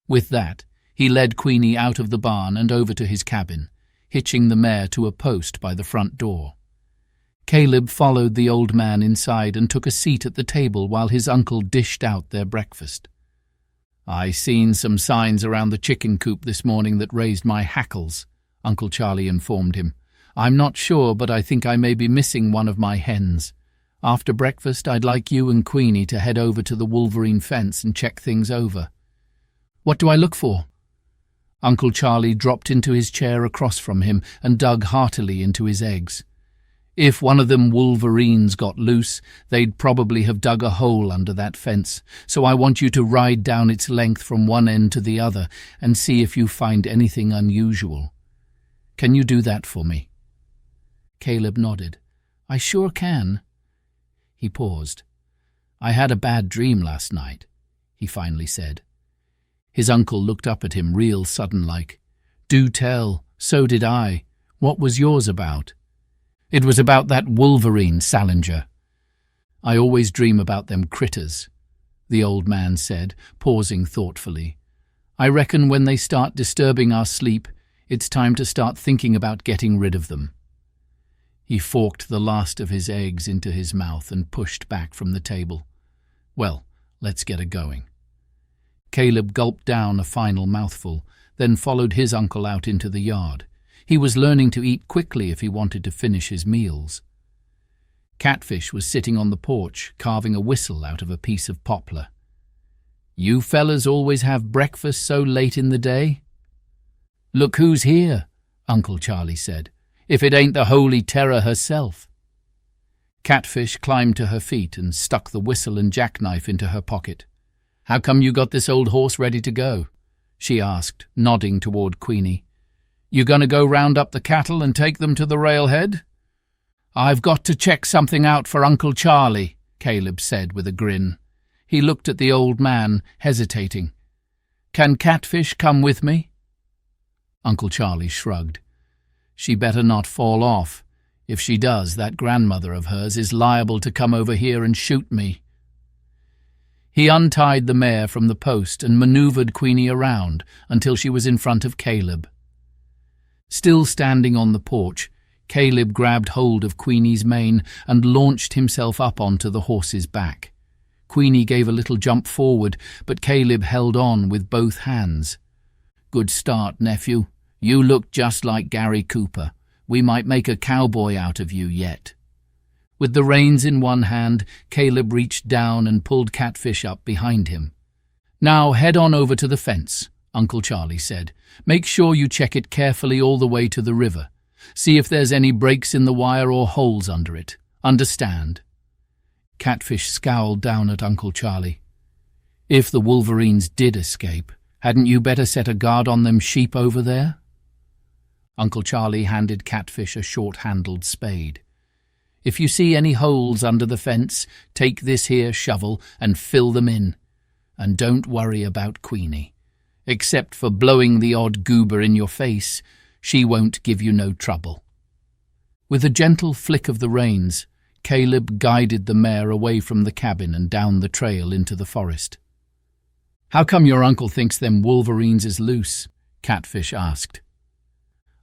With that, he led Queenie out of the barn and over to his cabin, hitching the mare to a post by the front door. Caleb followed the old man inside and took a seat at the table while his uncle dished out their breakfast. "I seen some signs around the chicken coop this morning that raised my hackles," Uncle Charlie informed him. "I'm not sure, but I think I may be missing one of my hens. After breakfast, I'd like you and Queenie to head over to the Wolverine fence and check things over." "What do I look for?" Uncle Charlie dropped into his chair across from him and dug heartily into his eggs. If one of them Wolverines got loose, they'd probably have dug a hole under that fence, so I want you to ride down its length from one end to the other and see if you find anything unusual. Can you do that for me?" Caleb nodded. "I sure can." He paused. "I had a bad dream last night," he finally said. His uncle looked up at him real sudden-like. "Do tell, so did I. What was yours about?" It was about that Wolverine, Salinger. I always dream about them critters, the old man said, pausing thoughtfully. I reckon when they start disturbing our sleep, it's time to start thinking about getting rid of them. He forked the last of his eggs into his mouth and pushed back from the table. Well, let's get a-going. Caleb gulped down a final mouthful, then followed his uncle out into the yard. He was learning to eat quickly if he wanted to finish his meals. Catfish was sitting on the porch, carving a whistle out of a piece of poplar. "You fellas always have breakfast so late in the day?" "Look who's here," Uncle Charlie said, "if it ain't the Holy Terror herself." Catfish climbed to her feet and stuck the whistle and jackknife into her pocket. "How come you got this old horse ready to go?" she asked, nodding toward Queenie. "You gonna go round up the cattle and take them to the railhead?" "I've got to check something out for Uncle Charlie," Caleb said with a grin. He looked at the old man, hesitating. "Can Catfish come with me?" Uncle Charlie shrugged. "She better not fall off. If she does, that grandmother of hers is liable to come over here and shoot me." He untied the mare from the post and maneuvered Queenie around until she was in front of Caleb. Still standing on the porch, Caleb grabbed hold of Queenie's mane and launched himself up onto the horse's back. Queenie gave a little jump forward, but Caleb held on with both hands. "Good start, nephew. You look just like Gary Cooper. We might make a cowboy out of you yet." With the reins in one hand, Caleb reached down and pulled Catfish up behind him. "Now head on over to the fence," Uncle Charlie said. "Make sure you check it carefully all the way to the river. See if there's any breaks in the wire or holes under it. Understand?" Catfish scowled down at Uncle Charlie. "If the Wolverines did escape, hadn't you better set a guard on them sheep over there?" Uncle Charlie handed Catfish a short-handled spade. "If you see any holes under the fence, take this here shovel and fill them in. And don't worry about Queenie. Except for blowing the odd goober in your face, she won't give you no trouble." With a gentle flick of the reins, Caleb guided the mare away from the cabin and down the trail into the forest. "How come your uncle thinks them Wolverines is loose?" Catfish asked.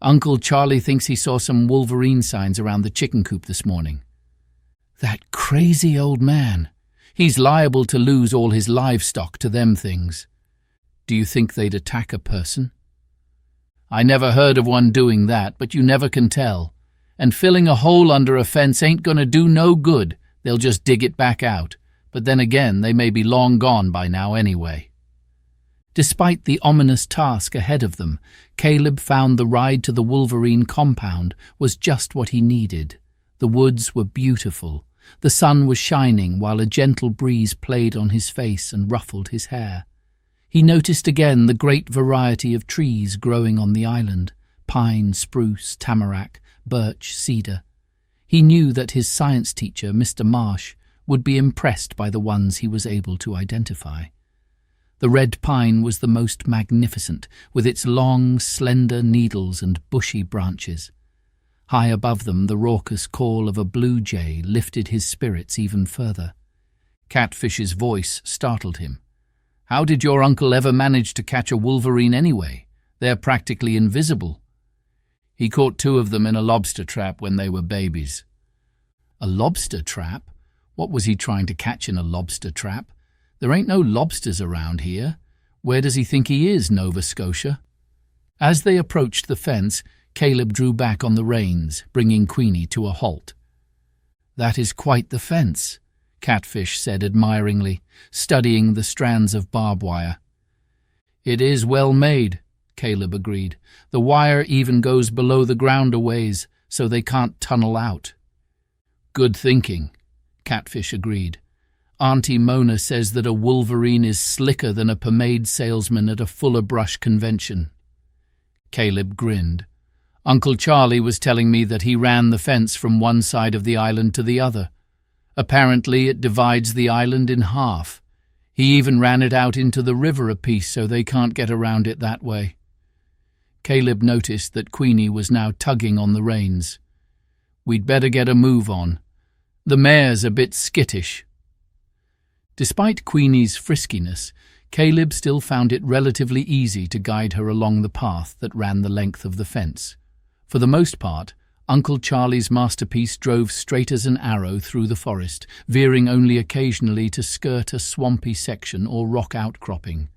"Uncle Charlie thinks he saw some Wolverine signs around the chicken coop this morning." "That crazy old man. He's liable to lose all his livestock to them things." "Do you think they'd attack a person?" "I never heard of one doing that, but you never can tell. And filling a hole under a fence ain't gonna do no good. They'll just dig it back out. But then again, they may be long gone by now anyway." Despite the ominous task ahead of them, Caleb found the ride to the Wolverine compound was just what he needed. The woods were beautiful. The sun was shining while a gentle breeze played on his face and ruffled his hair. He noticed again the great variety of trees growing on the island: pine, spruce, tamarack, birch, cedar. He knew that his science teacher, Mr. Marsh, would be impressed by the ones he was able to identify. The red pine was the most magnificent, with its long, slender needles and bushy branches. High above them, the raucous call of a blue jay lifted his spirits even further. Catfish's voice startled him. "How did your uncle ever manage to catch a wolverine anyway? They're practically invisible." "He caught 2 of them in a lobster trap when they were babies." "A lobster trap? What was he trying to catch in a lobster trap? There ain't no lobsters around here. Where does he think he is, Nova Scotia?" As they approached the fence, Caleb drew back on the reins, bringing Queenie to a halt. "That is quite the fence," Catfish said admiringly, studying the strands of barbed wire. "It is well made," Caleb agreed. "The wire even goes below the ground a ways, so they can't tunnel out." "Good thinking," Catfish agreed. "Auntie Mona says that a wolverine is slicker than a pomade salesman at a Fuller Brush convention." Caleb grinned. "Uncle Charlie was telling me that he ran the fence from one side of the island to the other. Apparently it divides the island in half. He even ran it out into the river a piece so they can't get around it that way." Caleb noticed that Queenie was now tugging on the reins. We'd better get a move on. The mare's a bit skittish." Despite Queenie's friskiness, Caleb still found it relatively easy to guide her along the path that ran the length of the fence. For the most part, Uncle Charlie's masterpiece drove straight as an arrow through the forest, veering only occasionally to skirt a swampy section or rock outcropping.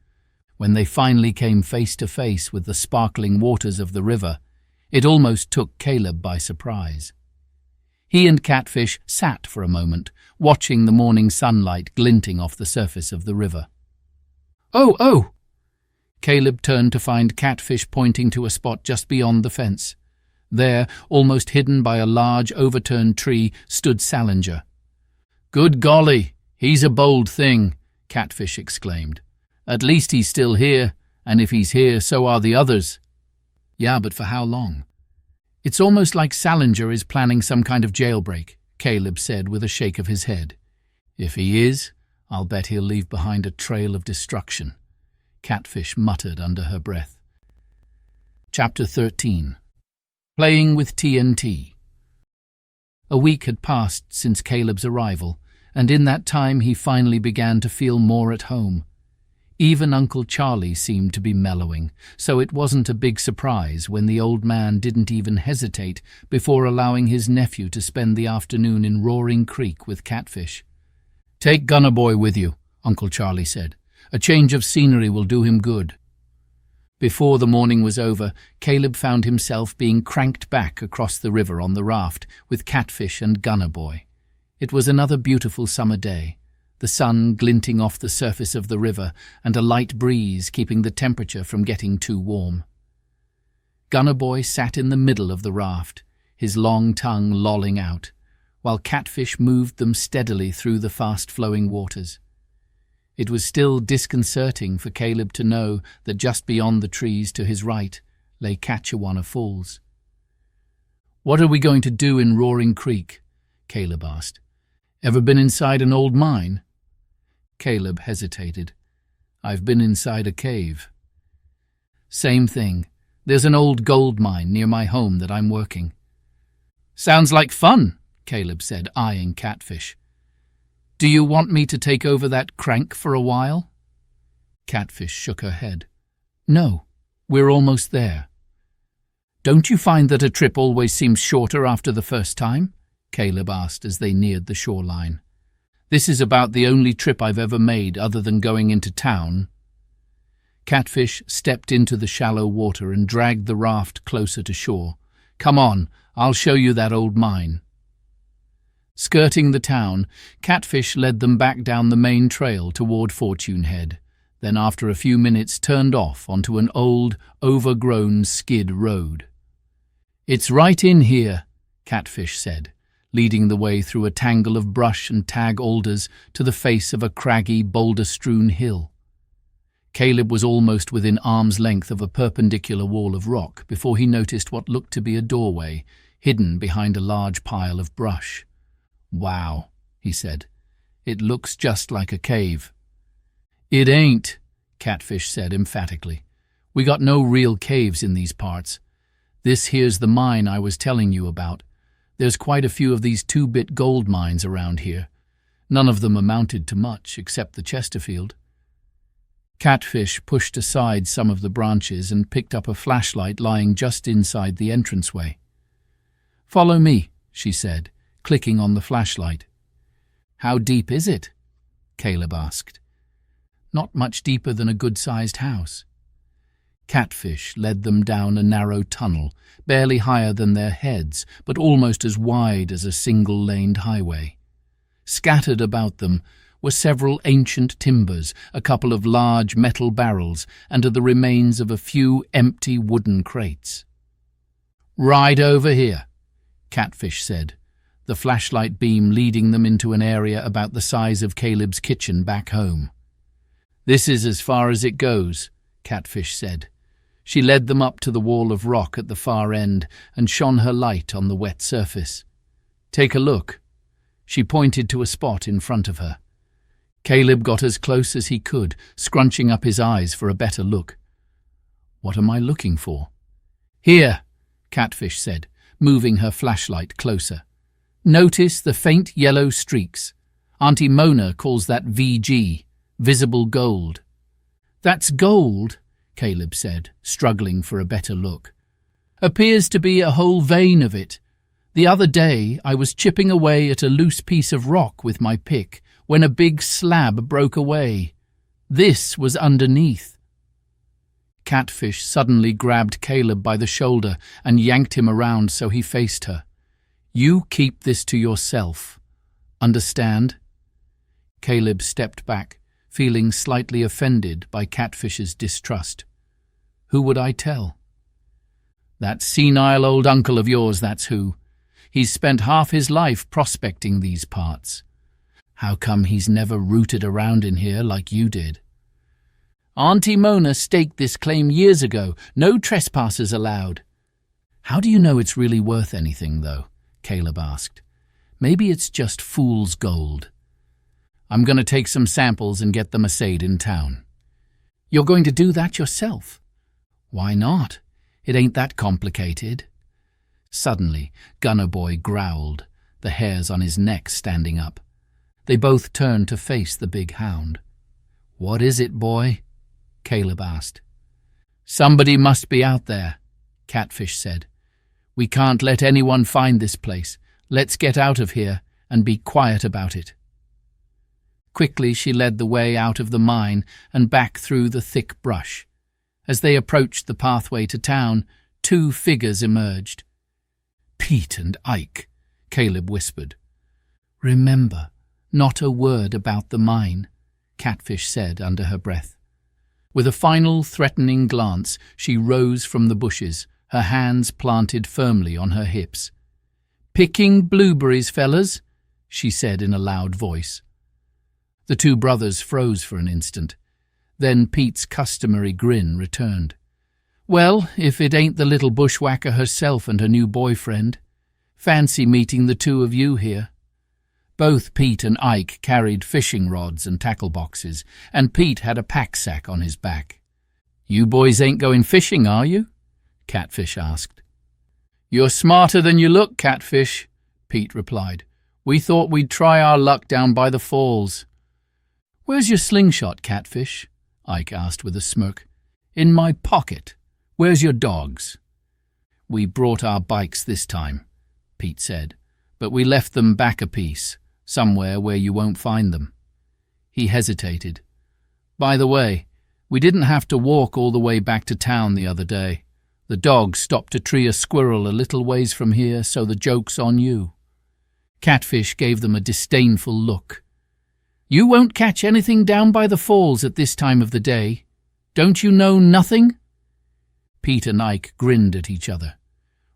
When they finally came face to face with the sparkling waters of the river, it almost took Caleb by surprise. He and Catfish sat for a moment, watching the morning sunlight glinting off the surface of the river. Oh! Caleb turned to find Catfish pointing to a spot just beyond the fence. There, almost hidden by a large overturned tree, stood Salinger. "Good golly, he's a bold thing," Catfish exclaimed. "At least he's still here, and if he's here, so are the others." "Yeah, but for how long?" "It's almost like Salinger is planning some kind of jailbreak," Caleb said with a shake of his head. "If he is, I'll bet he'll leave behind a trail of destruction," Catfish muttered under her breath. Chapter 13. Playing with TNT. A week had passed since Caleb's arrival, and in that time he finally began to feel more at home. Even Uncle Charlie seemed to be mellowing, so it wasn't a big surprise when the old man didn't even hesitate before allowing his nephew to spend the afternoon in Roaring Creek with Catfish. "Take Gunner Boy with you," Uncle Charlie said. "A change of scenery will do him good." Before the morning was over, Caleb found himself being cranked back across the river on the raft with Catfish and Gunner Boy. It was another beautiful summer day, the sun glinting off the surface of the river and a light breeze keeping the temperature from getting too warm. Gunner Boy sat in the middle of the raft, his long tongue lolling out, while Catfish moved them steadily through the fast-flowing waters. It was still disconcerting for Caleb to know that just beyond the trees to his right lay Catchewana Falls. "What are we going to do in Roaring Creek?" Caleb asked. "Ever been inside an old mine?" Caleb hesitated. "I've been inside a cave." "Same thing. There's an old gold mine near my home that I'm working." "Sounds like fun," Caleb said, eyeing Catfish. "Do you want me to take over that crank for a while?" Catfish shook her head. "No, we're almost there." "Don't you find that a trip always seems shorter after the first time?" Caleb asked as they neared the shoreline. "This is about the only trip I've ever made other than going into town." Catfish stepped into the shallow water and dragged the raft closer to shore. "Come on, I'll show you that old mine." Skirting the town, Catfish led them back down the main trail toward Fortune Head, then after a few minutes turned off onto an old, overgrown skid road. "It's right in here," Catfish said, leading the way through a tangle of brush and tag alders to the face of a craggy, boulder-strewn hill. Caleb was almost within arm's length of a perpendicular wall of rock before he noticed what looked to be a doorway, hidden behind a large pile of brush. "Wow," he said. "It looks just like a cave." "It ain't," Catfish said emphatically. "We got no real caves in these parts. This here's the mine I was telling you about. There's quite a few of these 2-bit gold mines around here. None of them amounted to much except the Chesterfield." Catfish pushed aside some of the branches and picked up a flashlight lying just inside the entranceway. "Follow me," she said, clicking on the flashlight. "How deep is it?" Caleb asked. "Not much deeper than a good-sized house." Catfish led them down a narrow tunnel, barely higher than their heads, but almost as wide as a single-laned highway. Scattered about them were several ancient timbers, a couple of large metal barrels, and the remains of a few empty wooden crates. "Right over here," Catfish said, the flashlight beam leading them into an area about the size of Caleb's kitchen back home. "This is as far as it goes," Catfish said. She led them up to the wall of rock at the far end and shone her light on the wet surface. "Take a look." She pointed to a spot in front of her. Caleb got as close as he could, scrunching up his eyes for a better look. "What am I looking for?" "Here," Catfish said, moving her flashlight closer. "Notice the faint yellow streaks. Auntie Mona calls that VG, visible gold." "That's gold," Caleb said, struggling for a better look. "Appears to be a whole vein of it. The other day I was chipping away at a loose piece of rock with my pick when a big slab broke away. This was underneath." Catfish suddenly grabbed Caleb by the shoulder and yanked him around so he faced her. "You keep this to yourself. Understand?" Caleb stepped back, feeling slightly offended by Catfish's distrust. "Who would I tell?" "That senile old uncle of yours, that's who. He's spent half his life prospecting these parts. How come he's never rooted around in here like you did?" "Auntie Mona staked this claim years ago. No trespassers allowed." "How do you know it's really worth anything, though?" Caleb asked. "Maybe it's just fool's gold." "I'm going to take some samples and get them assayed in town." "You're going to do that yourself?" "Why not? It ain't that complicated." Suddenly, Gunner Boy growled, the hairs on his neck standing up. They both turned to face the big hound. "What is it, boy?" Caleb asked. "Somebody must be out there," Catfish said. "We can't let anyone find this place. Let's get out of here and be quiet about it." Quickly she led the way out of the mine and back through the thick brush. As they approached the pathway to town, two figures emerged. "Pete and Ike," Caleb whispered. "Remember, not a word about the mine," Catfish said under her breath. With a final threatening glance, she rose from the bushes, her hands planted firmly on her hips. "Picking blueberries, fellas," she said in a loud voice. The two brothers froze for an instant. Then Pete's customary grin returned. "Well, if it ain't the little bushwhacker herself and her new boyfriend. Fancy meeting the two of you here." Both Pete and Ike carried fishing rods and tackle boxes, and Pete had a pack sack on his back. "You boys ain't going fishing, are you?" Catfish asked. "You're smarter than you look, Catfish," Pete replied. "We thought we'd try our luck down by the falls." "Where's your slingshot, Catfish?" Ike asked with a smirk. "In my pocket. Where's your dogs?" "We brought our bikes this time," Pete said, "but we left them back a piece, somewhere where you won't find them." He hesitated. "By the way, we didn't have to walk all the way back to town the other day. The dogs stopped to tree a squirrel a little ways from here, so the joke's on you." Catfish gave them a disdainful look. "You won't catch anything down by the falls at this time of the day. Don't you know nothing?" Pete and Ike grinned at each other.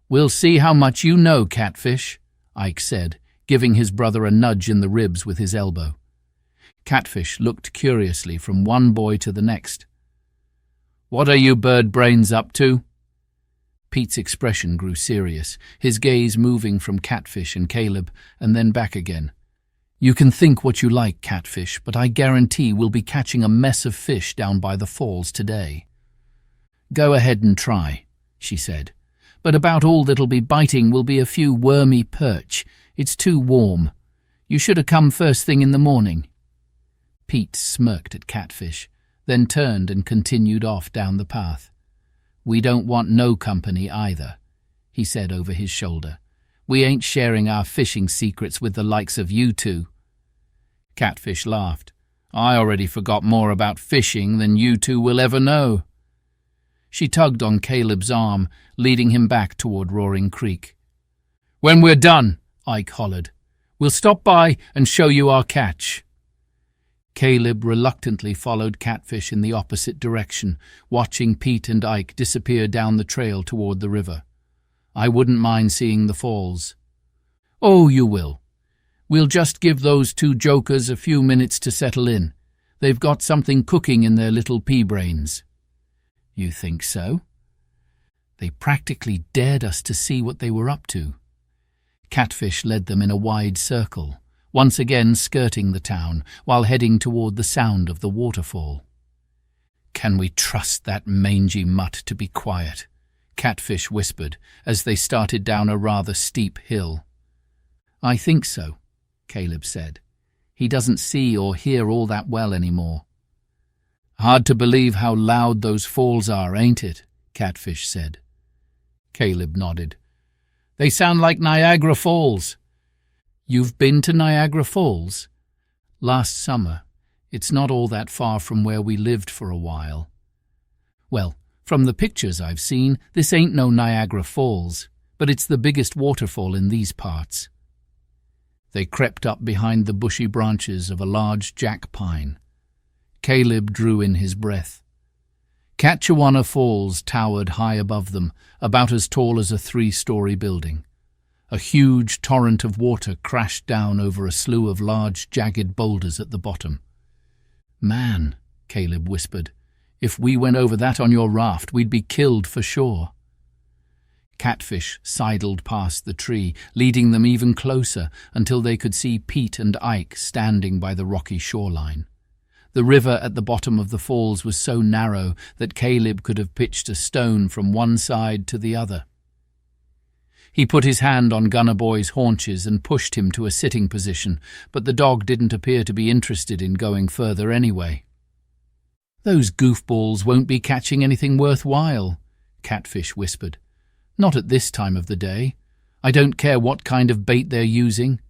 "We'll see how much you know, Catfish," Ike said, giving his brother a nudge in the ribs with his elbow. Catfish looked curiously from one boy to the next. "What are you bird brains up to?" Pete's expression grew serious, his gaze moving from Catfish and Caleb and then back again. "You can think what you like, Catfish, but I guarantee we'll be catching a mess of fish down by the falls today." "Go ahead and try," she said. "But about all that'll be biting will be a few wormy perch. It's too warm. You should have come first thing in the morning." Pete smirked at Catfish, then turned and continued off down the path. "We don't want no company either," he said over his shoulder. "We ain't sharing our fishing secrets with the likes of you two." Catfish laughed. "I already forgot more about fishing than you two will ever know." She tugged on Caleb's arm, leading him back toward Roaring Creek. "When we're done," Ike hollered, "we'll stop by and show you our catch." Caleb reluctantly followed Catfish in the opposite direction, watching Pete and Ike disappear down the trail toward the river. "I wouldn't mind seeing the falls." "Oh, you will. We'll just give those two jokers a few minutes to settle in. They've got something cooking in their little pea-brains." "You think so?" "They practically dared us to see what they were up to." Catfish led them in a wide circle, once again skirting the town while heading toward the sound of the waterfall. "Can we trust that mangy mutt to be quiet?" Catfish whispered as they started down a rather steep hill. "I think so," Caleb said. "He doesn't see or hear all that well anymore." "Hard to believe how loud those falls are, ain't it?" Catfish said. Caleb nodded. "They sound like Niagara Falls." "You've been to Niagara Falls?" "Last summer. It's not all that far from where we lived for a while." "Well, from the pictures I've seen, this ain't no Niagara Falls, but it's the biggest waterfall in these parts." They crept up behind the bushy branches of a large jack pine. Caleb drew in his breath. Catchewana Falls towered high above them, about as tall as a 3-story building. A huge torrent of water crashed down over a slew of large, jagged boulders at the bottom. "Man," Caleb whispered, "if we went over that on your raft, we'd be killed for sure." Catfish sidled past the tree, leading them even closer until they could see Pete and Ike standing by the rocky shoreline. The river at the bottom of the falls was so narrow that Caleb could have pitched a stone from one side to the other. He put his hand on Gunner Boy's haunches and pushed him to a sitting position, but the dog didn't appear to be interested in going further anyway. "Those goofballs won't be catching anything worthwhile," Catfish whispered. "Not at this time of the day. I don't care what kind of bait they're using."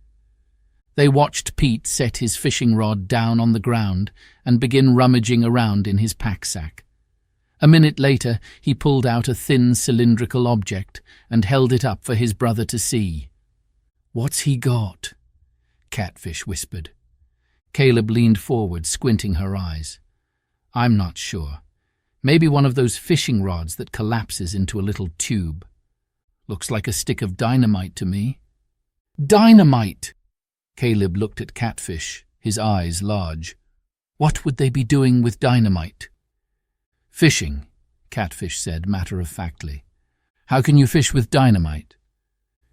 They watched Pete set his fishing rod down on the ground and begin rummaging around in his pack-sack. A minute later, he pulled out a thin cylindrical object and held it up for his brother to see. "What's he got?" Catfish whispered. Caleb leaned forward, squinting her eyes. "I'm not sure. Maybe one of those fishing rods that collapses into a little tube. Looks like a stick of dynamite to me." "Dynamite!" Caleb looked at Catfish, his eyes large. "What would they be doing with dynamite?" "Fishing," Catfish said matter-of-factly. "How can you fish with dynamite?"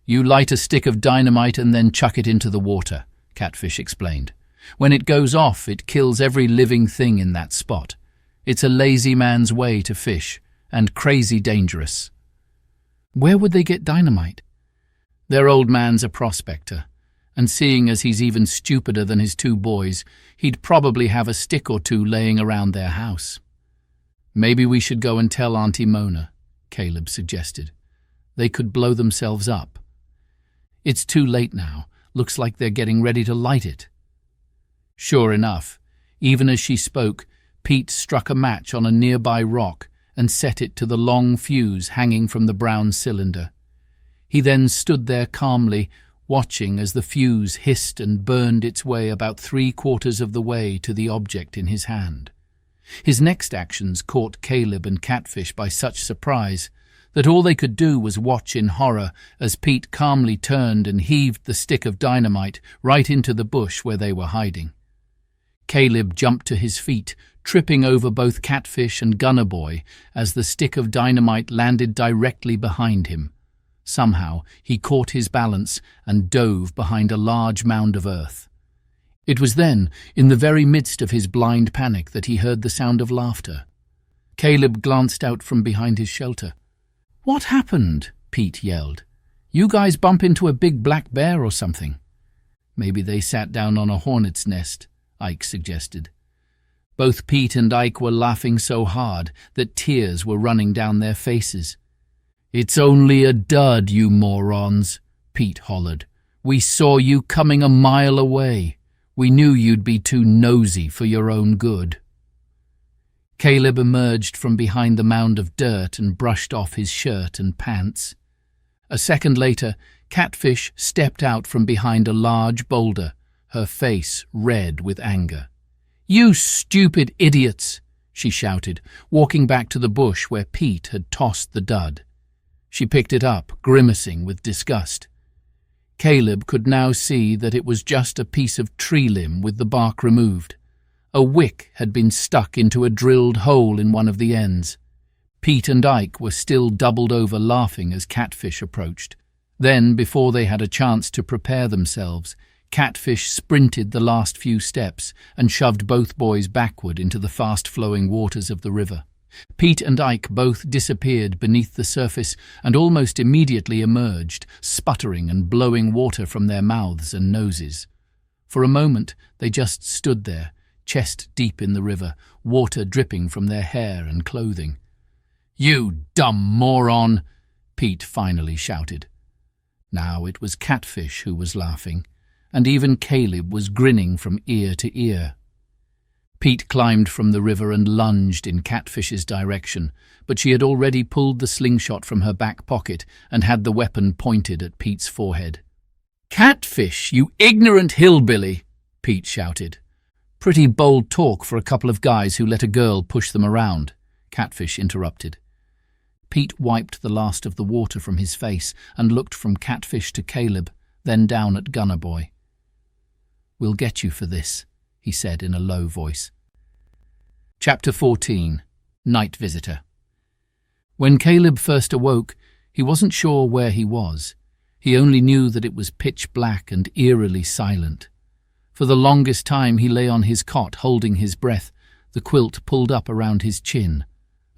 "You light a stick of dynamite and then chuck it into the water," Catfish explained. "When it goes off, it kills every living thing in that spot. It's a lazy man's way to fish, and crazy dangerous." "Where would they get dynamite?" "Their old man's a prospector, and seeing as he's even stupider than his 2 boys, he'd probably have a stick or 2 laying around their house." "Maybe we should go and tell Auntie Mona," Caleb suggested. "They could blow themselves up." "It's too late now. Looks like they're getting ready to light it." Sure enough, even as she spoke, Pete struck a match on a nearby rock and set it to the long fuse hanging from the brown cylinder. He then stood there calmly, watching as the fuse hissed and burned its way about 3/4 of the way to the object in his hand. His next actions caught Caleb and Catfish by such surprise that all they could do was watch in horror as Pete calmly turned and heaved the stick of dynamite right into the bush where they were hiding. Caleb jumped to his feet, tripping over both Catfish and Gunner Boy as the stick of dynamite landed directly behind him. Somehow he caught his balance and dove behind a large mound of earth. It was then, in the very midst of his blind panic, that he heard the sound of laughter. Caleb glanced out from behind his shelter. "What happened?" Pete yelled. "You guys bump into a big black bear or something?" "Maybe they sat down on a hornet's nest," Ike suggested. Both Pete and Ike were laughing so hard that tears were running down their faces. "It's only a dud, you morons," Pete hollered. "We saw you coming a mile away. We knew you'd be too nosy for your own good." Caleb emerged from behind the mound of dirt and brushed off his shirt and pants. A second later, Catfish stepped out from behind a large boulder, her face red with anger. "You stupid idiots!" she shouted, walking back to the bush where Pete had tossed the dud. She picked it up, grimacing with disgust. Caleb could now see that it was just a piece of tree limb with the bark removed. A wick had been stuck into a drilled hole in one of the ends. Pete and Ike were still doubled over laughing as Catfish approached. Then, before they had a chance to prepare themselves, Catfish sprinted the last few steps and shoved both boys backward into the fast-flowing waters of the river. Pete and Ike both disappeared beneath the surface and almost immediately emerged, sputtering and blowing water from their mouths and noses. For a moment they just stood there, chest deep in the river, water dripping from their hair and clothing. "You dumb moron!" Pete finally shouted. Now it was Catfish who was laughing, and even Caleb was grinning from ear to ear. Pete climbed from the river and lunged in Catfish's direction, but she had already pulled the slingshot from her back pocket and had the weapon pointed at Pete's forehead. "Catfish, you ignorant hillbilly!" Pete shouted. "Pretty bold talk for a couple of guys who let a girl push them around," Catfish interrupted. Pete wiped the last of the water from his face and looked from Catfish to Caleb, then down at Gunner Boy. "We'll get you for this," he said in a low voice. Chapter 14. Night Visitor. When Caleb first awoke, he wasn't sure where he was. He only knew that it was pitch black and eerily silent. For the longest time he lay on his cot holding his breath, the quilt pulled up around his chin.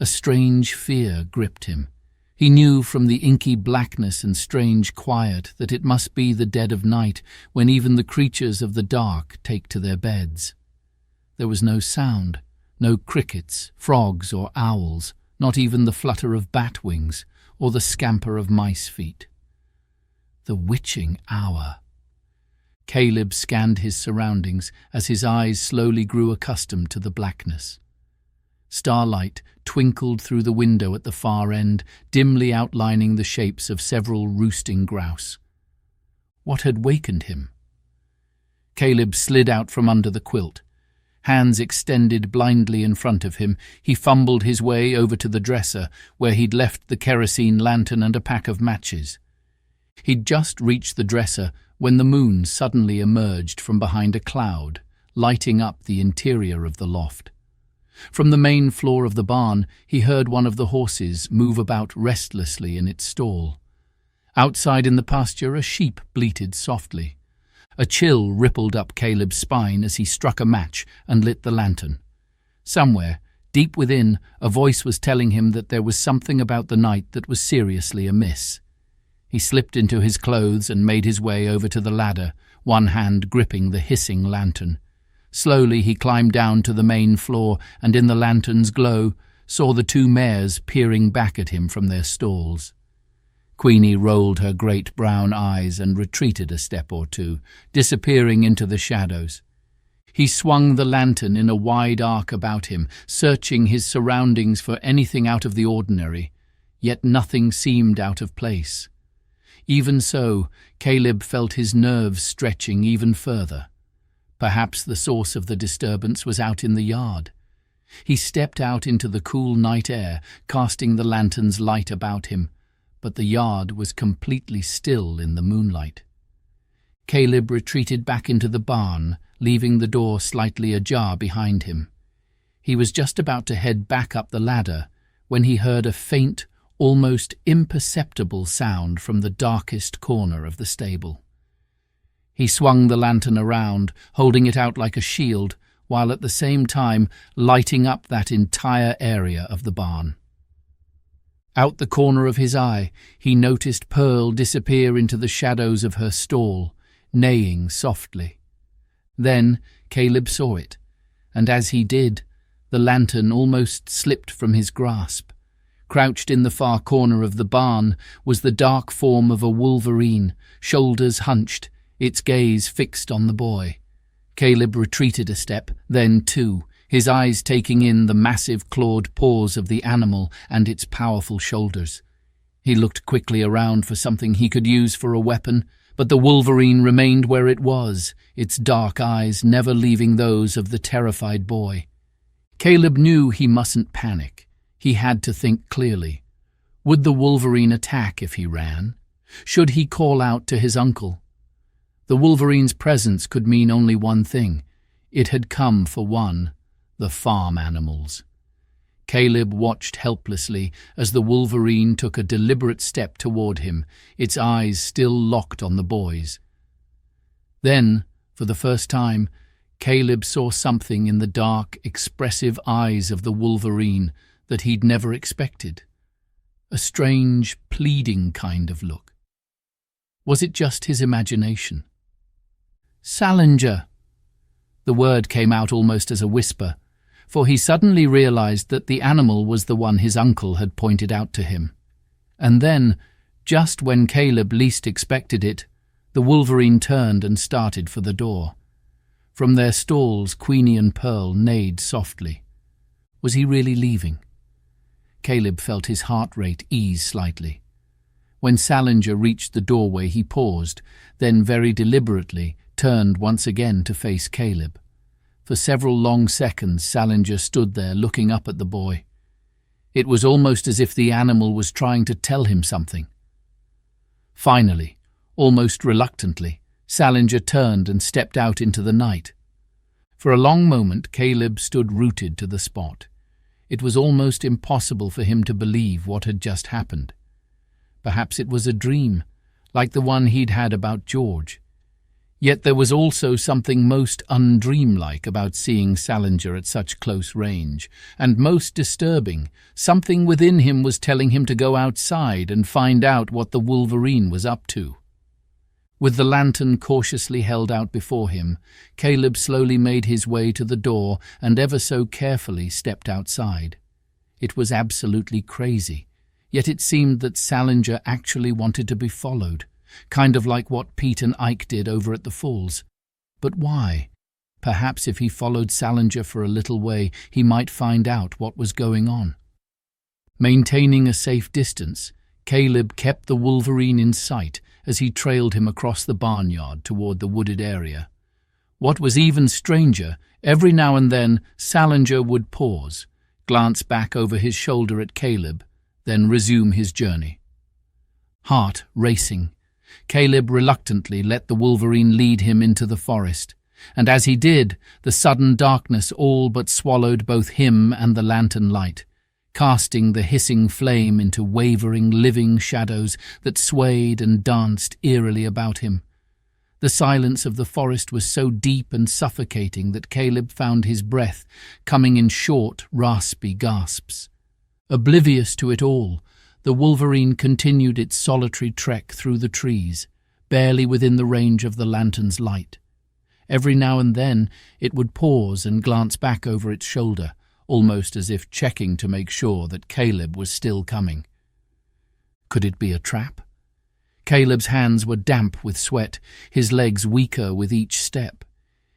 A strange fear gripped him. He knew from the inky blackness and strange quiet that it must be the dead of night when even the creatures of the dark take to their beds. There was no sound, no crickets, frogs or owls, not even the flutter of bat wings or the scamper of mice feet. The witching hour. Caleb scanned his surroundings as his eyes slowly grew accustomed to the blackness. Starlight twinkled through the window at the far end, dimly outlining the shapes of several roosting grouse. What had wakened him? Caleb slid out from under the quilt. Hands extended blindly in front of him, he fumbled his way over to the dresser, where he'd left the kerosene lantern and a pack of matches. He'd just reached the dresser when the moon suddenly emerged from behind a cloud, lighting up the interior of the loft. From the main floor of the barn, he heard one of the horses move about restlessly in its stall. Outside in the pasture, a sheep bleated softly. A chill rippled up Caleb's spine as he struck a match and lit the lantern. Somewhere, deep within, a voice was telling him that there was something about the night that was seriously amiss. He slipped into his clothes and made his way over to the ladder, one hand gripping the hissing lantern. Slowly he climbed down to the main floor and in the lantern's glow saw the two mares peering back at him from their stalls. Queenie rolled her great brown eyes and retreated a step or two, disappearing into the shadows. He swung the lantern in a wide arc about him, searching his surroundings for anything out of the ordinary, yet nothing seemed out of place. Even so, Caleb felt his nerves stretching even further. Perhaps the source of the disturbance was out in the yard. He stepped out into the cool night air, casting the lantern's light about him, but the yard was completely still in the moonlight. Caleb retreated back into the barn, leaving the door slightly ajar behind him. He was just about to head back up the ladder when he heard a faint, almost imperceptible sound from the darkest corner of the stable. He swung the lantern around, holding it out like a shield, while at the same time lighting up that entire area of the barn. Out the corner of his eye, he noticed Pearl disappear into the shadows of her stall, neighing softly. Then Caleb saw it, and as he did, the lantern almost slipped from his grasp. Crouched in the far corner of the barn was the dark form of a wolverine, shoulders hunched, its gaze fixed on the boy. Caleb retreated a step, then two, his eyes taking in the massive clawed paws of the animal and its powerful shoulders. He looked quickly around for something he could use for a weapon, but the wolverine remained where it was, its dark eyes never leaving those of the terrified boy. Caleb knew he mustn't panic. He had to think clearly. Would the wolverine attack if he ran? Should he call out to his uncle? The wolverine's presence could mean only one thing. It had come for one, the farm animals. Caleb watched helplessly as the wolverine took a deliberate step toward him, its eyes still locked on the boy's. Then, for the first time, Caleb saw something in the dark, expressive eyes of the wolverine that he'd never expected. A strange, pleading kind of look. Was it just his imagination? "Salinger!" The word came out almost as a whisper, for he suddenly realized that the animal was the one his uncle had pointed out to him. And then, just when Caleb least expected it, the Wolverine turned and started for the door. From their stalls, Queenie and Pearl neighed softly. Was he really leaving? Caleb felt his heart rate ease slightly. When Salinger reached the doorway, he paused, then very deliberately turned once again to face Caleb. For several long seconds, Salinger stood there looking up at the boy. It was almost as if the animal was trying to tell him something. Finally, almost reluctantly, Salinger turned and stepped out into the night. For a long moment, Caleb stood rooted to the spot. It was almost impossible for him to believe what had just happened. Perhaps it was a dream, like the one he'd had about George. Yet there was also something most undreamlike about seeing Salinger at such close range, and most disturbing, something within him was telling him to go outside and find out what the Wolverine was up to. With the lantern cautiously held out before him, Caleb slowly made his way to the door and ever so carefully stepped outside. It was absolutely crazy, yet it seemed that Salinger actually wanted to be followed, kind of like what Pete and Ike did over at the falls. But why? Perhaps if he followed Salinger for a little way, he might find out what was going on. Maintaining a safe distance, Caleb kept the Wolverine in sight as he trailed him across the barnyard toward the wooded area. What was even stranger, every now and then Salinger would pause, glance back over his shoulder at Caleb, then resume his journey. Heart racing, Caleb reluctantly let the Wolverine lead him into the forest, and as he did, the sudden darkness all but swallowed both him and the lantern light, casting the hissing flame into wavering, living shadows that swayed and danced eerily about him. The silence of the forest was so deep and suffocating that Caleb found his breath coming in short, raspy gasps. Oblivious to it all, the Wolverine continued its solitary trek through the trees, barely within the range of the lantern's light. Every now and then it would pause and glance back over its shoulder, almost as if checking to make sure that Caleb was still coming. Could it be a trap? Caleb's hands were damp with sweat, his legs weaker with each step.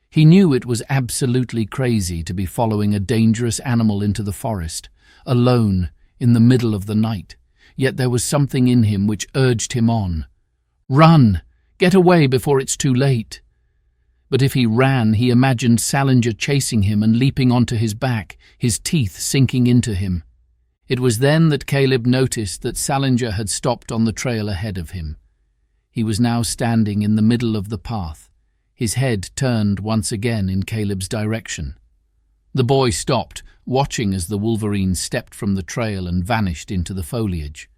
He knew it was absolutely crazy to be following a dangerous animal into the forest, alone, in the middle of the night, yet there was something in him which urged him on. Run! Get away before it's too late! But if he ran, he imagined Salinger chasing him and leaping onto his back, his teeth sinking into him. It was then that Caleb noticed that Salinger had stopped on the trail ahead of him. He was now standing in the middle of the path, his head turned once again in Caleb's direction. The boy stopped, watching as the Wolverine stepped from the trail and vanished into the foliage.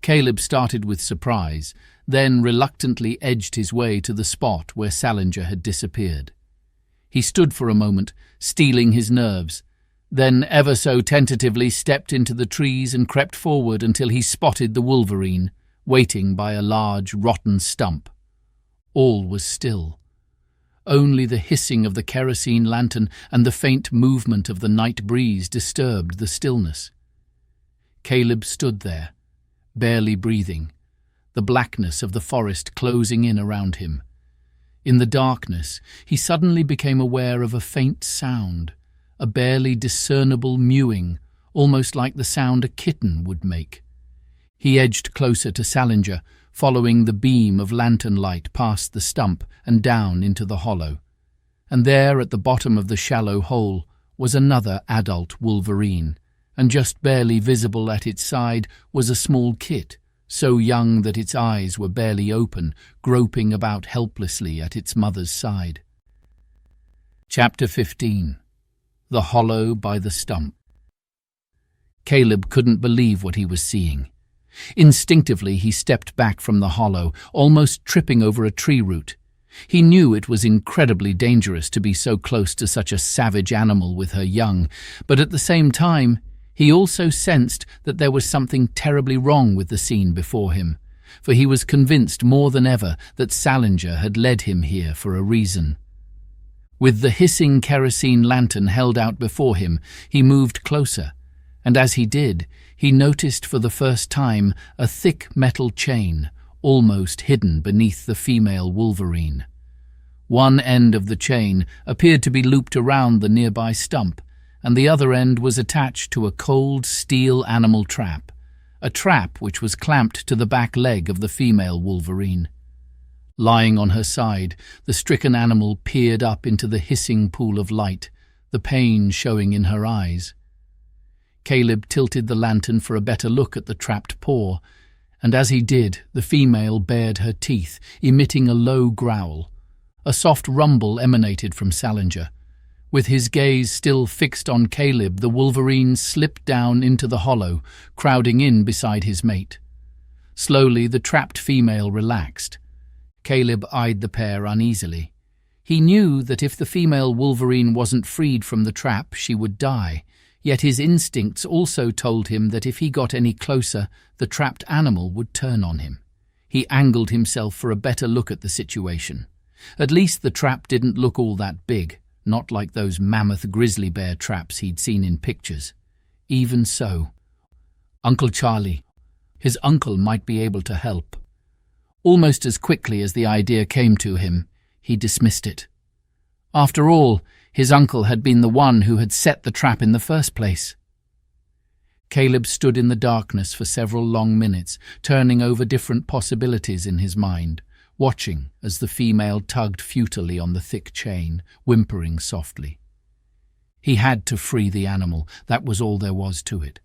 Caleb started with surprise, then reluctantly edged his way to the spot where Salinger had disappeared. He stood for a moment, steeling his nerves, then ever so tentatively stepped into the trees and crept forward until he spotted the Wolverine, waiting by a large, rotten stump. All was still. Only the hissing of the kerosene lantern and the faint movement of the night breeze disturbed the stillness. Caleb stood there, barely breathing, the blackness of the forest closing in around him. In the darkness, he suddenly became aware of a faint sound, a barely discernible mewing, almost like the sound a kitten would make. He edged closer to Salinger, following the beam of lantern light past the stump and down into the hollow. And there, at the bottom of the shallow hole, was another adult Wolverine, and just barely visible at its side was a small kit, so young that its eyes were barely open, groping about helplessly at its mother's side. Chapter 15. The Hollow by the Stump. Caleb couldn't believe what he was seeing. Instinctively he stepped back from the hollow, almost tripping over a tree root. He knew it was incredibly dangerous to be so close to such a savage animal with her young, but at the same time He also sensed that there was something terribly wrong with the scene before him, for he was convinced more than ever that Salinger had led him here for a reason. With the hissing kerosene lantern held out before him, he moved closer, and as he did, he noticed for the first time a thick metal chain, almost hidden beneath the female Wolverine. One end of the chain appeared to be looped around the nearby stump, and the other end was attached to a cold steel animal trap, a trap which was clamped to the back leg of the female Wolverine. Lying on her side, the stricken animal peered up into the hissing pool of light, the pain showing in her eyes. Caleb tilted the lantern for a better look at the trapped paw, and as he did, the female bared her teeth, emitting a low growl. A soft rumble emanated from Salinger. With his gaze still fixed on Caleb, the Wolverine slipped down into the hollow, crowding in beside his mate. Slowly, the trapped female relaxed. Caleb eyed the pair uneasily. He knew that if the female Wolverine wasn't freed from the trap, she would die, yet his instincts also told him that if he got any closer, the trapped animal would turn on him. He angled himself for a better look at the situation. At least the trap didn't look all that big, not like those mammoth grizzly bear traps he'd seen in pictures. Even so, Uncle Charlie, his uncle might be able to help. Almost as quickly as the idea came to him, he dismissed it. After all, his uncle had been the one who had set the trap in the first place. Caleb stood in the darkness for several long minutes, turning over different possibilities in his mind, watching as the female tugged futilely on the thick chain, whimpering softly. He had to free the animal, that was all there was to it.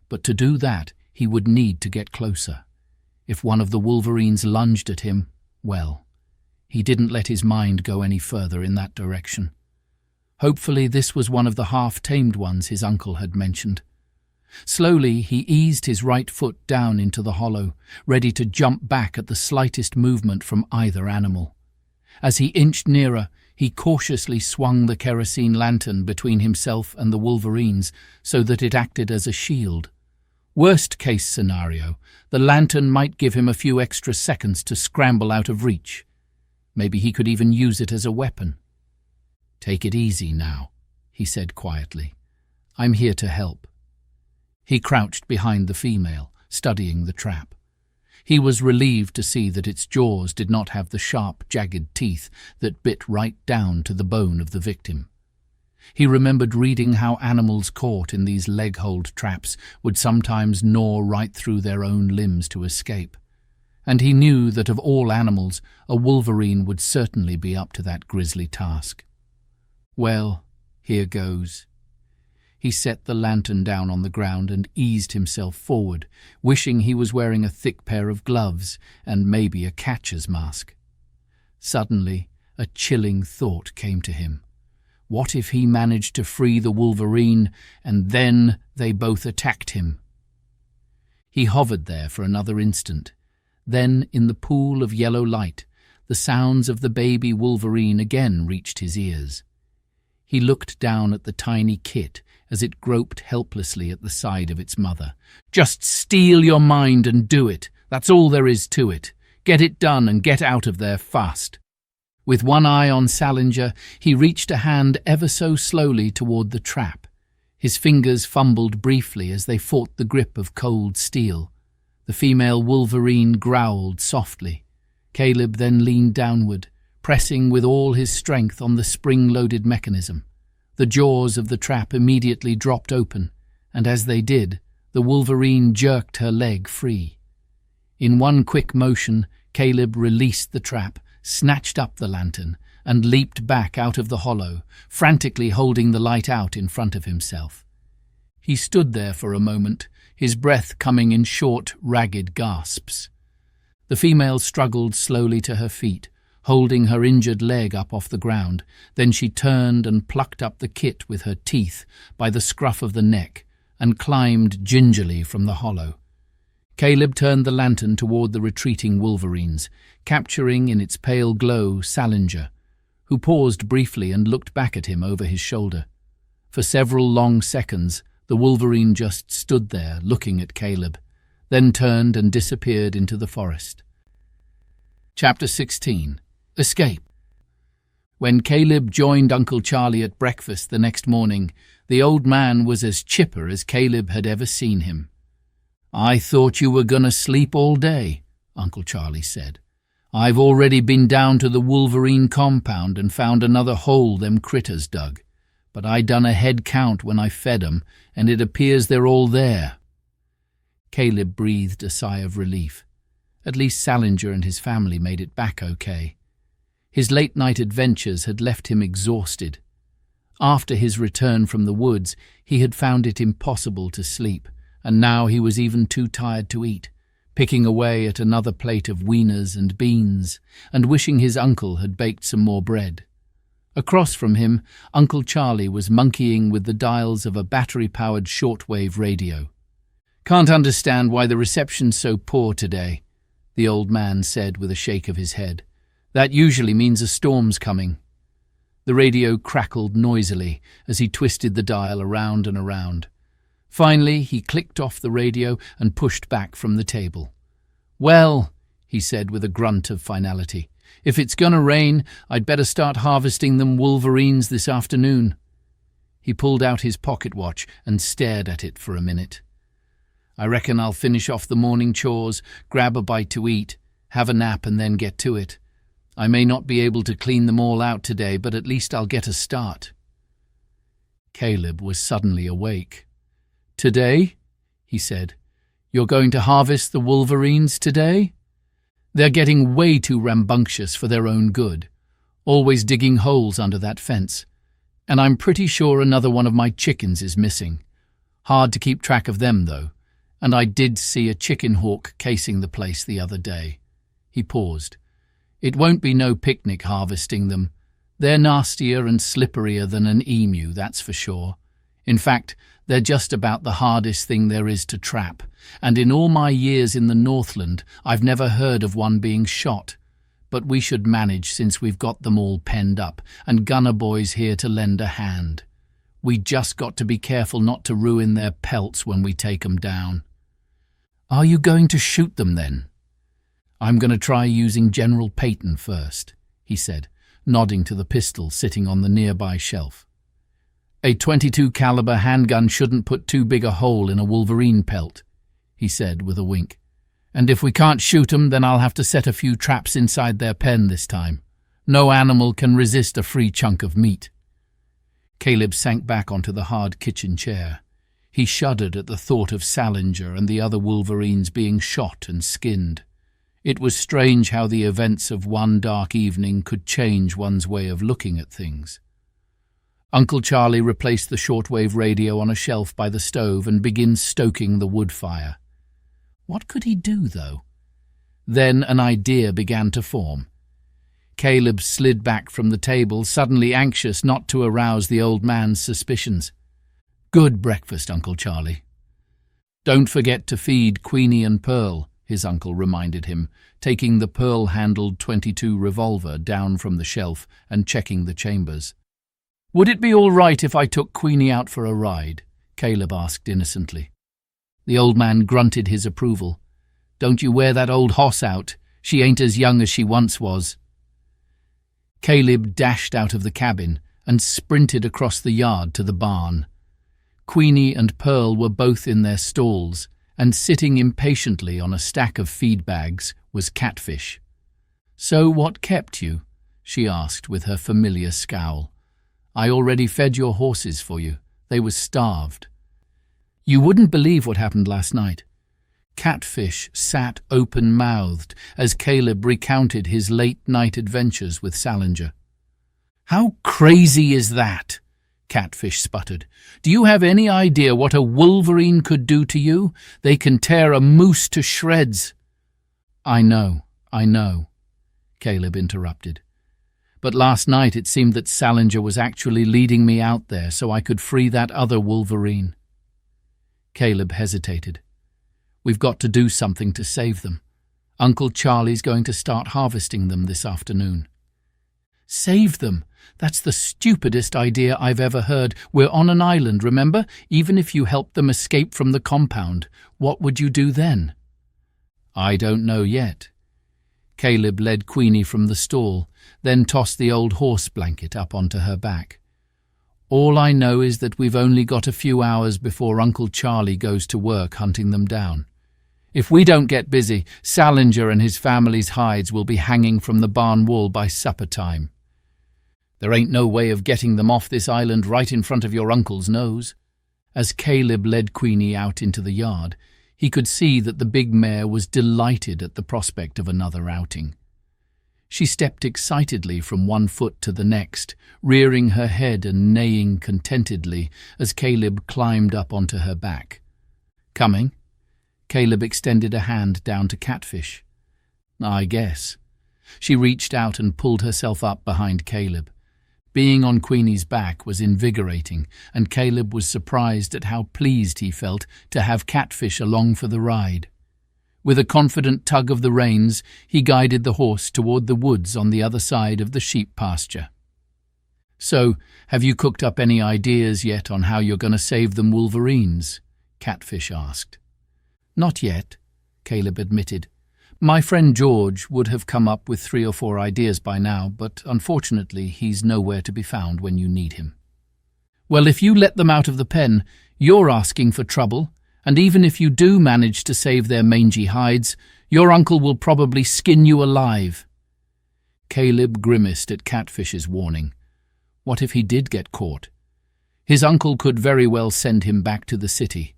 But to do that, he would need to get closer. If one of the Wolverines lunged at him, well, he didn't let his mind go any further in that direction. Hopefully this was one of the half-tamed ones his uncle had mentioned. Slowly he eased his right foot down into the hollow, ready to jump back at the slightest movement from either animal. As he inched nearer, he cautiously swung the kerosene lantern between himself and the Wolverines so that it acted as a shield. Worst-case scenario, the lantern might give him a few extra seconds to scramble out of reach. Maybe he could even use it as a weapon. "Take it easy now," he said quietly. "I'm here to help." He crouched behind the female, studying the trap. He was relieved to see that its jaws did not have the sharp, jagged teeth that bit right down to the bone of the victim. He remembered reading how animals caught in these leg-hold traps would sometimes gnaw right through their own limbs to escape, and he knew that of all animals, a wolverine would certainly be up to that grisly task. Well, here goes. He set the lantern down on the ground and eased himself forward, wishing he was wearing a thick pair of gloves and maybe a catcher's mask. Suddenly, a chilling thought came to him. What if he managed to free the Wolverine, and then they both attacked him? He hovered there for another instant. Then, in the pool of yellow light, the sounds of the baby Wolverine again reached his ears. He looked down at the tiny kit as it groped helplessly at the side of its mother. "Just steel your mind and do it. That's all there is to it. Get it done and get out of there fast." With one eye on Salinger, he reached a hand ever so slowly toward the trap. His fingers fumbled briefly as they fought the grip of cold steel. The female Wolverine growled softly. Caleb then leaned downward, pressing with all his strength on the spring-loaded mechanism. The jaws of the trap immediately dropped open, and as they did, the Wolverine jerked her leg free. In one quick motion, Caleb released the trap, snatched up the lantern, and leaped back out of the hollow, frantically holding the light out in front of himself. He stood there for a moment, his breath coming in short, ragged gasps. The female struggled slowly to her feet, holding her injured leg up off the ground. Then she turned and plucked up the kit with her teeth by the scruff of the neck and climbed gingerly from the hollow. Caleb turned the lantern toward the retreating Wolverines, capturing in its pale glow Salinger, who paused briefly and looked back at him over his shoulder. For several long seconds, The Wolverine just stood there, looking at Caleb, then turned and disappeared into the forest. Chapter 16. Escape. When Caleb joined Uncle Charlie at breakfast the next morning, the old man was as chipper as Caleb had ever seen him. "I thought you were going to sleep all day," Uncle Charlie said. "I've already been down to the Wolverine compound and found another hole them critters dug. But I done a head count when I fed 'em, and it appears they're all there." Caleb breathed a sigh of relief. At least Salinger and his family made it back okay. His late-night adventures had left him exhausted. After his return from the woods, he had found it impossible to sleep, and now he was even too tired to eat, picking away at another plate of wieners and beans, and wishing his uncle had baked some more bread. Across from him, Uncle Charlie was monkeying with the dials of a battery-powered shortwave radio. "Can't understand why the reception's so poor today," the old man said with a shake of his head. "That usually means a storm's coming." The radio crackled noisily as he twisted the dial around and around. Finally, he clicked off the radio and pushed back from the table. "Well," he said with a grunt of finality, "if it's gonna rain, I'd better start harvesting them Wolverines this afternoon." He pulled out his pocket watch and stared at it for a minute. "I reckon I'll finish off the morning chores, grab a bite to eat, have a nap and then get to it. I may not be able to clean them all out today, but at least I'll get a start." Caleb was suddenly awake. "Today?" he said. "You're going to harvest the Wolverines today? They're getting way too rambunctious for their own good, always digging holes under that fence. And I'm pretty sure another one of my chickens is missing. Hard to keep track of them, though, and I did see a chicken hawk casing the place the other day." He paused. "It won't be no picnic harvesting them. They're nastier and slipperier than an emu, that's for sure. In fact, they're just about the hardest thing there is to trap, and in all my years in the Northland, I've never heard of one being shot. But we should manage since we've got them all penned up, and Gunner Boy's here to lend a hand. We just got to be careful not to ruin their pelts when we take 'em down." "Are you going to shoot them then?" "I'm going to try using General Peyton first," he said, nodding to the pistol sitting on the nearby shelf. "A .22 caliber handgun shouldn't put too big a hole in a Wolverine pelt," he said with a wink. "And if we can't shoot 'em, then I'll have to set a few traps inside their pen this time. No animal can resist a free chunk of meat." Caleb sank back onto the hard kitchen chair. He shuddered at the thought of Salinger and the other Wolverines being shot and skinned. It was strange how the events of one dark evening could change one's way of looking at things. Uncle Charlie replaced the shortwave radio on a shelf by the stove and began stoking the wood fire. What could he do, though? Then an idea began to form. Caleb slid back from the table, suddenly anxious not to arouse the old man's suspicions. "Good breakfast, Uncle Charlie." "Don't forget to feed Queenie and Pearl," his uncle reminded him, taking the pearl-handled .22 revolver down from the shelf and checking the chambers. "Would it be all right if I took Queenie out for a ride?" Caleb asked innocently. The old man grunted his approval. "Don't you wear that old hoss out. She ain't as young as she once was." Caleb dashed out of the cabin and sprinted across the yard to the barn. Queenie and Pearl were both in their stalls, and sitting impatiently on a stack of feed bags was Catfish. "So what kept you?" she asked with her familiar scowl. "I already fed your horses for you. They were starved." "You wouldn't believe what happened last night." Catfish sat open-mouthed as Caleb recounted his late-night adventures with Salinger. "How crazy is that?" Catfish sputtered. "Do you have any idea what a Wolverine could do to you? They can tear a moose to shreds." I know," Caleb interrupted. "But last night it seemed that Salinger was actually leading me out there so I could free that other Wolverine." Caleb hesitated. "We've got to do something to save them. Uncle Charlie's going to start harvesting them this afternoon." "Save them? That's the stupidest idea I've ever heard. We're on an island, remember? Even if you helped them escape from the compound, what would you do then? I don't know yet. Caleb led Queenie from the stall, then tossed the old horse blanket up onto her back. All I know is that we've only got a few hours before Uncle Charlie goes to work hunting them down. If we don't get busy, Salinger and his family's hides will be hanging from the barn wall by supper time. There ain't no way of getting them off this island right in front of your uncle's nose. As Caleb led Queenie out into the yard, he could see that the big mare was delighted at the prospect of another outing. She stepped excitedly from one foot to the next, rearing her head and neighing contentedly as Caleb climbed up onto her back. Coming? Caleb extended a hand down to Catfish. I guess. She reached out and pulled herself up behind Caleb. Being on Queenie's back was invigorating, and Caleb was surprised at how pleased he felt to have Catfish along for the ride. With a confident tug of the reins, he guided the horse toward the woods on the other side of the sheep pasture. So, have you cooked up any ideas yet on how you're going to save them Wolverines? Catfish asked. Not yet, Caleb admitted. My friend George would have come up with 3 or 4 ideas by now, but unfortunately he's nowhere to be found when you need him. Well, if you let them out of the pen, you're asking for trouble, and even if you do manage to save their mangy hides, your uncle will probably skin you alive. Caleb grimaced at Catfish's warning. What if he did get caught? His uncle could very well send him back to the city.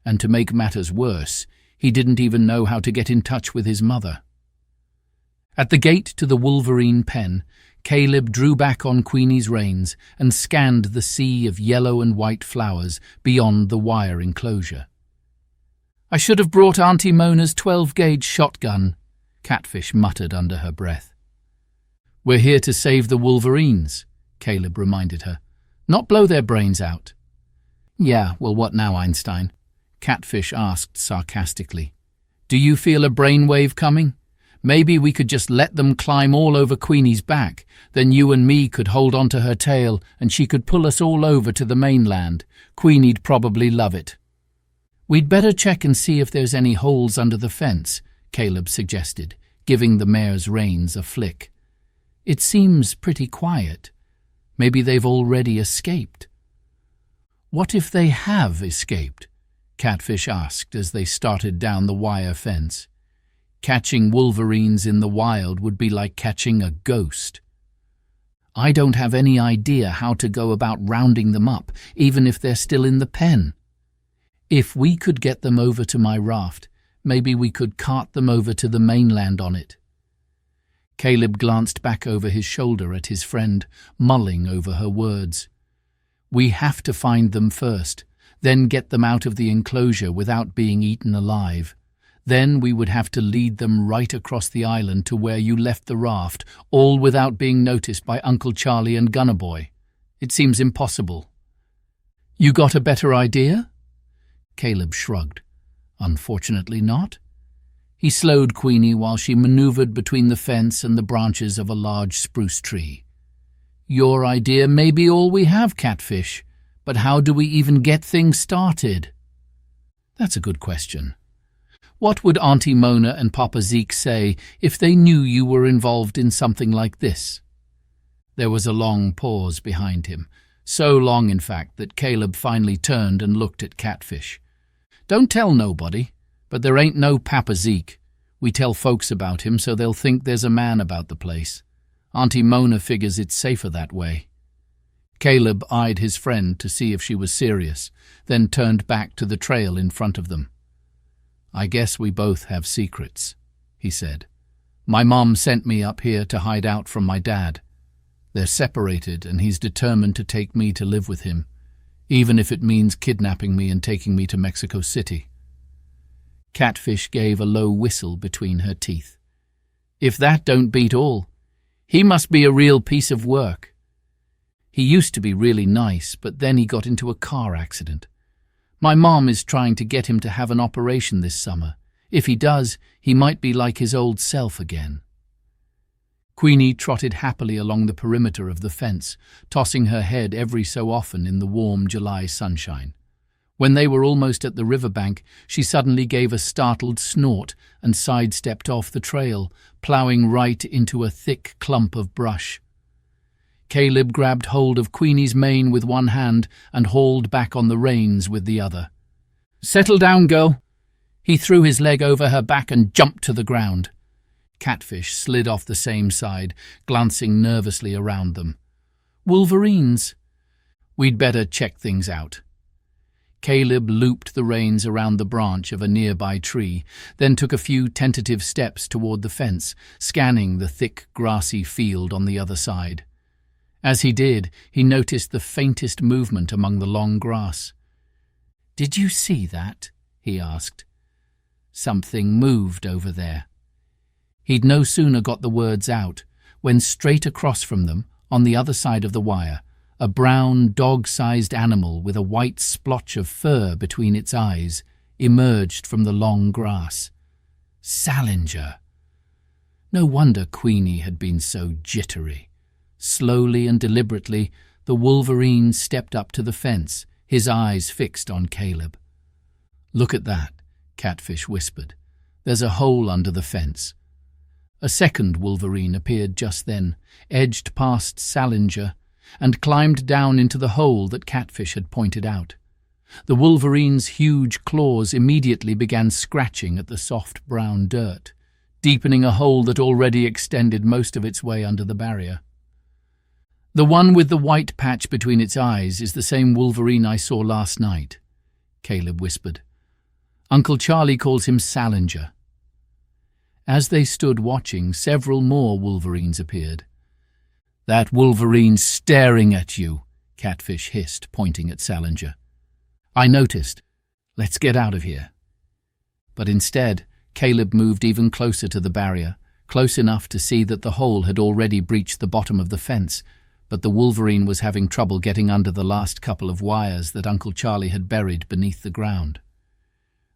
And to make matters worse, he didn't even know how to get in touch with his mother. At the gate to the Wolverine pen, Caleb drew back on Queenie's reins and scanned the sea of yellow and white flowers beyond the wire enclosure. I should have brought Auntie Mona's 12-gauge shotgun, Catfish muttered under her breath. We're here to save the Wolverines, Caleb reminded her, not blow their brains out. Yeah, well, what now, Einstein? Catfish asked sarcastically. Do you feel a brainwave coming? Maybe we could just let them climb all over Queenie's back, then you and me could hold onto her tail and she could pull us all over to the mainland. Queenie'd probably love it. We'd better check and see if there's any holes under the fence, Caleb suggested, giving the mare's reins a flick. It seems pretty quiet. Maybe they've already escaped. What if they have escaped? Catfish asked as they started down the wire fence. Catching Wolverines in the wild would be like catching a ghost. I don't have any idea how to go about rounding them up, even if they're still in the pen. If we could get them over to my raft, maybe we could cart them over to the mainland on it. Caleb glanced back over his shoulder at his friend, mulling over her words. We have to find them first, then get them out of the enclosure without being eaten alive. Then we would have to lead them right across the island to where you left the raft, all without being noticed by Uncle Charlie and Gunnerboy. It seems impossible. You got a better idea? Caleb shrugged. Unfortunately not. He slowed Queenie while she maneuvered between the fence and the branches of a large spruce tree. Your idea may be all we have, Catfish, but how do we even get things started? That's a good question. What would Auntie Mona and Papa Zeke say if they knew you were involved in something like this? There was a long pause behind him, so long, in fact, that Caleb finally turned and looked at Catfish. Don't tell nobody, but there ain't no Papa Zeke. We tell folks about him so they'll think there's a man about the place. Auntie Mona figures it's safer that way. Caleb eyed his friend to see if she was serious, then turned back to the trail in front of them. I guess we both have secrets, he said. My mom sent me up here to hide out from my dad. They're separated and he's determined to take me to live with him, even if it means kidnapping me and taking me to Mexico City. Catfish gave a low whistle between her teeth. If that don't beat all, he must be a real piece of work. He used to be really nice, but then he got into a car accident. My mom is trying to get him to have an operation this summer. If he does, he might be like his old self again. Queenie trotted happily along the perimeter of the fence, tossing her head every so often in the warm July sunshine. When they were almost at the riverbank, she suddenly gave a startled snort and sidestepped off the trail, ploughing right into a thick clump of brush. Caleb grabbed hold of Queenie's mane with one hand and hauled back on the reins with the other. "Settle down, girl." He threw his leg over her back and jumped to the ground. Catfish slid off the same side, glancing nervously around them. "Wolverines." "We'd better check things out." Caleb looped the reins around the branch of a nearby tree, then took a few tentative steps toward the fence, scanning the thick, grassy field on the other side. As he did, he noticed the faintest movement among the long grass. "Did you see that?" he asked. "Something moved over there." He'd no sooner got the words out, when straight across from them, on the other side of the wire, a brown, dog-sized animal with a white splotch of fur between its eyes emerged from the long grass. Salinger! No wonder Queenie had been so jittery. Slowly and deliberately, the Wolverine stepped up to the fence, his eyes fixed on Caleb. "Look at that," Catfish whispered. "There's a hole under the fence." A second Wolverine appeared just then, edged past Salinger, and climbed down into the hole that Catfish had pointed out. The Wolverine's huge claws immediately began scratching at the soft brown dirt, deepening a hole that already extended most of its way under the barrier. "The one with the white patch between its eyes is the same Wolverine I saw last night," Caleb whispered. "Uncle Charlie calls him Salinger." As they stood watching, several more Wolverines appeared. "That Wolverine's staring at you," Catfish hissed, pointing at Salinger. "I noticed. Let's get out of here." But instead, Caleb moved even closer to the barrier, close enough to see that the hole had already breached the bottom of the fence, but the Wolverine was having trouble getting under the last couple of wires that Uncle Charlie had buried beneath the ground.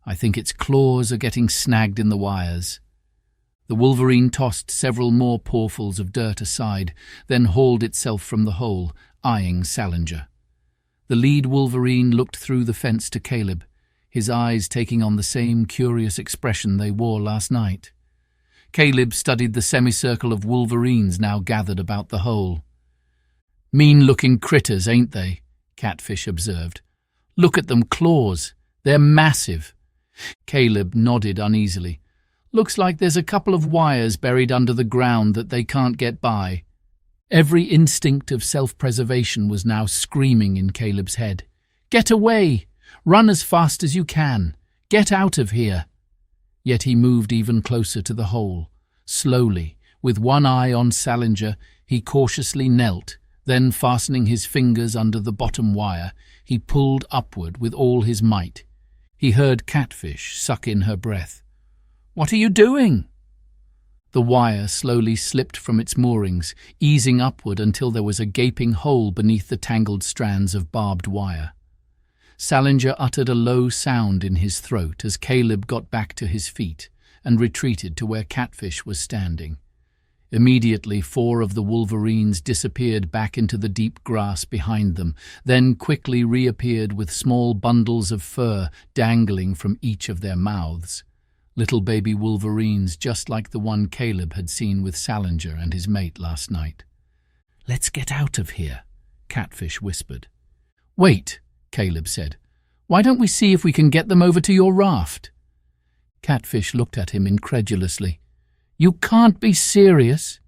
"I think its claws are getting snagged in the wires." The Wolverine tossed several more pawfuls of dirt aside, then hauled itself from the hole, eyeing Salinger. The lead Wolverine looked through the fence to Caleb, his eyes taking on the same curious expression they wore last night. Caleb studied the semicircle of Wolverines now gathered about the hole. "Mean-looking critters, ain't they?" Catfish observed. "Look at them claws. They're massive." Caleb nodded uneasily. "Looks like there's a couple of wires buried under the ground that they can't get by." Every instinct of self-preservation was now screaming in Caleb's head. "Get away! Run as fast as you can! Get out of here!" Yet he moved even closer to the hole. Slowly, with one eye on Salinger, he cautiously knelt, then fastening his fingers under the bottom wire, he pulled upward with all his might. He heard Catfish suck in her breath. "What are you doing?" The wire slowly slipped from its moorings, easing upward until there was a gaping hole beneath the tangled strands of barbed wire. Salinger uttered a low sound in his throat as Caleb got back to his feet and retreated to where Catfish was standing. Immediately, 4 of the Wolverines disappeared back into the deep grass behind them, then quickly reappeared with small bundles of fur dangling from each of their mouths. Little baby Wolverines just like the one Caleb had seen with Salinger and his mate last night. "Let's get out of here," Catfish whispered. "Wait," Caleb said. "Why don't we see if we can get them over to your raft?" Catfish looked at him incredulously. "You can't be serious."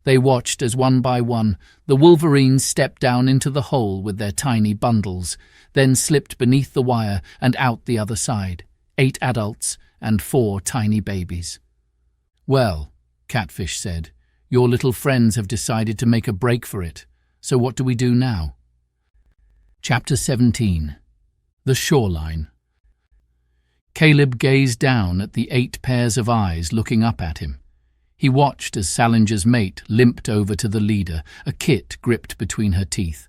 They watched as one by one the Wolverines stepped down into the hole with their tiny bundles, then slipped beneath the wire and out the other side, 8 adults and 4 tiny babies. "Well," Catfish said, "your little friends have decided to make a break for it, so what do we do now?" Chapter 17. The Shoreline. Caleb gazed down at the 8 pairs of eyes looking up at him. He watched as Salinger's mate limped over to the leader, a kit gripped between her teeth.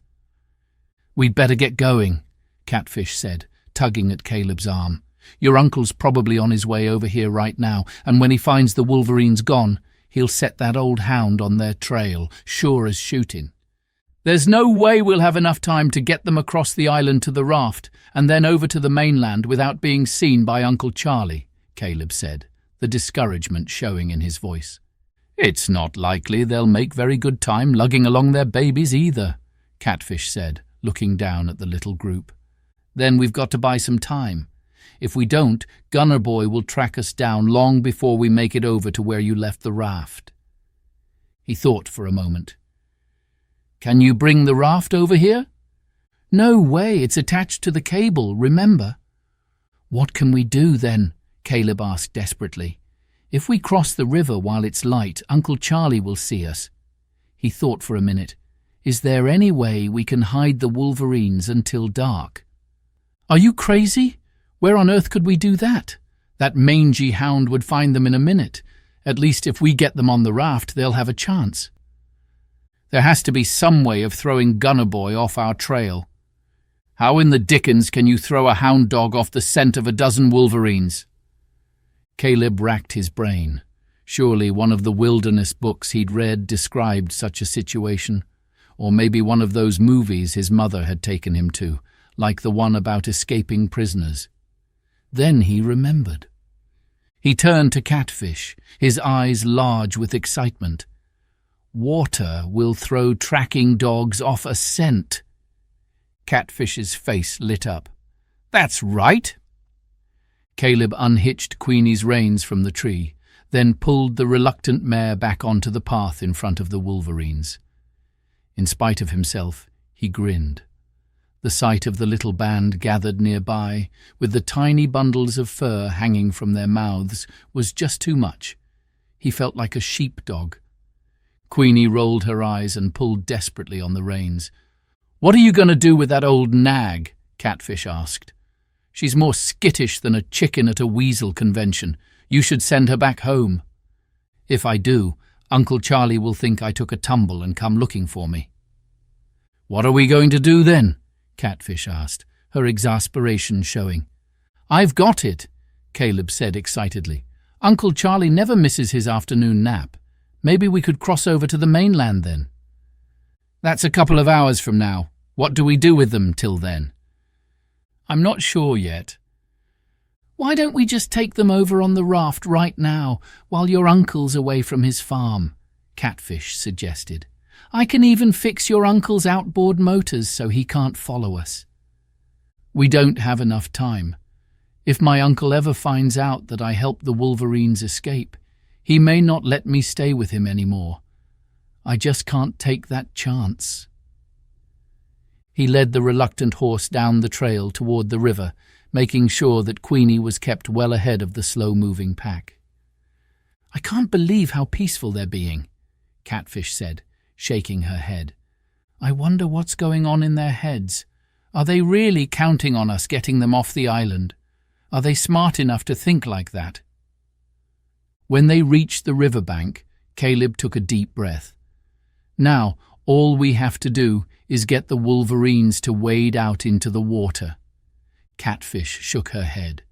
"We'd better get going," Catfish said, tugging at Caleb's arm. "Your uncle's probably on his way over here right now, and when he finds the Wolverines gone, He'll set that old hound on their trail, sure as shooting. There's no way we'll have enough time to get them across the island to the raft and then over to the mainland without being seen by Uncle Charlie, Caleb said, the discouragement showing in his voice. It's not likely they'll make very good time lugging along their babies either, Catfish said, looking down at the little group. Then we've got to buy some time. If we don't, Gunner Boy will track us down long before we make it over to where you left the raft. He thought for a moment. Can you bring the raft over here? No way, it's attached to the cable, remember. What can we do then? Caleb asked desperately. If we cross the river while it's light, Uncle Charlie will see us. He thought for a minute. Is there any way we can hide the Wolverines until dark? Are you crazy? Where on earth could we do that? That mangy hound would find them in a minute. At least if we get them on the raft, they'll have a chance. There has to be some way of throwing Gunner Boy off our trail. How in the dickens can you throw a hound dog off the scent of a dozen Wolverines? Caleb racked his brain. Surely one of the wilderness books he'd read described such a situation. Or maybe one of those movies his mother had taken him to, like the one about escaping prisoners. Then he remembered. He turned to Catfish, his eyes large with excitement. Water will throw tracking dogs off a scent. Catfish's face lit up. That's right. Caleb unhitched Queenie's reins from the tree, then pulled the reluctant mare back onto the path in front of the Wolverines. In spite of himself, he grinned. The sight of the little band gathered nearby, with the tiny bundles of fur hanging from their mouths, was just too much. He felt like a sheepdog. Queenie rolled her eyes and pulled desperately on the reins. "What are you going to do with that old nag?" Catfish asked. "She's more skittish than a chicken at a weasel convention. You should send her back home." "If I do, Uncle Charlie will think I took a tumble and come looking for me." "What are we going to do then?" Catfish asked, her exasperation showing. "I've got it," Caleb said excitedly. "Uncle Charlie never misses his afternoon nap. Maybe we could cross over to the mainland then." "That's a couple of hours from now. What do we do with them till then?" "I'm not sure yet." "Why don't we just take them over on the raft right now, while your uncle's away from his farm?" Catfish suggested. "I can even fix your uncle's outboard motors so he can't follow us." "We don't have enough time. If my uncle ever finds out that I helped the Wolverines escape, he may not let me stay with him anymore. I just can't take that chance." He led the reluctant horse down the trail toward the river, making sure that Queenie was kept well ahead of the slow-moving pack. "I can't believe how peaceful they're being," Catfish said, shaking her head. "I wonder what's going on in their heads. Are they really counting on us getting them off the island? Are they smart enough to think like that?" When they reached the riverbank, Caleb took a deep breath. "Now, all we have to do is get the Wolverines to wade out into the water." Catfish shook her head.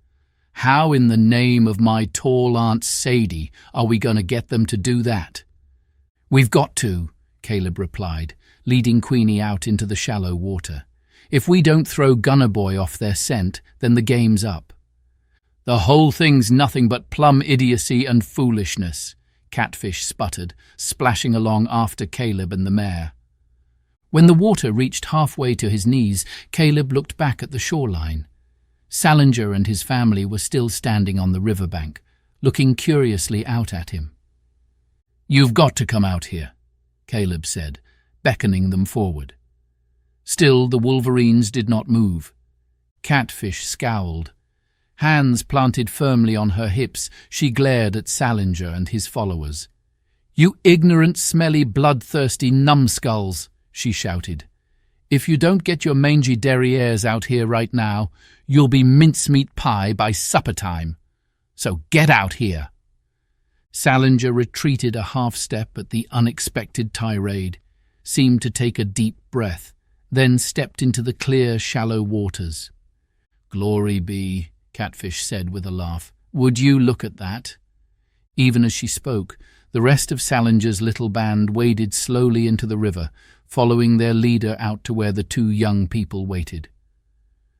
"How in the name of my tall Aunt Sadie are we going to get them to do that?" "We've got to," Caleb replied, leading Queenie out into the shallow water. "If we don't throw Gunner Boy off their scent, then the game's up." "The whole thing's nothing but plumb idiocy and foolishness," Catfish sputtered, splashing along after Caleb and the mare. When the water reached halfway to his knees, Caleb looked back at the shoreline. Salinger and his family were still standing on the riverbank, looking curiously out at him. "You've got to come out here," Caleb said, beckoning them forward. Still, the Wolverines did not move. Catfish scowled. Hands planted firmly on her hips, she glared at Salinger and his followers. "You ignorant, smelly, bloodthirsty numbskulls," she shouted. "If you don't get your mangy derrieres out here right now, you'll be mincemeat pie by supper time. So get out here." Salinger retreated a half-step at the unexpected tirade, seemed to take a deep breath, then stepped into the clear, shallow waters. "Glory be," Catfish said with a laugh. "Would you look at that?" Even as she spoke, The rest of Salinger's little band waded slowly into the river, following their leader out to where the two young people waited.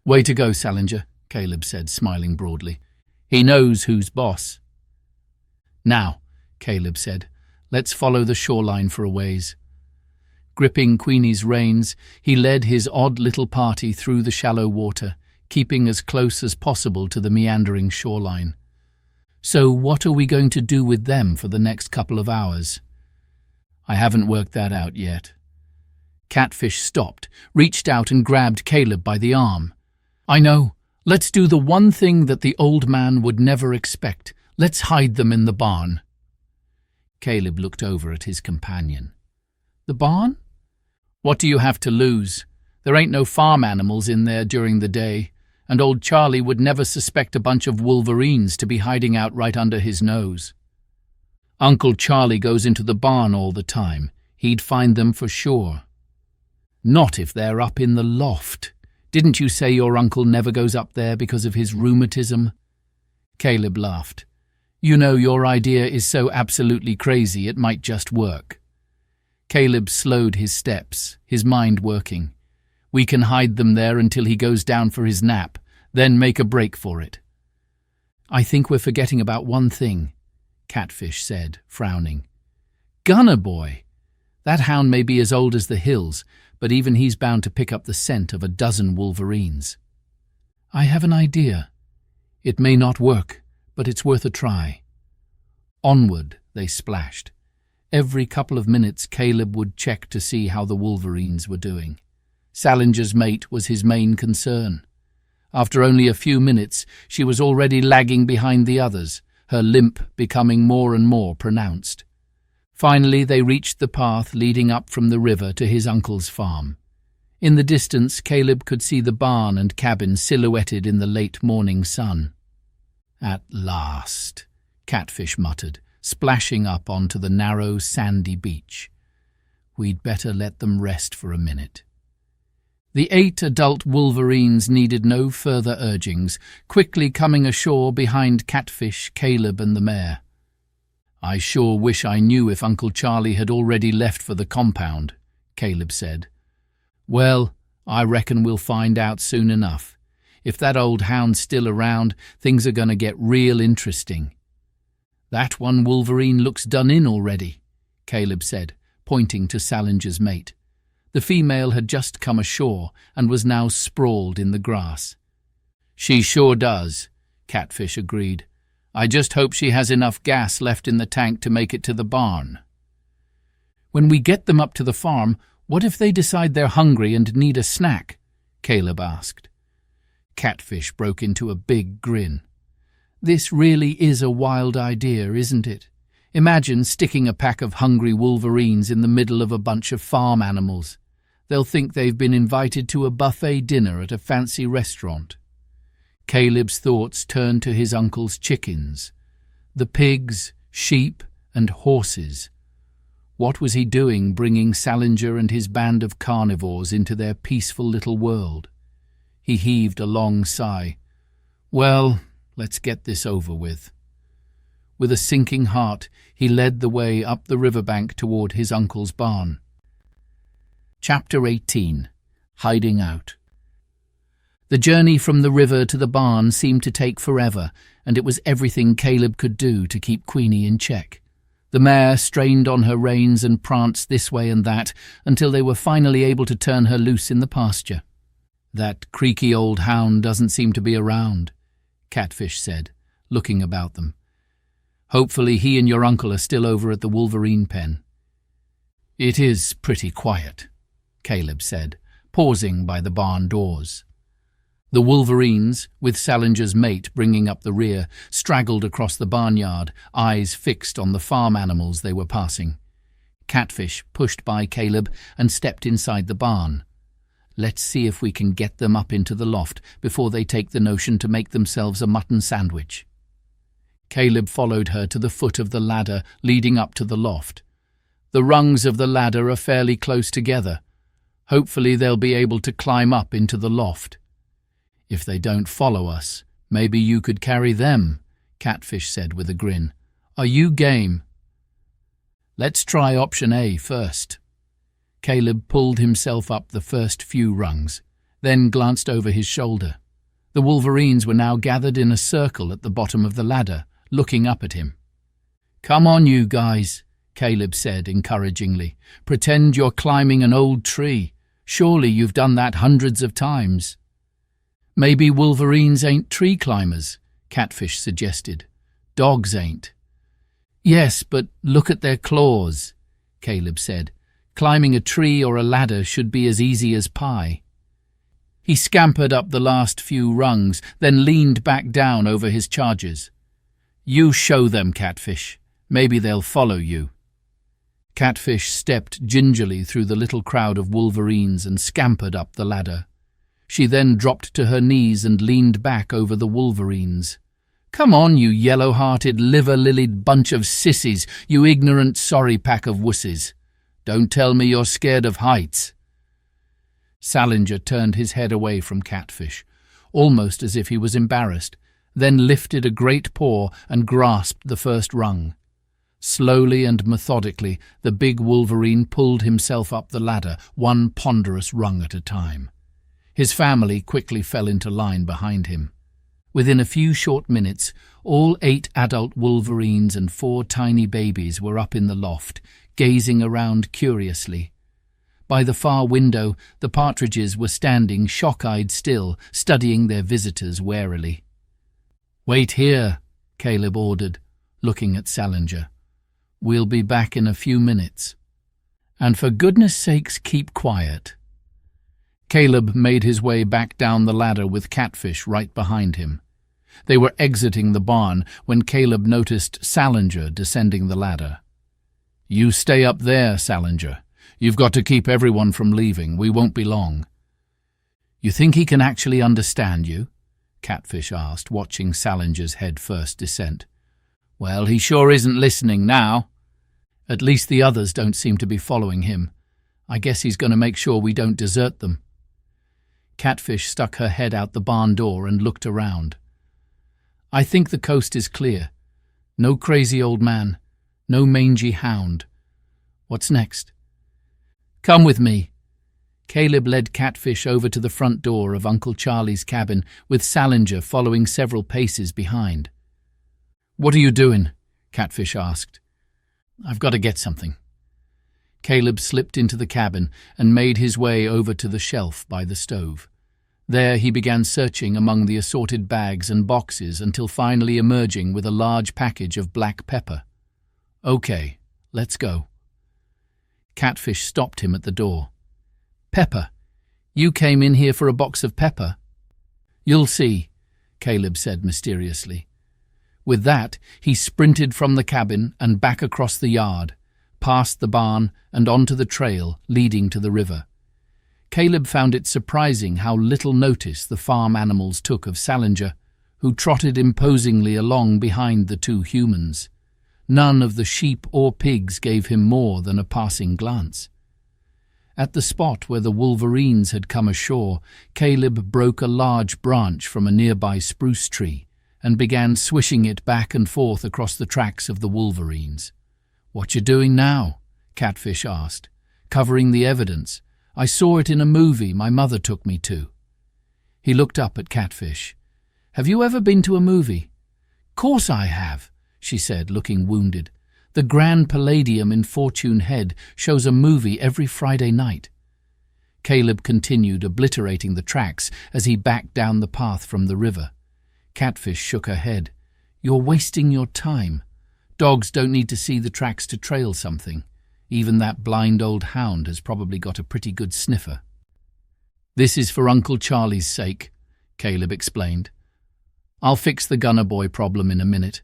"Way to go, Salinger," Caleb said, smiling broadly. "He knows who's boss." "Now," Caleb said, "let's follow the shoreline for a ways." Gripping Queenie's reins, he led his odd little party through the shallow water, keeping as close as possible to the meandering shoreline. "So what are we going to do with them for the next couple of hours?" "I haven't worked that out yet." Catfish stopped, reached out and grabbed Caleb by the arm. "I know. Let's do the one thing that the old man would never expect. Let's hide them in the barn." Caleb looked over at his companion. "The barn? What do you have to lose? There ain't no farm animals in there during the day, and old Charlie would never suspect a bunch of Wolverines to be hiding out right under his nose. Uncle Charlie goes into the barn all the time. He'd find them for sure." "Not if they're up in the loft. Didn't you say your uncle never goes up there because of his rheumatism?" Caleb laughed. "You know, your idea is so absolutely crazy it might just work." Caleb slowed his steps, his mind working. "We can hide them there until he goes down for his nap, then make a break for it." "I think we're forgetting about one thing," Catfish said, frowning. "Gunner Boy! That hound may be as old as the hills, but even he's bound to pick up the scent of a dozen Wolverines." "I have an idea. It may not work, but it's worth a try." Onward they splashed. Every couple of minutes Caleb would check to see how the Wolverines were doing. Salinger's mate was his main concern. After only a few minutes, she was already lagging behind the others, her limp becoming more and more pronounced. Finally they reached the path leading up from the river to his uncle's farm. In the distance Caleb could see the barn and cabin silhouetted in the late morning sun. "At last," Catfish muttered, splashing up onto the narrow, sandy beach. "We'd better let them rest for a minute." The 8 adult Wolverines needed no further urgings, quickly coming ashore behind Catfish, Caleb and the mare. "I sure wish I knew if Uncle Charlie had already left for the compound," Caleb said. "Well, I reckon we'll find out soon enough. If that old hound's still around, things are going to get real interesting." "That one Wolverine looks done in already," Caleb said, pointing to Salinger's mate. The female had just come ashore and was now sprawled in the grass. "She sure does," Catfish agreed. "I just hope she has enough gas left in the tank to make it to the barn." "When we get them up to the farm, what if they decide they're hungry and need a snack?" Caleb asked. Catfish broke into a big grin. "This really is a wild idea, isn't it? Imagine sticking a pack of hungry Wolverines in the middle of a bunch of farm animals. They'll think they've been invited to a buffet dinner at a fancy restaurant." Caleb's thoughts turned to his uncle's chickens, the pigs, sheep, and horses. What was he doing bringing Salinger and his band of carnivores into their peaceful little world? He heaved a long sigh. "Well, let's get this over with." With a sinking heart, he led the way up the riverbank toward his uncle's barn. Chapter 18. Hiding Out. The journey from the river to the barn seemed to take forever, and it was everything Caleb could do to keep Queenie in check. The mare strained on her reins and pranced this way and that until they were finally able to turn her loose in the pasture. "That creaky old hound doesn't seem to be around," Catfish said, looking about them. "Hopefully he and your uncle are still over at the Wolverine pen." "It is pretty quiet," Caleb said, pausing by the barn doors. The Wolverines, with Salinger's mate bringing up the rear, straggled across the barnyard, eyes fixed on the farm animals they were passing. Catfish pushed by Caleb and stepped inside the barn. "Let's see if we can get them up into the loft before they take the notion to make themselves a mutton sandwich." Caleb followed her to the foot of the ladder leading up to the loft. The rungs of the ladder are fairly close together. Hopefully they'll be able to climb up into the loft. "If they don't follow us, maybe you could carry them," Catfish said with a grin. "Are you game?" Let's try option A first. Caleb pulled himself up the first few rungs, then glanced over his shoulder. The Wolverines were now gathered in a circle at the bottom of the ladder, looking up at him. "Come on, you guys," Caleb said encouragingly. "Pretend you're climbing an old tree. Surely you've done that hundreds of times." "Maybe Wolverines ain't tree climbers," Catfish suggested. "Dogs ain't." "Yes, but look at their claws," Caleb said. "Climbing a tree or a ladder should be as easy as pie." He scampered up the last few rungs, then leaned back down over his charges. "You show them, Catfish. Maybe they'll follow you." Catfish stepped gingerly through the little crowd of Wolverines and scampered up the ladder. She then dropped to her knees and leaned back over the Wolverines. "Come on, you yellow-hearted, liver-lilied bunch of sissies, you ignorant, sorry pack of wusses. Don't tell me you're scared of heights." Salinger turned his head away from Catfish, almost as if he was embarrassed, then lifted a great paw and grasped the first rung. Slowly and methodically, the big Wolverine pulled himself up the ladder, one ponderous rung at a time. His family quickly fell into line behind him. Within a few short minutes, all 8 adult Wolverines and 4 tiny babies were up in the loft, gazing around curiously. By the far window, the partridges were standing shock-eyed still, studying their visitors warily. "Wait here," Caleb ordered, looking at Salinger. "We'll be back in a few minutes. And for goodness sakes, keep quiet." Caleb made his way back down the ladder with Catfish right behind him. They were exiting the barn when Caleb noticed Salinger descending the ladder. "You stay up there, Salinger. You've got to keep everyone from leaving. We won't be long." "You think he can actually understand you?" Catfish asked, watching Salinger's head-first descent. "Well, he sure isn't listening now. At least the others don't seem to be following him. I guess he's going to make sure we don't desert them." Catfish stuck her head out the barn door and looked around. "I think the coast is clear. No crazy old man. No mangy hound. What's next?" "Come with me." Caleb led Catfish over to the front door of Uncle Charlie's cabin, with Salinger following several paces behind. "What are you doing?" Catfish asked. "I've got to get something." Caleb slipped into the cabin and made his way over to the shelf by the stove. There he began searching among the assorted bags and boxes until finally emerging with a large package of black pepper. "Okay, let's go." Catfish stopped him at the door. "Pepper? You came in here for a box of pepper?" "You'll see," Caleb said mysteriously. With that, he sprinted from the cabin and back across the yard, past the barn and onto the trail leading to the river. Caleb found it surprising how little notice the farm animals took of Salinger, who trotted imposingly along behind the 2 humans. None of the sheep or pigs gave him more than a passing glance. At the spot where the Wolverines had come ashore, Caleb broke a large branch from a nearby spruce tree and began swishing it back and forth across the tracks of the Wolverines. "What you doing now?" Catfish asked. "Covering the evidence. I saw it in a movie my mother took me to." He looked up at Catfish. "Have you ever been to a movie?" "Course I have," she said, looking wounded. "The Grand Palladium in Fortune Head shows a movie every Friday night." Caleb continued obliterating the tracks as he backed down the path from the river. Catfish shook her head. "You're wasting your time. Dogs don't need to see the tracks to trail something. Even that blind old hound has probably got a pretty good sniffer." "This is for Uncle Charlie's sake," Caleb explained. "I'll fix the Gunner Boy problem in a minute."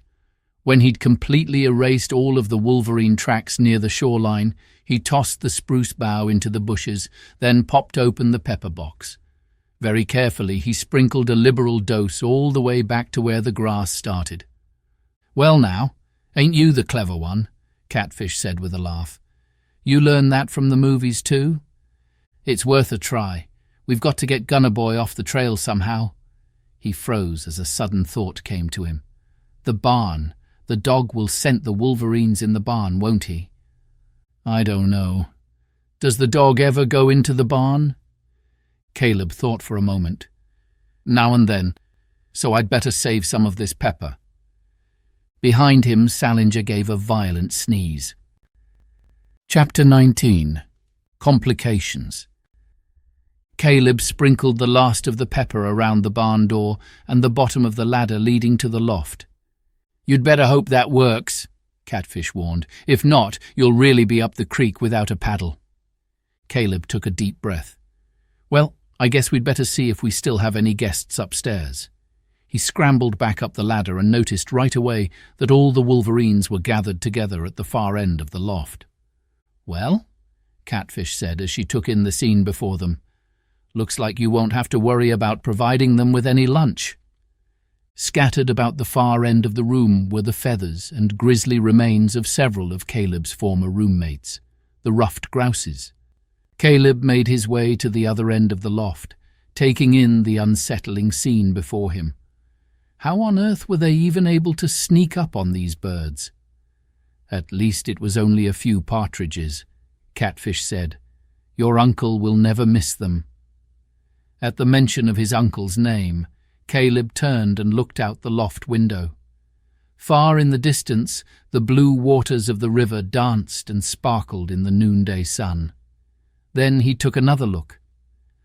When he'd completely erased all of the Wolverine tracks near the shoreline, he tossed the spruce bough into the bushes, then popped open the pepper box. Very carefully, he sprinkled a liberal dose all the way back to where the grass started. "Well now, ain't you the clever one?" Catfish said with a laugh. "You learned that from the movies too?" "It's worth a try. We've got to get Gunner Boy off the trail somehow." He froze as a sudden thought came to him. "The barn. The dog will scent the Wolverines in the barn, won't he?" I don't know. Does the dog ever go into the barn? Caleb thought for a moment. Now and then, so I'd better save some of this pepper. Behind him, Salinger gave a violent sneeze. Chapter 19. Complications. Caleb sprinkled the last of the pepper around the barn door and the bottom of the ladder leading to the loft. You'd better hope that works, Catfish warned. If not, you'll really be up the creek without a paddle. Caleb took a deep breath. Well, I guess we'd better see if we still have any guests upstairs. He scrambled back up the ladder and noticed right away that all the Wolverines were gathered together at the far end of the loft. Well, Catfish said as she took in the scene before them. Looks like you won't have to worry about providing them with any lunch. Scattered about the far end of the room were the feathers and grisly remains of several of Caleb's former roommates, the ruffed grouses. Caleb made his way to the other end of the loft, taking in the unsettling scene before him. How on earth were they even able to sneak up on these birds? At least it was only a few partridges, Catfish said. Your uncle will never miss them. At the mention of his uncle's name, Caleb turned and looked out the loft window. Far in the distance, the blue waters of the river danced and sparkled in the noonday sun. Then he took another look.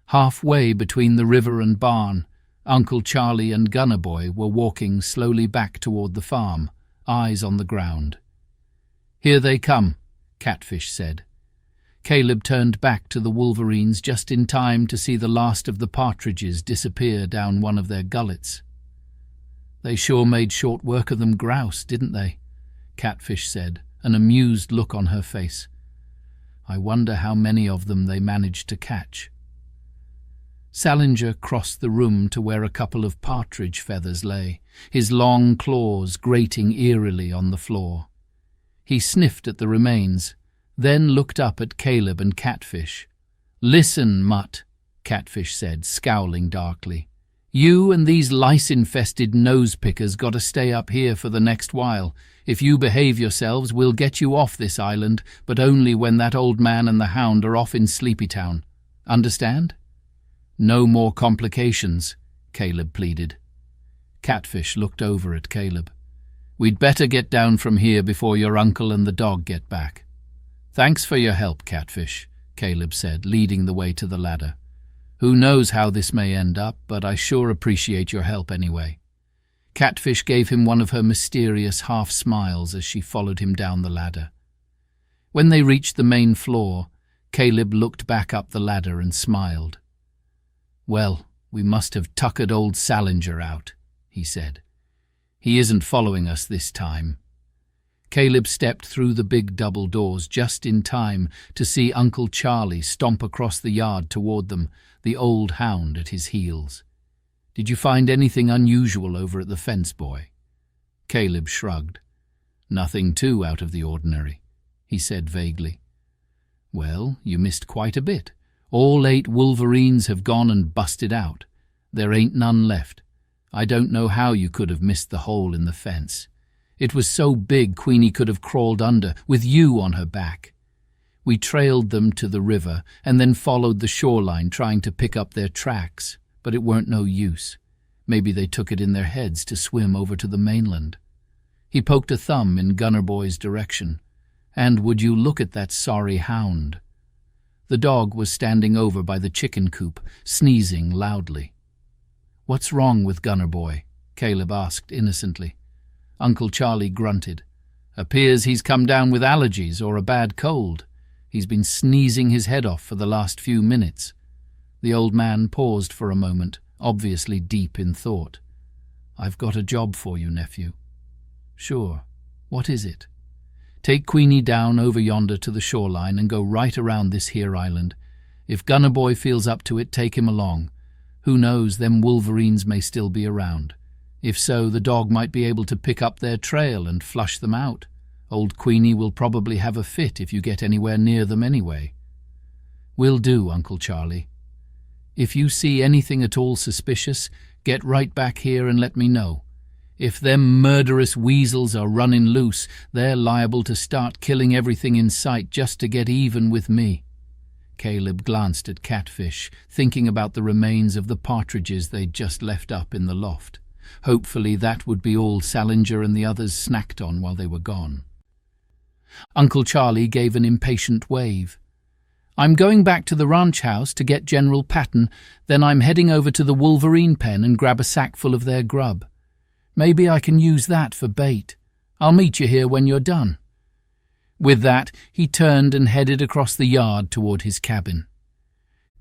Halfway between the river and barn, Uncle Charlie and Gunner Boy were walking slowly back toward the farm, eyes on the ground. Here they come, Catfish said. Caleb turned back to the Wolverines just in time to see the last of the partridges disappear down one of their gullets. They sure made short work of them grouse, didn't they? Catfish said, an amused look on her face. I wonder how many of them they managed to catch. Salinger crossed the room to where a couple of partridge feathers lay, his long claws grating eerily on the floor. He sniffed at the remains, then looked up at Caleb and Catfish. Listen, Mutt, Catfish said, scowling darkly. You and these lice-infested nose-pickers got to stay up here for the next while. If you behave yourselves, we'll get you off this island, but only when that old man and the hound are off in Sleepytown. Understand? No more complications, Caleb pleaded. Catfish looked over at Caleb. We'd better get down from here before your uncle and the dog get back. Thanks for your help, Catfish, Caleb said, leading the way to the ladder. Who knows how this may end up, but I sure appreciate your help anyway. Catfish gave him one of her mysterious half-smiles as she followed him down the ladder. When they reached the main floor, Caleb looked back up the ladder and smiled. Well, we must have tuckered old Salinger out, he said. He isn't following us this time. Caleb stepped through the big double doors just in time to see Uncle Charlie stomp across the yard toward them, the old hound at his heels. Did you find anything unusual over at the fence, boy? Caleb shrugged. Nothing too out of the ordinary, he said vaguely. Well, you missed quite a bit. All 8 Wolverines have gone and busted out. There ain't none left. I don't know how you could have missed the hole in the fence. It was so big Queenie could have crawled under, with you on her back. We trailed them to the river and then followed the shoreline trying to pick up their tracks, but it weren't no use. Maybe they took it in their heads to swim over to the mainland. He poked a thumb in Gunner Boy's direction. And would you look at that sorry hound? The dog was standing over by the chicken coop, sneezing loudly. What's wrong with Gunner Boy? Caleb asked innocently. Uncle Charlie grunted. Appears he's come down with allergies or a bad cold. He's been sneezing his head off for the last few minutes. The old man paused for a moment, obviously deep in thought. I've got a job for you, nephew. Sure. What is it? Take Queenie down over yonder to the shoreline and go right around this here island. If Gunner Boy feels up to it, take him along. Who knows, them Wolverines may still be around. If so, the dog might be able to pick up their trail and flush them out. Old Queenie will probably have a fit if you get anywhere near them anyway. Will do, Uncle Charlie. If you see anything at all suspicious, get right back here and let me know. If them murderous weasels are running loose, they're liable to start killing everything in sight just to get even with me." Caleb glanced at Catfish, thinking about the remains of the partridges they'd just left up in the loft. Hopefully that would be all Salinger and the others snacked on while they were gone. Uncle Charlie gave an impatient wave. "I'm going back to the ranch house to get General Patton, then I'm heading over to the Wolverine pen and grab a sackful of their grub. Maybe I can use that for bait. I'll meet you here when you're done." With that, he turned and headed across the yard toward his cabin.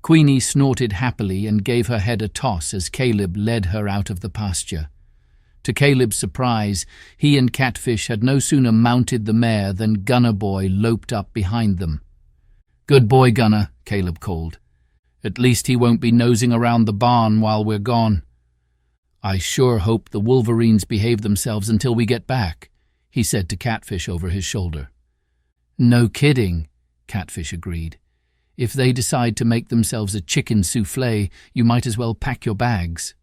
Queenie snorted happily and gave her head a toss as Caleb led her out of the pasture. To Caleb's surprise, he and Catfish had no sooner mounted the mare than Gunner Boy loped up behind them. "Good boy, Gunner," Caleb called. "At least he won't be nosing around the barn while we're gone." "I sure hope the Wolverines behave themselves until we get back," he said to Catfish over his shoulder. "No kidding," Catfish agreed. "If they decide to make themselves a chicken soufflé, you might as well pack your bags."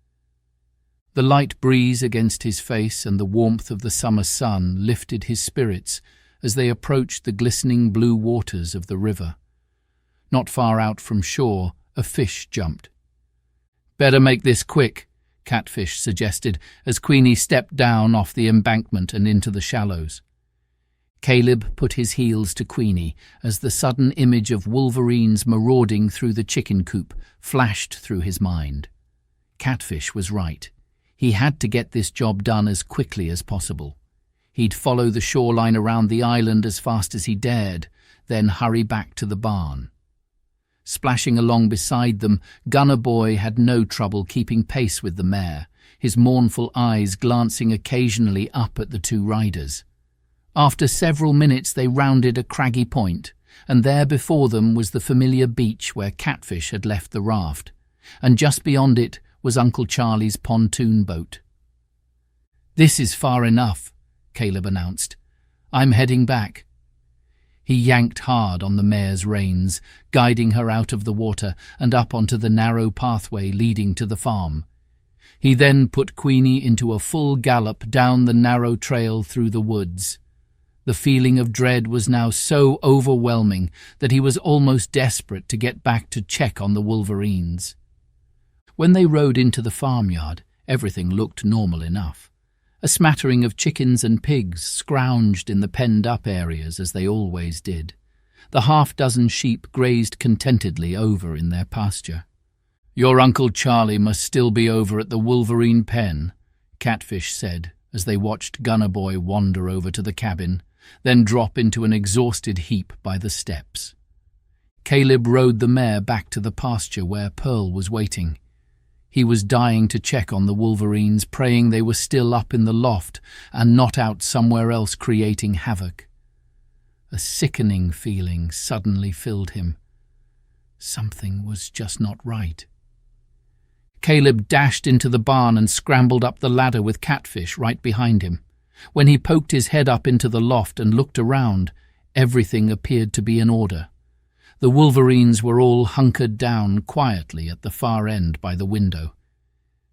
The light breeze against his face and the warmth of the summer sun lifted his spirits as they approached the glistening blue waters of the river. Not far out from shore, a fish jumped. "Better make this quick," Catfish suggested as Queenie stepped down off the embankment and into the shallows. Caleb put his heels to Queenie as the sudden image of Wolverines marauding through the chicken coop flashed through his mind. Catfish was right. He had to get this job done as quickly as possible. He'd follow the shoreline around the island as fast as he dared, then hurry back to the barn. Splashing along beside them, Gunner Boy had no trouble keeping pace with the mare, his mournful eyes glancing occasionally up at the two riders. After several minutes they rounded a craggy point, and there before them was the familiar beach where Catfish had left the raft, and just beyond it was Uncle Charlie's pontoon boat. "This is far enough," Caleb announced. "I'm heading back." He yanked hard on the mare's reins, guiding her out of the water and up onto the narrow pathway leading to the farm. He then put Queenie into a full gallop down the narrow trail through the woods. The feeling of dread was now so overwhelming that he was almost desperate to get back to check on the Wolverines. When they rode into the farmyard, everything looked normal enough. A smattering of chickens and pigs scrounged in the penned-up areas as they always did. The half-dozen sheep grazed contentedly over in their pasture. "Your Uncle Charlie must still be over at the Wolverine pen," Catfish said as they watched Gunner Boy wander over to the cabin, then drop into an exhausted heap by the steps. Caleb rode the mare back to the pasture where Pearl was waiting. He was dying to check on the Wolverines, praying they were still up in the loft and not out somewhere else creating havoc. A sickening feeling suddenly filled him. Something was just not right. Caleb dashed into the barn and scrambled up the ladder with Catfish right behind him. When he poked his head up into the loft and looked around, everything appeared to be in order. The Wolverines were all hunkered down quietly at the far end by the window.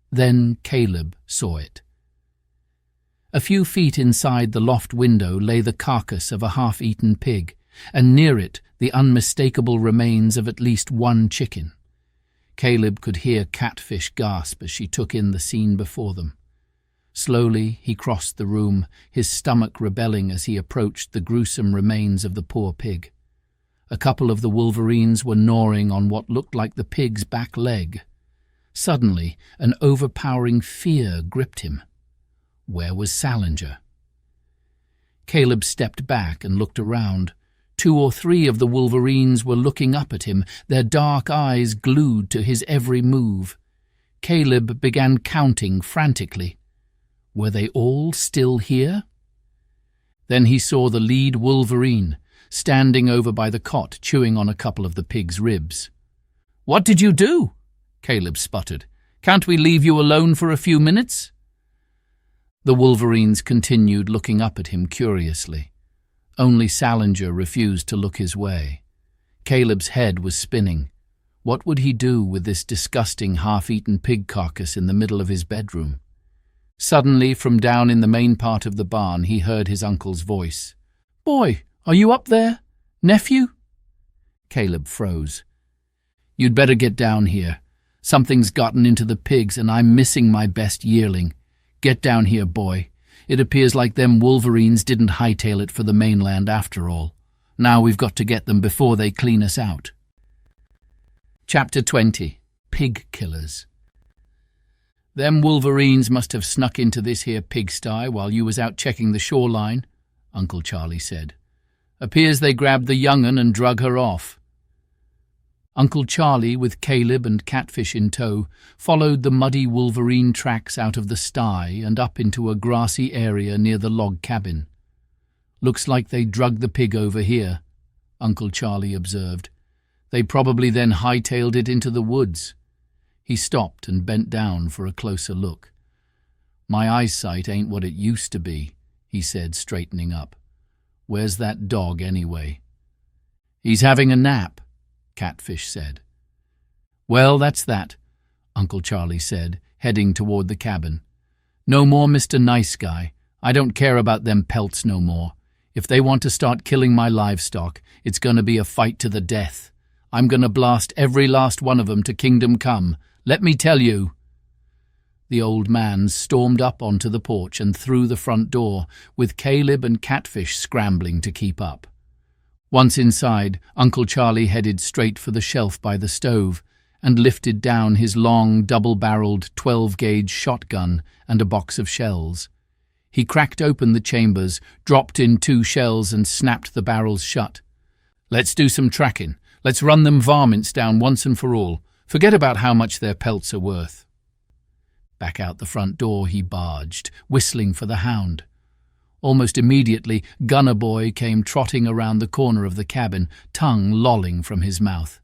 Then Caleb saw it. A few feet inside the loft window lay the carcass of a half-eaten pig, and near it the unmistakable remains of at least one chicken. Caleb could hear Catfish gasp as she took in the scene before them. Slowly he crossed the room, his stomach rebelling as he approached the gruesome remains of the poor pig. A couple of the Wolverines were gnawing on what looked like the pig's back leg. Suddenly, an overpowering fear gripped him. Where was Salinger? Caleb stepped back and looked around. 2 or 3 of the Wolverines were looking up at him, their dark eyes glued to his every move. Caleb began counting frantically. Were they all still here? Then he saw the lead Wolverine, standing over by the cot, chewing on a couple of the pig's ribs. "What did you do?" Caleb sputtered. "Can't we leave you alone for a few minutes?" The Wolverines continued looking up at him curiously. Only Salinger refused to look his way. Caleb's head was spinning. What would he do with this disgusting half-eaten pig carcass in the middle of his bedroom? Suddenly, from down in the main part of the barn, he heard his uncle's voice. "Boy, are you up there? Nephew?" Caleb froze. "You'd better get down here. Something's gotten into the pigs and I'm missing my best yearling. Get down here, boy. It appears like them Wolverines didn't hightail it for the mainland after all. Now we've got to get them before they clean us out." Chapter 20. Pig Killers. "Them Wolverines must have snuck into this here pigsty while you was out checking the shoreline," Uncle Charlie said. "Appears they grabbed the young'un and drug her off." Uncle Charlie, with Caleb and Catfish in tow, followed the muddy Wolverine tracks out of the sty and up into a grassy area near the log cabin. "Looks like they drugged the pig over here," Uncle Charlie observed. "They probably then hightailed it into the woods." He stopped and bent down for a closer look. "My eyesight ain't what it used to be," he said, straightening up. "Where's that dog, anyway?" "He's having a nap," Catfish said. "Well, that's that," Uncle Charlie said, heading toward the cabin. "No more Mr. Nice Guy. I don't care about them pelts no more. If they want to start killing my livestock, it's going to be a fight to the death. I'm going to blast every last one of them to kingdom come. Let me tell you." The old man stormed up onto the porch and through the front door, with Caleb and Catfish scrambling to keep up. Once inside, Uncle Charlie headed straight for the shelf by the stove and lifted down his long, double-barreled 12-gauge shotgun and a box of shells. He cracked open the chambers, dropped in 2 shells and snapped the barrels shut. "Let's do some tracking. Let's run them varmints down once and for all. Forget about how much their pelts are worth." Back out the front door he barged, whistling for the hound. Almost immediately, Gunner Boy came trotting around the corner of the cabin, tongue lolling from his mouth.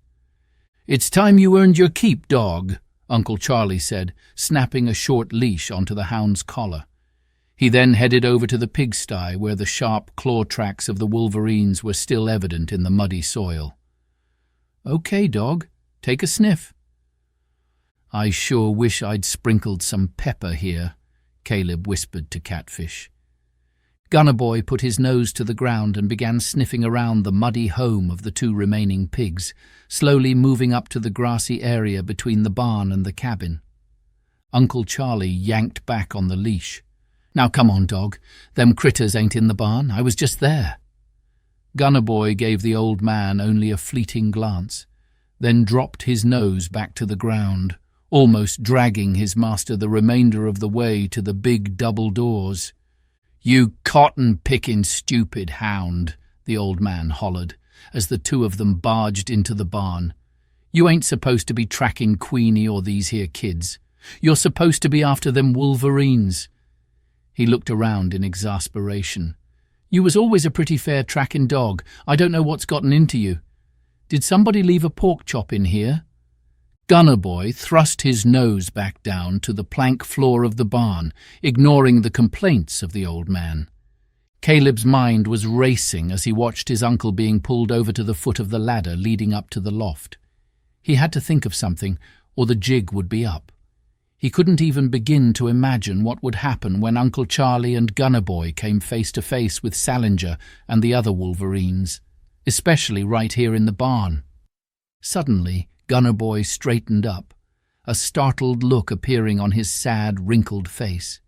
"It's time you earned your keep, dog," Uncle Charlie said, snapping a short leash onto the hound's collar. He then headed over to the pigsty where the sharp claw tracks of the Wolverines were still evident in the muddy soil. "Okay, dog, take a sniff." "I sure wish I'd sprinkled some pepper here," Caleb whispered to Catfish. Gunner Boy put his nose to the ground and began sniffing around the muddy home of the 2 remaining pigs, slowly moving up to the grassy area between the barn and the cabin. Uncle Charlie yanked back on the leash. "Now come on, dog. Them critters ain't in the barn. I was just there." Gunner Boy gave the old man only a fleeting glance, then dropped his nose back to the ground, almost dragging his master the remainder of the way to the big double doors. "You cotton-picking stupid hound," the old man hollered, as the 2 of them barged into the barn. "You ain't supposed to be tracking Queenie or these here kids. You're supposed to be after them Wolverines." He looked around in exasperation. "You was always a pretty fair tracking dog. I don't know what's gotten into you. Did somebody leave a pork chop in here?" Gunner Boy thrust his nose back down to the plank floor of the barn, ignoring the complaints of the old man. Caleb's mind was racing as he watched his uncle being pulled over to the foot of the ladder leading up to the loft. He had to think of something, or the jig would be up. He couldn't even begin to imagine what would happen when Uncle Charlie and Gunner Boy came face to face with Salinger and the other Wolverines, especially right here in the barn. Suddenly, Gunner Boy straightened up, a startled look appearing on his sad, wrinkled face.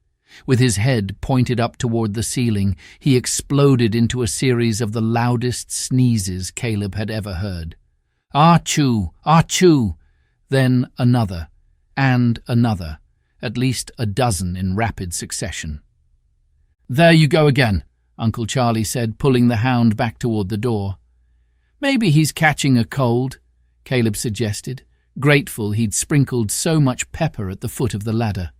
With his head pointed up toward the ceiling, he exploded into a series of the loudest sneezes Caleb had ever heard. "Achoo! Achoo!" Then another, and another, at least a dozen in rapid succession. "There you go again," Uncle Charlie said, pulling the hound back toward the door. "Maybe he's catching a cold," Caleb suggested, grateful he'd sprinkled so much pepper at the foot of the ladder.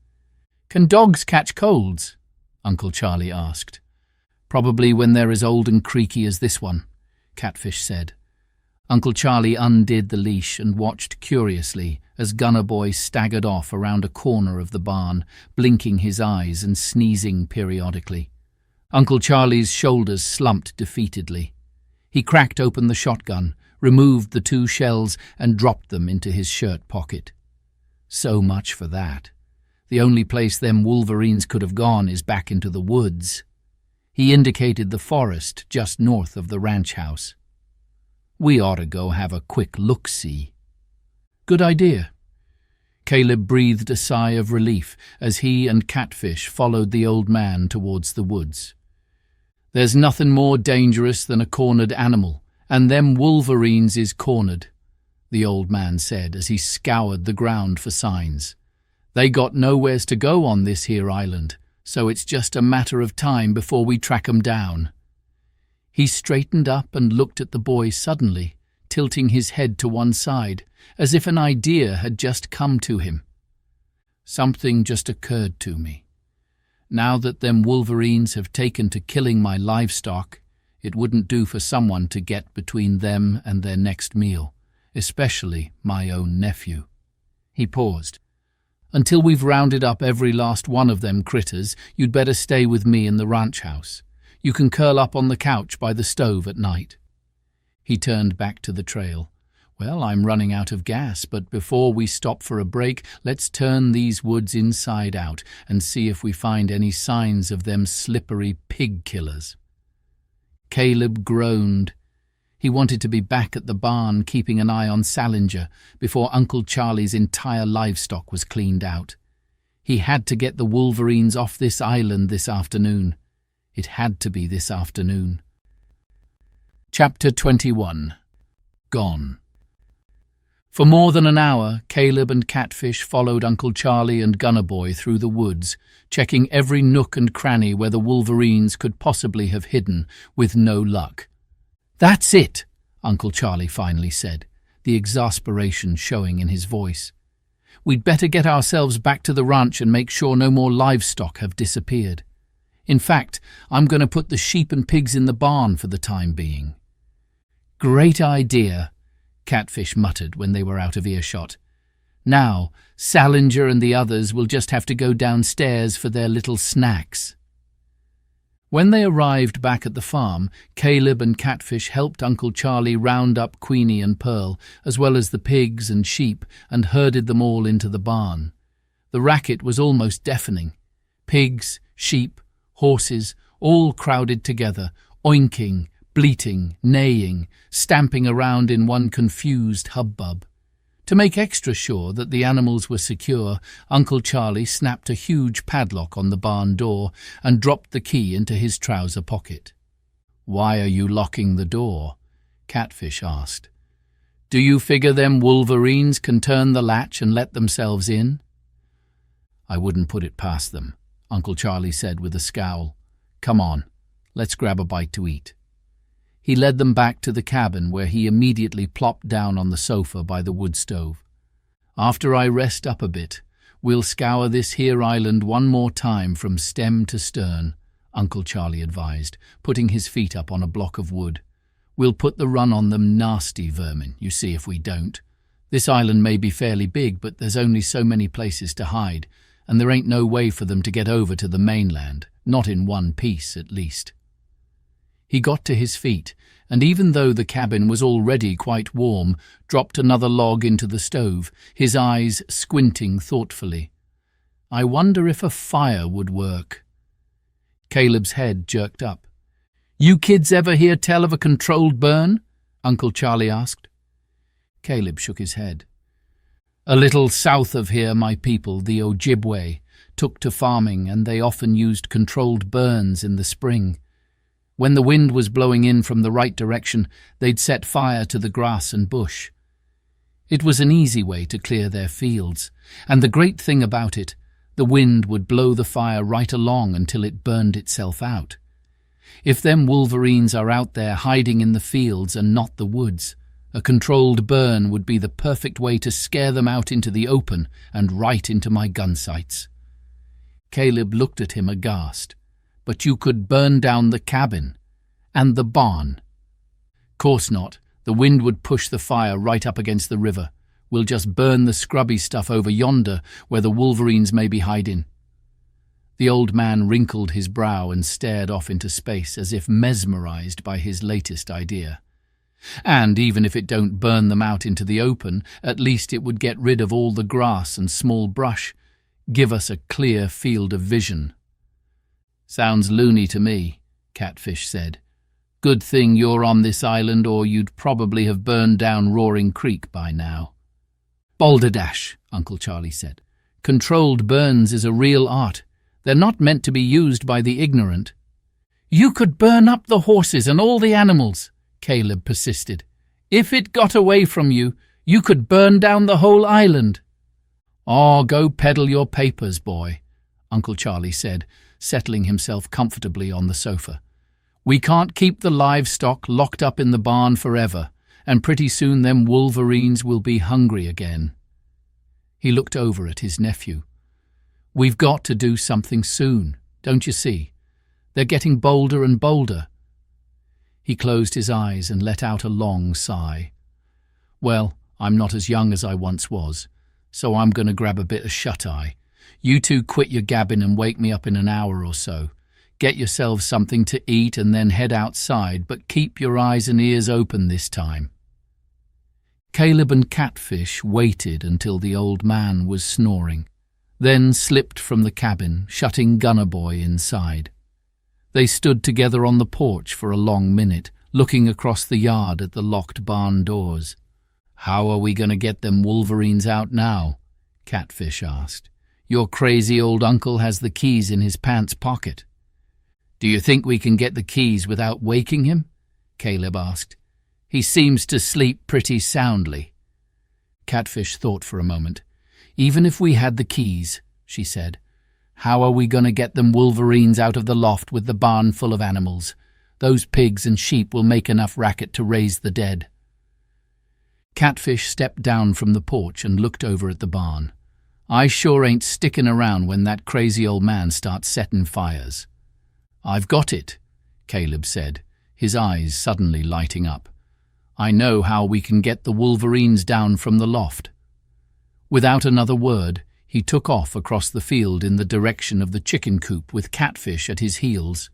"Can dogs catch colds?" Uncle Charlie asked. "Probably when they're as old and creaky as this one," Catfish said. Uncle Charlie undid the leash and watched curiously as Gunner Boy staggered off around a corner of the barn, blinking his eyes and sneezing periodically. Uncle Charlie's shoulders slumped defeatedly. He cracked open the shotgun, removed the 2 shells and dropped them into his shirt pocket. So much for that. The only place them Wolverines could have gone is back into the woods. He indicated the forest just north of the ranch house. We ought to go have a quick look-see. Good idea. Caleb breathed a sigh of relief as he and Catfish followed the old man towards the woods. There's nothing more dangerous than a cornered animal, and them Wolverines is cornered, the old man said as he scoured the ground for signs. They got nowheres to go on this here island, so it's just a matter of time before we track 'em down. He straightened up and looked at the boy suddenly, tilting his head to one side, as if an idea had just come to him. Something just occurred to me. Now that them Wolverines have taken to killing my livestock, it wouldn't do for someone to get between them and their next meal, especially my own nephew. He paused. Until we've rounded up every last one of them critters, you'd better stay with me in the ranch house. You can curl up on the couch by the stove at night. He turned back to the trail. Well, I'm running out of gas, but before we stop for a break, let's turn these woods inside out and see if we find any signs of them slippery pig killers. Caleb groaned. He wanted to be back at the barn keeping an eye on Salinger before Uncle Charlie's entire livestock was cleaned out. He had to get the Wolverines off this island this afternoon. It had to be this afternoon. Chapter 21. Gone. For more than an hour, Caleb and Catfish followed Uncle Charlie and Gunner Boy through the woods, checking every nook and cranny where the Wolverines could possibly have hidden, with no luck. "That's it," Uncle Charlie finally said, the exasperation showing in his voice. "We'd better get ourselves back to the ranch and make sure no more livestock have disappeared. In fact, I'm going to put the sheep and pigs in the barn for the time being." "Great idea," Catfish muttered when they were out of earshot. "Now, Salinger and the others will just have to go downstairs for their little snacks." When they arrived back at the farm, Caleb and Catfish helped Uncle Charlie round up Queenie and Pearl, as well as the pigs and sheep, and herded them all into the barn. The racket was almost deafening. Pigs, sheep, horses, all crowded together, oinking, bleating, neighing, stamping around in one confused hubbub. To make extra sure that the animals were secure, Uncle Charlie snapped a huge padlock on the barn door and dropped the key into his trouser pocket. "Why are you locking the door?" Catfish asked. "Do you figure them Wolverines can turn the latch and let themselves in?" "I wouldn't put it past them," Uncle Charlie said with a scowl. "Come on, let's grab a bite to eat." He led them back to the cabin where he immediately plopped down on the sofa by the wood stove. "After I rest up a bit, we'll scour this here island one more time from stem to stern," Uncle Charlie advised, putting his feet up on a block of wood. "We'll put the run on them nasty vermin, you see if we don't. This island may be fairly big, but there's only so many places to hide, and there ain't no way for them to get over to the mainland, not in one piece at least." He got to his feet, and even though the cabin was already quite warm, dropped another log into the stove, his eyes squinting thoughtfully. "I wonder if a fire would work." Caleb's head jerked up. "You kids ever hear tell of a controlled burn?" Uncle Charlie asked. Caleb shook his head. "A little south of here, my people, the Ojibway, took to farming, and they often used controlled burns in the spring. When the wind was blowing in from the right direction, they'd set fire to the grass and bush. It was an easy way to clear their fields, and the great thing about it, the wind would blow the fire right along until it burned itself out. If them Wolverines are out there hiding in the fields and not the woods, a controlled burn would be the perfect way to scare them out into the open and right into my gun sights." Caleb looked at him aghast. "But you could burn down the cabin and the barn." "Course not. The wind would push the fire right up against the river. We'll just burn the scrubby stuff over yonder where the Wolverines may be hiding." The old man wrinkled his brow and stared off into space as if mesmerized by his latest idea. "And even if it don't burn them out into the open, at least it would get rid of all the grass and small brush. Give us a clear field of vision." "Sounds loony to me," Catfish said. "Good thing you're on this island, or you'd probably have burned down Roaring Creek by now." "Balderdash," Uncle Charlie said. "Controlled burns is a real art. They're not meant to be used by the ignorant." "You could burn up the horses and all the animals," Caleb persisted. "If it got away from you, you could burn down the whole island." "Oh, go peddle your papers, boy," Uncle Charlie said, settling himself comfortably on the sofa. "We can't keep the livestock locked up in the barn forever, and pretty soon them Wolverines will be hungry again." He looked over at his nephew. "We've got to do something soon, don't you see? They're getting bolder and bolder." He closed his eyes and let out a long sigh. "Well, I'm not as young as I once was, so I'm going to grab a bit of shut-eye. You two quit your gabbing and wake me up in an hour or so. Get yourselves something to eat and then head outside, but keep your eyes and ears open this time." Caleb and Catfish waited until the old man was snoring, then slipped from the cabin, shutting Gunner Boy inside. They stood together on the porch for a long minute, looking across the yard at the locked barn doors. "How are we going to get them Wolverines out now?" Catfish asked. "Your crazy old uncle has the keys in his pants pocket." "Do you think we can get the keys without waking him?" Caleb asked. "He seems to sleep pretty soundly." Catfish thought for a moment. "Even if we had the keys," she said, "how are we going to get them Wolverines out of the loft with the barn full of animals? Those pigs and sheep will make enough racket to raise the dead." Catfish stepped down from the porch and looked over at the barn. "I sure ain't sticking around when that crazy old man starts setting fires." "I've got it," Caleb said, his eyes suddenly lighting up. "I know how we can get the Wolverines down from the loft." Without another word, he took off across the field in the direction of the chicken coop with Catfish at his heels.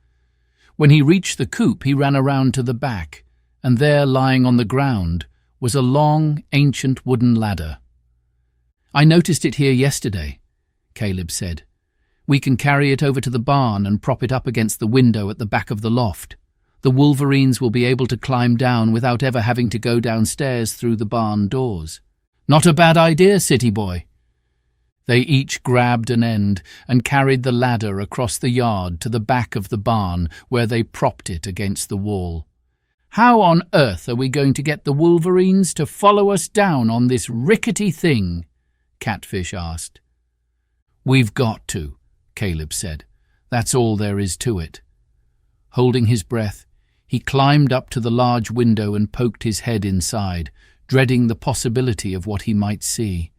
When he reached the coop, he ran around to the back, and there, lying on the ground, was a long, ancient wooden ladder. "I noticed it here yesterday," Caleb said. "We can carry it over to the barn and prop it up against the window at the back of the loft. The Wolverines will be able to climb down without ever having to go downstairs through the barn doors." "Not a bad idea, city boy." They each grabbed an end and carried the ladder across the yard to the back of the barn, where they propped it against the wall. "How on earth are we going to get the Wolverines to follow us down on this rickety thing?" Catfish asked. "We've got to," Caleb said. "That's all there is to it." Holding his breath, he climbed up to the large window and poked his head inside, dreading the possibility of what he might see.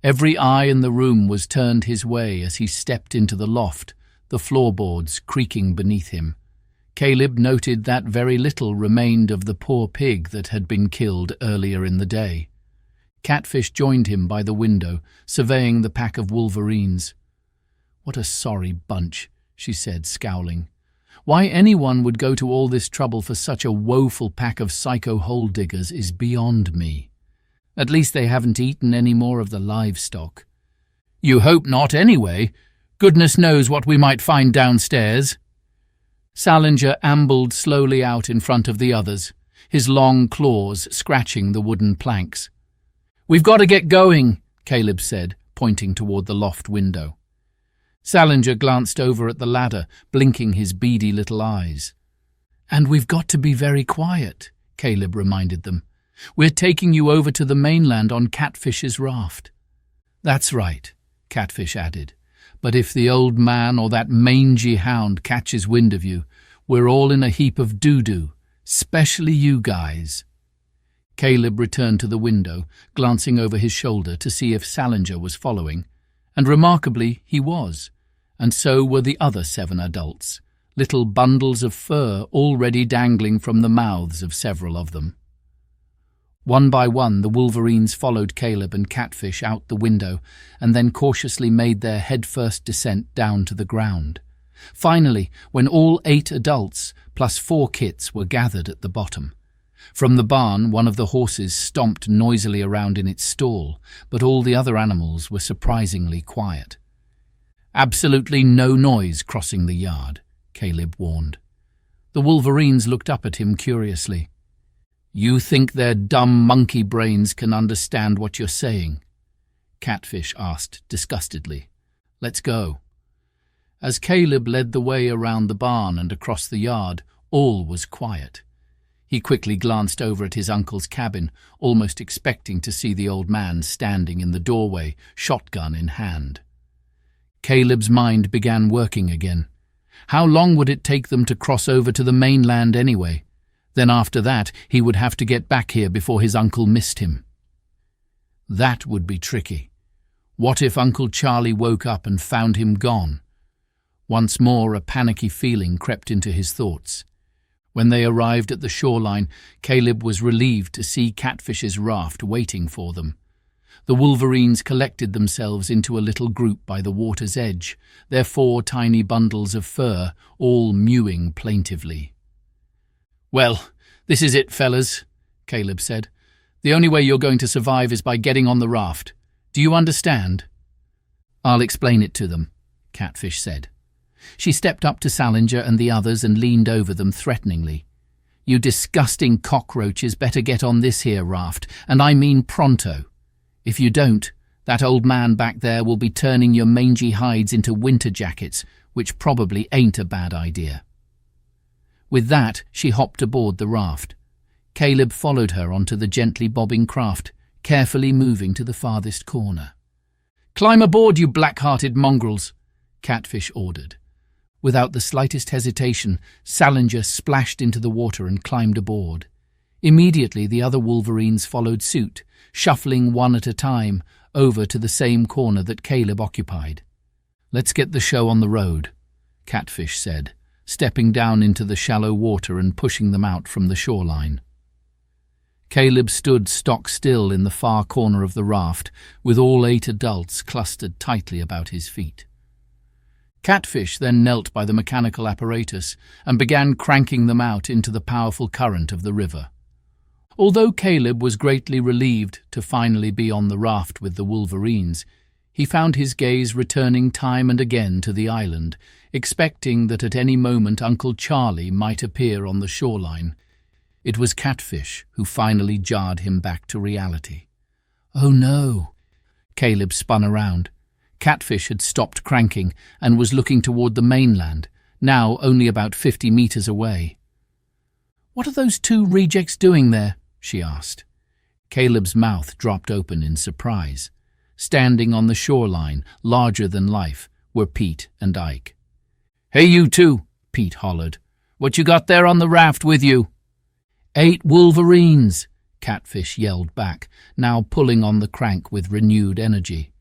Every eye in the room was turned his way as he stepped into the loft, the floorboards creaking beneath him. Caleb noted that very little remained of the poor pig that had been killed earlier in the day. Catfish joined him by the window, surveying the pack of Wolverines. "What a sorry bunch," she said, scowling. "Why anyone would go to all this trouble for such a woeful pack of psycho hole-diggers is beyond me. At least they haven't eaten any more of the livestock." "You hope not anyway. Goodness knows what we might find downstairs." Salinger ambled slowly out in front of the others, his long claws scratching the wooden planks. "We've got to get going," Caleb said, pointing toward the loft window. Salinger glanced over at the ladder, blinking his beady little eyes. "And we've got to be very quiet," Caleb reminded them. "We're taking you over to the mainland on Catfish's raft." "That's right," Catfish added. "But if the old man or that mangy hound catches wind of you, we're all in a heap of doo-doo, especially you guys." Caleb returned to the window, glancing over his shoulder to see if Salinger was following, and remarkably he was, and so were the other 7 adults, little bundles of fur already dangling from the mouths of several of them. One by one the Wolverines followed Caleb and Catfish out the window and then cautiously made their head-first descent down to the ground. Finally, when all 8 adults, plus 4 kits, were gathered at the bottom. From the barn, one of the horses stomped noisily around in its stall, but all the other animals were surprisingly quiet. Absolutely no noise crossing the yard, Caleb warned. The Wolverines looked up at him curiously. You think their dumb monkey brains can understand what you're saying? Catfish asked disgustedly. Let's go. As Caleb led the way around the barn and across the yard, all was quiet. He quickly glanced over at his uncle's cabin, almost expecting to see the old man standing in the doorway, shotgun in hand. Caleb's mind began working again. How long would it take them to cross over to the mainland anyway? Then after that, he would have to get back here before his uncle missed him. That would be tricky. What if Uncle Charlie woke up and found him gone? Once more, a panicky feeling crept into his thoughts. When they arrived at the shoreline, Caleb was relieved to see Catfish's raft waiting for them. The Wolverines collected themselves into a little group by the water's edge, their 4 tiny bundles of fur all mewing plaintively. Well, this is it, fellas, Caleb said. The only way you're going to survive is by getting on the raft. Do you understand? I'll explain it to them, Catfish said. She stepped up to Salinger and the others and leaned over them threateningly. You disgusting cockroaches better get on this here raft, and I mean pronto. If you don't, that old man back there will be turning your mangy hides into winter jackets, which probably ain't a bad idea. With that, she hopped aboard the raft. Caleb followed her onto the gently bobbing craft, carefully moving to the farthest corner. Climb aboard, you black-hearted mongrels, Catfish ordered. Without the slightest hesitation, Salinger splashed into the water and climbed aboard. Immediately the other Wolverines followed suit, shuffling one at a time over to the same corner that Caleb occupied. Let's get the show on the road, Catfish said, stepping down into the shallow water and pushing them out from the shoreline. Caleb stood stock still in the far corner of the raft, with all 8 adults clustered tightly about his feet. Catfish then knelt by the mechanical apparatus and began cranking them out into the powerful current of the river. Although Caleb was greatly relieved to finally be on the raft with the Wolverines, he found his gaze returning time and again to the island, expecting that at any moment Uncle Charlie might appear on the shoreline. It was Catfish who finally jarred him back to reality. Oh no! Caleb spun around. Catfish had stopped cranking and was looking toward the mainland, now only about 50 meters away. What are those 2 rejects doing there? She asked. Caleb's mouth dropped open in surprise. Standing on the shoreline, larger than life, were Pete and Ike. Hey, you 2, Pete hollered. What you got there on the raft with you? 8 Wolverines, Catfish yelled back, now pulling on the crank with renewed energy.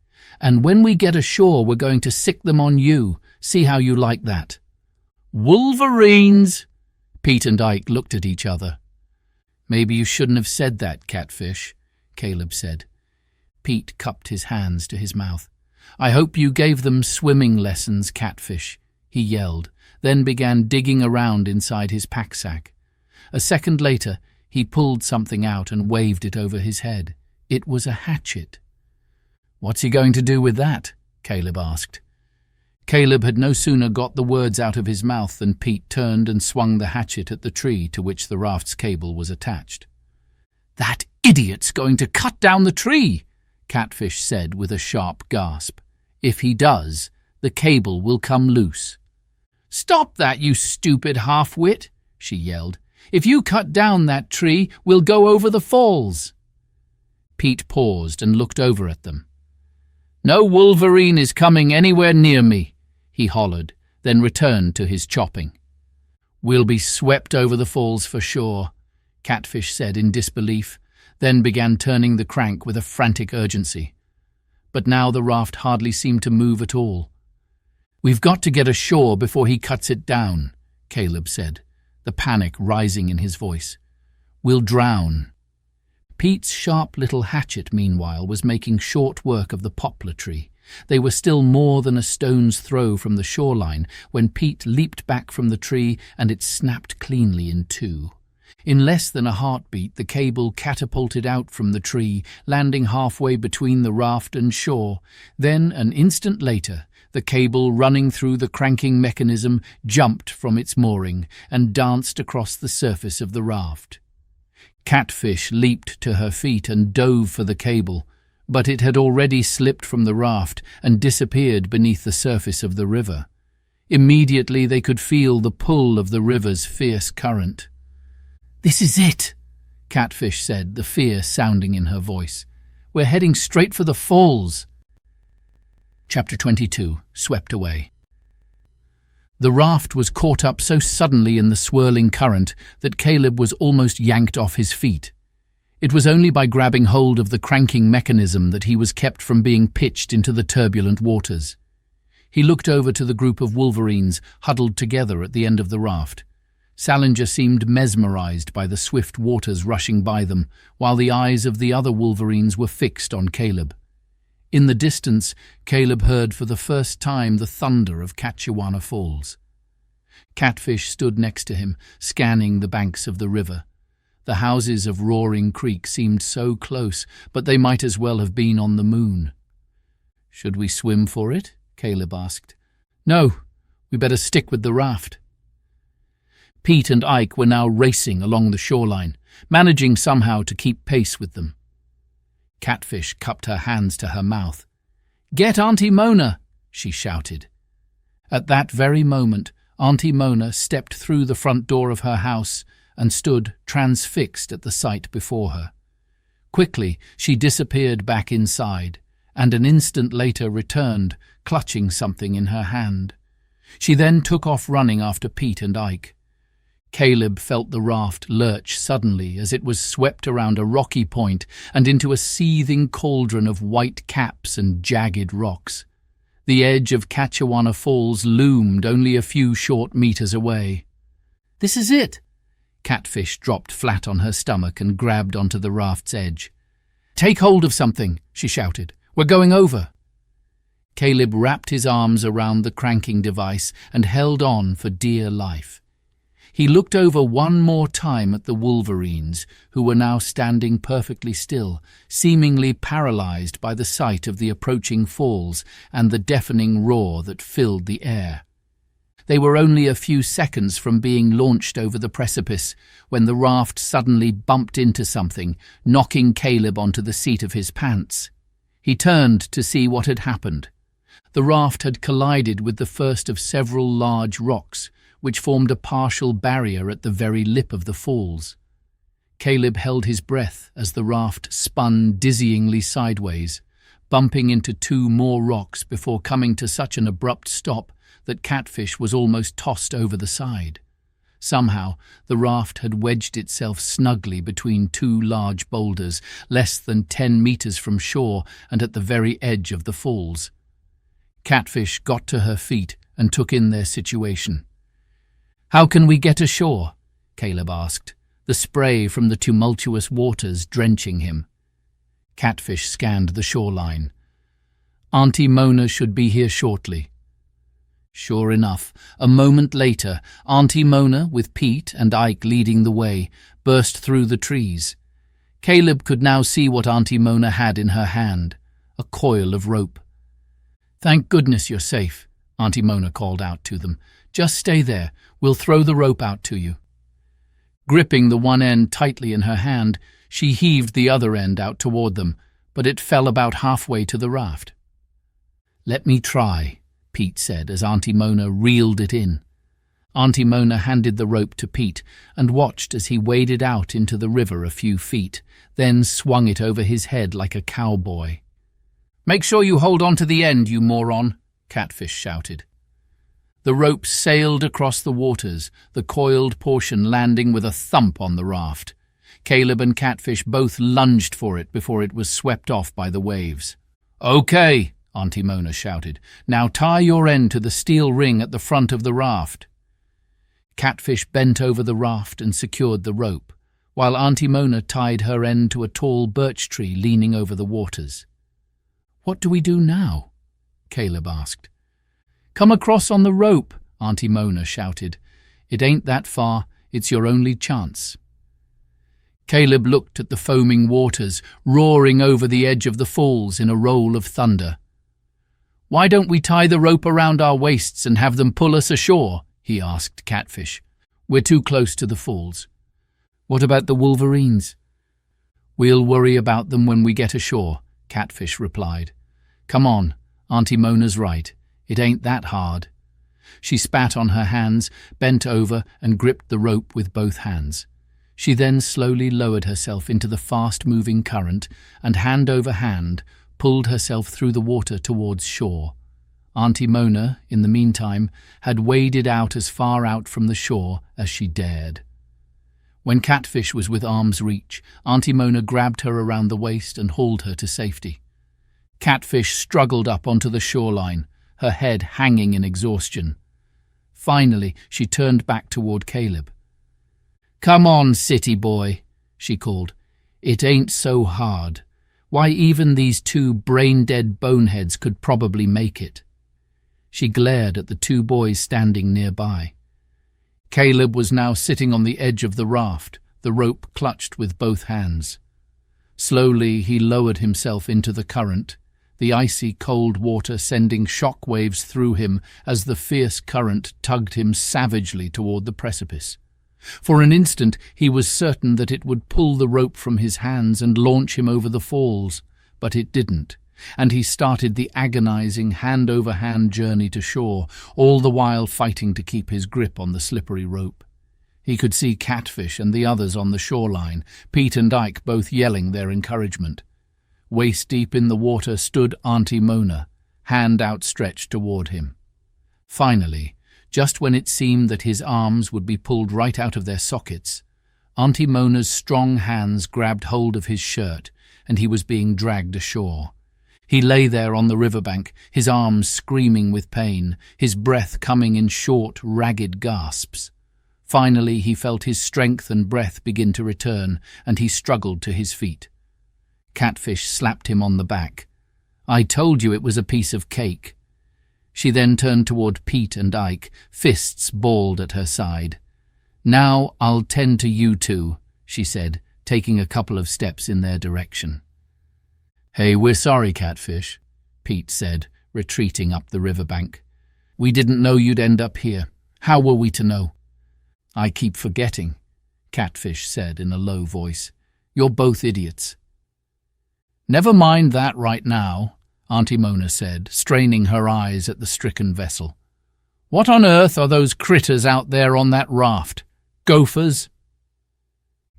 And when we get ashore, we're going to sick them on you. See how you like that. Wolverines! Pete and Ike looked at each other. Maybe you shouldn't have said that, Catfish, Caleb said. Pete cupped his hands to his mouth. I hope you gave them swimming lessons, Catfish, he yelled, then began digging around inside his pack-sack. A second later, he pulled something out and waved it over his head. It was a hatchet. What's he going to do with that? Caleb asked. Caleb had no sooner got the words out of his mouth than Pete turned and swung the hatchet at the tree to which the raft's cable was attached. That idiot's going to cut down the tree, Catfish said with a sharp gasp. If he does, the cable will come loose. Stop that, you stupid half-wit, she yelled. If you cut down that tree, we'll go over the falls. Pete paused and looked over at them. No Wolverine is coming anywhere near me, he hollered, then returned to his chopping. We'll be swept over the falls for sure, Catfish said in disbelief, then began turning the crank with a frantic urgency. But now the raft hardly seemed to move at all. We've got to get ashore before he cuts it down, Caleb said, the panic rising in his voice. We'll drown. Pete's sharp little hatchet, meanwhile, was making short work of the poplar tree. They were still more than a stone's throw from the shoreline when Pete leaped back from the tree and it snapped cleanly in 2. In less than a heartbeat, the cable catapulted out from the tree, landing halfway between the raft and shore. Then, an instant later, The cable running through the cranking mechanism jumped from its mooring and danced across the surface of the raft. Catfish leaped to her feet and dove for the cable, but it had already slipped from the raft and disappeared beneath the surface of the river. Immediately they could feel the pull of the river's fierce current. "This is it," Catfish said, the fear sounding in her voice. "We're heading straight for the falls." Chapter 22. Swept Away. The raft was caught up so suddenly in the swirling current that Caleb was almost yanked off his feet. It was only by grabbing hold of the cranking mechanism that he was kept from being pitched into the turbulent waters. He looked over to the group of Wolverines huddled together at the end of the raft. Salinger seemed mesmerized by the swift waters rushing by them, while the eyes of the other Wolverines were fixed on Caleb. In the distance, Caleb heard for the first time the thunder of Catchewana Falls. Catfish stood next to him, scanning the banks of the river. The houses of Roaring Creek seemed so close, but they might as well have been on the moon. "Should we swim for it?" Caleb asked. "No, we better stick with the raft." Pete and Ike were now racing along the shoreline, managing somehow to keep pace with them. Catfish cupped her hands to her mouth. "Get Auntie Mona!" she shouted. At that very moment, Auntie Mona stepped through the front door of her house and stood transfixed at the sight before her. Quickly, she disappeared back inside, and an instant later returned, clutching something in her hand. She then took off running after Pete and Ike. Caleb felt the raft lurch suddenly as it was swept around a rocky point and into a seething cauldron of white caps and jagged rocks. The edge of Catchewana Falls loomed only a few short meters away. "This is it!" Catfish dropped flat on her stomach and grabbed onto the raft's edge. "Take hold of something," she shouted. "We're going over." Caleb wrapped his arms around the cranking device and held on for dear life. He looked over one more time at the Wolverines, who were now standing perfectly still, seemingly paralyzed by the sight of the approaching falls and the deafening roar that filled the air. They were only a few seconds from being launched over the precipice when the raft suddenly bumped into something, knocking Caleb onto the seat of his pants. He turned to see what had happened. The raft had collided with the first of several large rocks, which formed a partial barrier at the very lip of the falls. Caleb held his breath as the raft spun dizzyingly sideways, bumping into two more rocks before coming to such an abrupt stop that Catfish was almost tossed over the side. Somehow, the raft had wedged itself snugly between two large boulders, less than 10 meters from shore and at the very edge of the falls. Catfish got to her feet and took in their situation. "How can we get ashore?" Caleb asked, the spray from the tumultuous waters drenching him. Catfish scanned the shoreline. "Auntie Mona should be here shortly." Sure enough, a moment later, Auntie Mona, with Pete and Ike leading the way, burst through the trees. Caleb could now see what Auntie Mona had in her hand, a coil of rope. "Thank goodness you're safe," Auntie Mona called out to them. "Just stay there. We'll throw the rope out to you." Gripping the one end tightly in her hand, she heaved the other end out toward them, but it fell about halfway to the raft. "Let me try," Pete said as Auntie Mona reeled it in. Auntie Mona handed the rope to Pete and watched as he waded out into the river a few feet, then swung it over his head like a cowboy. "Make sure you hold on to the end, you moron," Catfish shouted. The rope sailed across the waters, the coiled portion landing with a thump on the raft. Caleb and Catfish both lunged for it before it was swept off by the waves. "Okay," Auntie Mona shouted. "Now tie your end to the steel ring at the front of the raft." Catfish bent over the raft and secured the rope, while Auntie Mona tied her end to a tall birch tree leaning over the waters. "What do we do now?" Caleb asked. "Come across on the rope," Auntie Mona shouted. "It ain't that far. It's your only chance." Caleb looked at the foaming waters, roaring over the edge of the falls in a roll of thunder. "Why don't we tie the rope around our waists and have them pull us ashore?" he asked Catfish. "We're too close to the falls." "What about the Wolverines?" "We'll worry about them when we get ashore," Catfish replied. "Come on, Auntie Mona's right. It ain't that hard." She spat on her hands, bent over and gripped the rope with both hands. She then slowly lowered herself into the fast-moving current and, hand over hand, pulled herself through the water towards shore. Auntie Mona, in the meantime, had waded out as far out from the shore as she dared. When Catfish was with arm's reach, Auntie Mona grabbed her around the waist and hauled her to safety. Catfish struggled up onto the shoreline, her head hanging in exhaustion. Finally, she turned back toward Caleb. "Come on, city boy," she called. "It ain't so hard. Why, even these two brain-dead boneheads could probably make it." She glared at the two boys standing nearby. Caleb was now sitting on the edge of the raft, the rope clutched with both hands. Slowly he lowered himself into the current, the icy cold water sending shock waves through him as the fierce current tugged him savagely toward the precipice. For an instant he was certain that it would pull the rope from his hands and launch him over the falls, but it didn't, and he started the agonizing hand-over-hand journey to shore, all the while fighting to keep his grip on the slippery rope. He could see Catfish and the others on the shoreline, Pete and Ike both yelling their encouragement. Waist-deep in the water stood Auntie Mona, hand outstretched toward him. Finally, just when it seemed that his arms would be pulled right out of their sockets, Auntie Mona's strong hands grabbed hold of his shirt, and he was being dragged ashore. He lay there on the riverbank, his arms screaming with pain, his breath coming in short, ragged gasps. Finally, he felt his strength and breath begin to return, and he struggled to his feet. Catfish slapped him on the back. "I told you it was a piece of cake." She then turned toward Pete and Ike, fists balled at her side. "Now I'll tend to you two," she said, taking a couple of steps in their direction. "Hey, we're sorry, Catfish," Pete said, retreating up the riverbank. "We didn't know you'd end up here. How were we to know?" "I keep forgetting," Catfish said in a low voice. "You're both idiots." "Never mind that right now," Auntie Mona said, straining her eyes at the stricken vessel. "What on earth are those critters out there on that raft? Gophers?"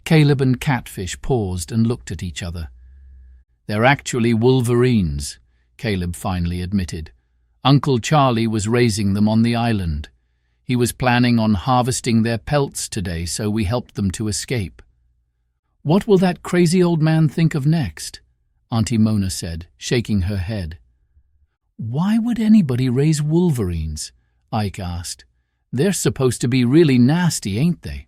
Caleb and Catfish paused and looked at each other. "They're actually Wolverines," Caleb finally admitted. "Uncle Charlie was raising them on the island. He was planning on harvesting their pelts today, so we helped them to escape." "What will that crazy old man think of next?" Auntie Mona said, shaking her head. "Why would anybody raise Wolverines?" Ike asked. "They're supposed to be really nasty, ain't they?"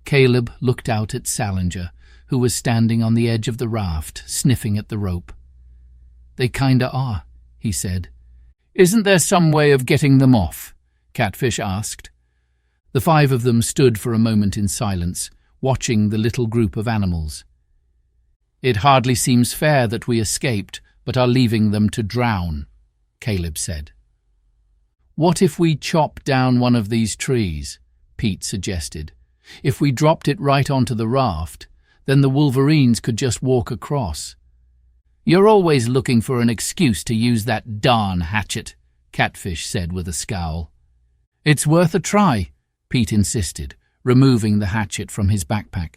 Caleb looked out at Salinger, who was standing on the edge of the raft, sniffing at the rope. "They kinda are," he said. "Isn't there some way of getting them off?" Catfish asked. The five of them stood for a moment in silence, watching the little group of animals. "It hardly seems fair that we escaped, but are leaving them to drown," Caleb said. "What if we chop down one of these trees?" Pete suggested. "If we dropped it right onto the raft, then the Wolverines could just walk across." "You're always looking for an excuse to use that darn hatchet," Catfish said with a scowl. "It's worth a try," Pete insisted, removing the hatchet from his backpack.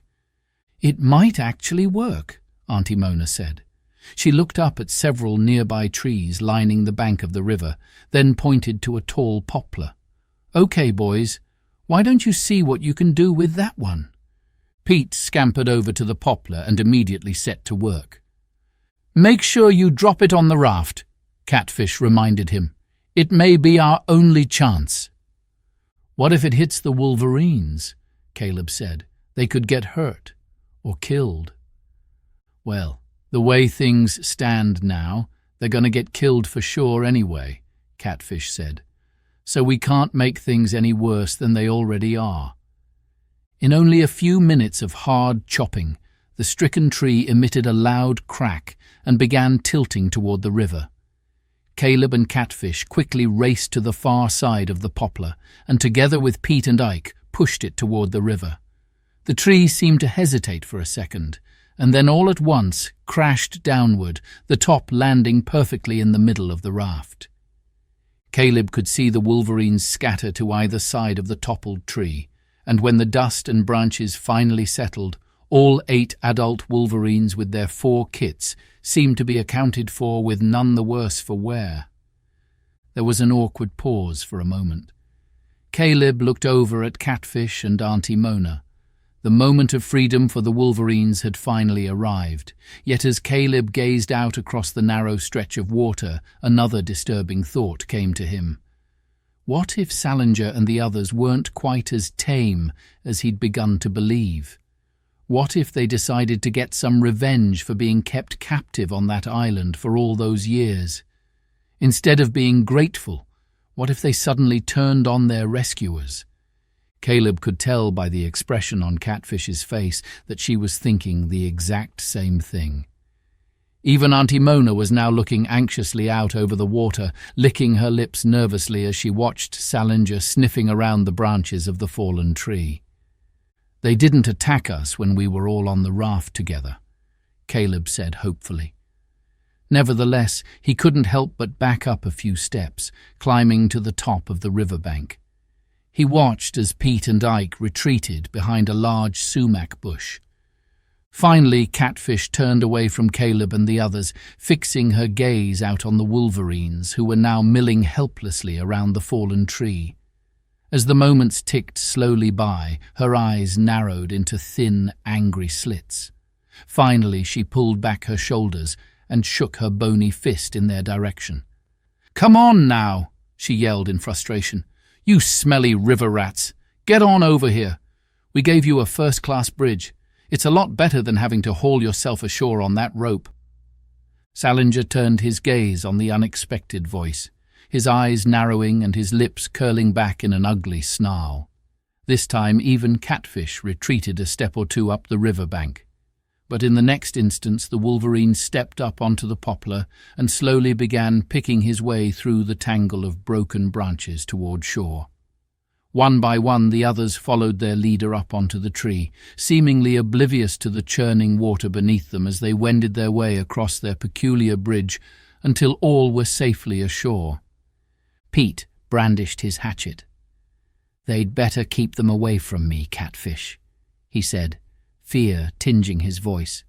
"It might actually work," Auntie Mona said. She looked up at several nearby trees lining the bank of the river, then pointed to a tall poplar. "Okay, boys, why don't you see what you can do with that one?" Pete scampered over to the poplar and immediately set to work. "Make sure you drop it on the raft," Catfish reminded him. "It may be our only chance." "What if it hits the Wolverines?" Caleb said. "They could get hurt or killed." "Well, the way things stand now, they're going to get killed for sure anyway," Catfish said. "So we can't make things any worse than they already are." In only a few minutes of hard chopping, the stricken tree emitted a loud crack and began tilting toward the river. Caleb and Catfish quickly raced to the far side of the poplar, and together with Pete and Ike, pushed it toward the river. The tree seemed to hesitate for a second, and then all at once crashed downward, the top landing perfectly in the middle of the raft. Caleb could see the Wolverines scatter to either side of the toppled tree, and when the dust and branches finally settled, all 8 adult Wolverines with their 4 kits seemed to be accounted for with none the worse for wear. There was an awkward pause for a moment. Caleb looked over at Catfish and Auntie Mona. The moment of freedom for the Wolverines had finally arrived, yet as Caleb gazed out across the narrow stretch of water, another disturbing thought came to him. What if Salinger and the others weren't quite as tame as he'd begun to believe? What if they decided to get some revenge for being kept captive on that island for all those years? Instead of being grateful, what if they suddenly turned on their rescuers? Caleb could tell by the expression on Catfish's face that she was thinking the exact same thing. Even Auntie Mona was now looking anxiously out over the water, licking her lips nervously as she watched Salinger sniffing around the branches of the fallen tree. "They didn't attack us when we were all on the raft together," Caleb said hopefully. Nevertheless, he couldn't help but back up a few steps, climbing to the top of the riverbank. He watched as Pete and Ike retreated behind a large sumac bush. Finally, Catfish turned away from Caleb and the others, fixing her gaze out on the Wolverines, who were now milling helplessly around the fallen tree. As the moments ticked slowly by, her eyes narrowed into thin, angry slits. Finally, she pulled back her shoulders and shook her bony fist in their direction. "Come on now," she yelled in frustration. "You smelly river rats! Get on over here. We gave you a first-class bridge. It's a lot better than having to haul yourself ashore on that rope." Salinger turned his gaze on the unexpected voice, his eyes narrowing and his lips curling back in an ugly snarl. This time even Catfish retreated a step or two up the river bank. But in the next instance the Wolverine stepped up onto the poplar and slowly began picking his way through the tangle of broken branches toward shore. One by one the others followed their leader up onto the tree, seemingly oblivious to the churning water beneath them as they wended their way across their peculiar bridge until all were safely ashore. Pete brandished his hatchet. "They'd better keep them away from me, Catfish," he said, fear tinging his voice.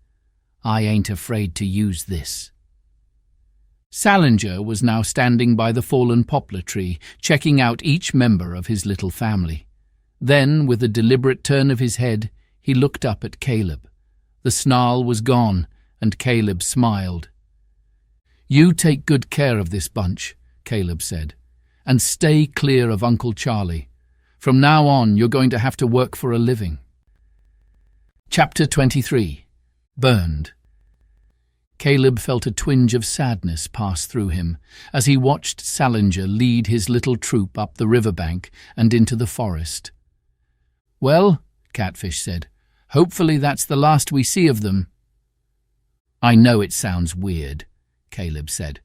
"I ain't afraid to use this." Salinger was now standing by the fallen poplar tree, checking out each member of his little family. Then, with a deliberate turn of his head, he looked up at Caleb. The snarl was gone, and Caleb smiled. "You take good care of this bunch," Caleb said, "and stay clear of Uncle Charlie. From now on, you're going to have to work for a living." Chapter 23. Burned. Caleb felt a twinge of sadness pass through him as he watched Salinger lead his little troop up the riverbank and into the forest. "Well," Catfish said, "hopefully that's the last we see of them." "I know it sounds weird," Caleb said,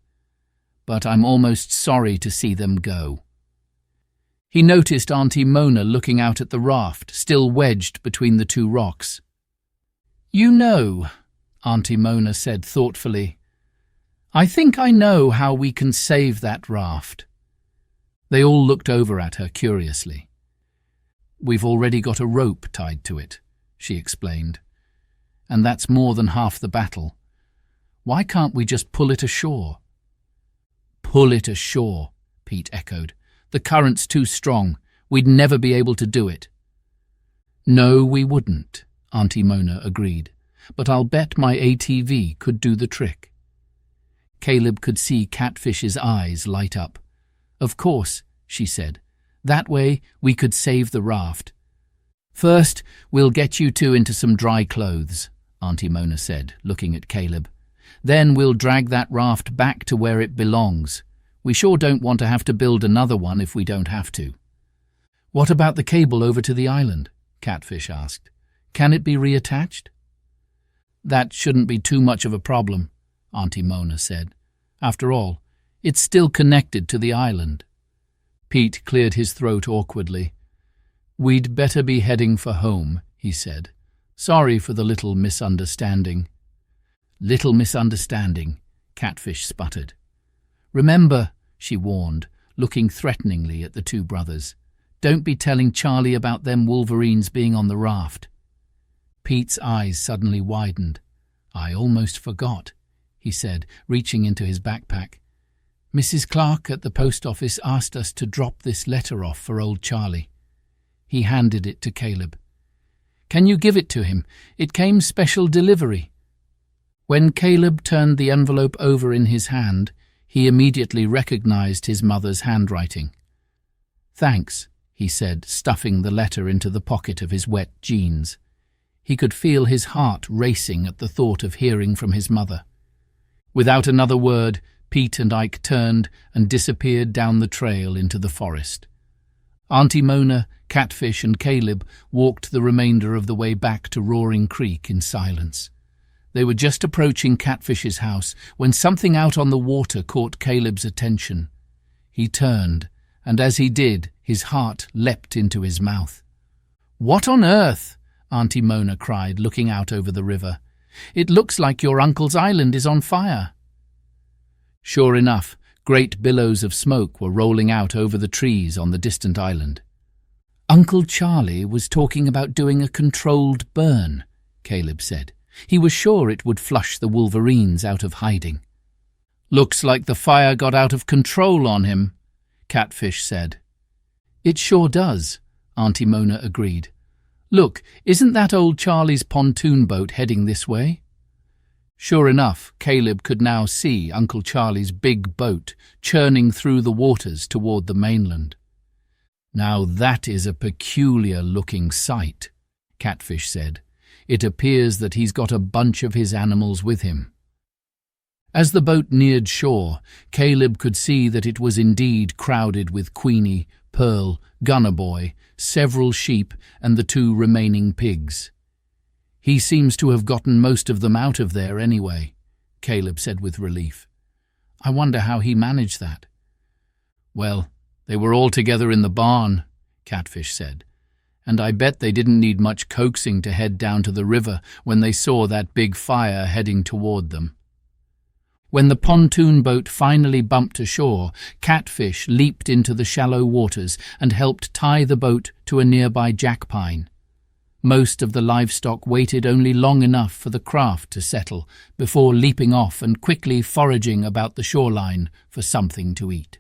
"but I'm almost sorry to see them go." He noticed Auntie Mona looking out at the raft, still wedged between the two rocks. "You know," Auntie Mona said thoughtfully, "I think I know how we can save that raft." They all looked over at her curiously. "We've already got a rope tied to it," she explained, "and that's more than half the battle. Why can't we just pull it ashore?" "Pull it ashore," Pete echoed. "The current's too strong. We'd never be able to do it." "No, we wouldn't," Auntie Mona agreed, "but I'll bet my ATV could do the trick." Caleb could see Catfish's eyes light up. "Of course," she said. "That way we could save the raft." "First, we'll get you two into some dry clothes," Auntie Mona said, looking at Caleb. "Then we'll drag that raft back to where it belongs. We sure don't want to have to build another one if we don't have to." "What about the cable over to the island?" Catfish asked. "Can it be reattached?" "That shouldn't be too much of a problem," Auntie Mona said. "After all, It's still connected to the island. Pete cleared his throat awkwardly. "We'd better be heading for home," he said. "Sorry for the little misunderstanding." "Little misunderstanding," Catfish sputtered. "Remember," she warned, looking threateningly at the two brothers, "don't be telling Charlie about them Wolverines being on the raft." Pete's eyes suddenly widened. "I almost forgot," he said, reaching into his backpack. "Mrs. Clark at the post office asked us to drop this letter off for old Charlie." He handed it to Caleb. "Can you give it to him? It came special delivery." When Caleb turned the envelope over in his hand, he immediately recognized his mother's handwriting. "Thanks," he said, stuffing the letter into the pocket of his wet jeans. He could feel his heart racing at the thought of hearing from his mother. Without another word, Pete and Ike turned and disappeared down the trail into the forest. Auntie Mona, Catfish and Caleb walked the remainder of the way back to Roaring Creek in silence. They were just approaching Catfish's house when something out on the water caught Caleb's attention. He turned, and as he did, his heart leapt into his mouth. "What on earth?" Auntie Mona cried, looking out over the river. "It looks like your uncle's island is on fire." Sure enough, great billows of smoke were rolling out over the trees on the distant island. "Uncle Charlie was talking about doing a controlled burn," Caleb said. "He was sure it would flush the Wolverines out of hiding." "Looks like the fire got out of control on him," Catfish said. "It sure does," Auntie Mona agreed. "Look, isn't that old Charlie's pontoon boat heading this way?" Sure enough, Caleb could now see Uncle Charlie's big boat churning through the waters toward the mainland. "Now that is a peculiar-looking sight," Catfish said. "It appears that he's got a bunch of his animals with him." As the boat neared shore, Caleb could see that it was indeed crowded with Queenie, Pearl, Gunner Boy, several sheep, and the two remaining pigs. "He seems to have gotten most of them out of there anyway," Caleb said with relief. "I wonder how he managed that." "Well, they were all together in the barn," Catfish said, "and I bet they didn't need much coaxing to head down to the river when they saw that big fire heading toward them." When the pontoon boat finally bumped ashore, Catfish leaped into the shallow waters and helped tie the boat to a nearby jackpine. Most of the livestock waited only long enough for the craft to settle before leaping off and quickly foraging about the shoreline for something to eat.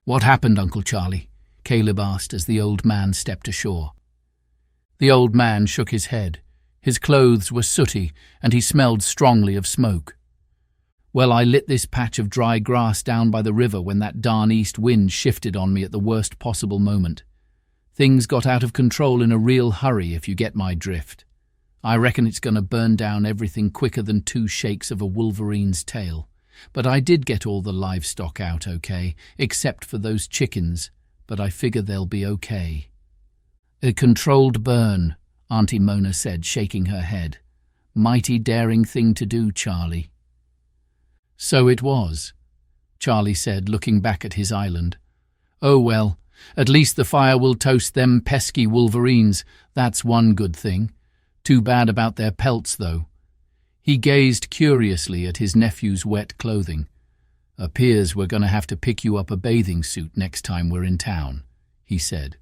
"What happened, Uncle Charlie?" Caleb asked as the old man stepped ashore. The old man shook his head. His clothes were sooty and he smelled strongly of smoke. "Well, I lit this patch of dry grass down by the river when that darn east wind shifted on me at the worst possible moment. Things got out of control in a real hurry, if you get my drift. I reckon it's going to burn down everything quicker than 2 shakes of a Wolverine's tail. But I did get all the livestock out okay, except for those chickens, but I figure they'll be okay." "A controlled burn," Auntie Mona said, shaking her head. "Mighty daring thing to do, Charlie." "So it was," Charlie said, looking back at his island. "Oh well, at least the fire will toast them pesky Wolverines. That's one good thing. Too bad about their pelts, though." He gazed curiously at his nephew's wet clothing. "Appears we're going to have to pick you up a bathing suit next time we're in town," he said.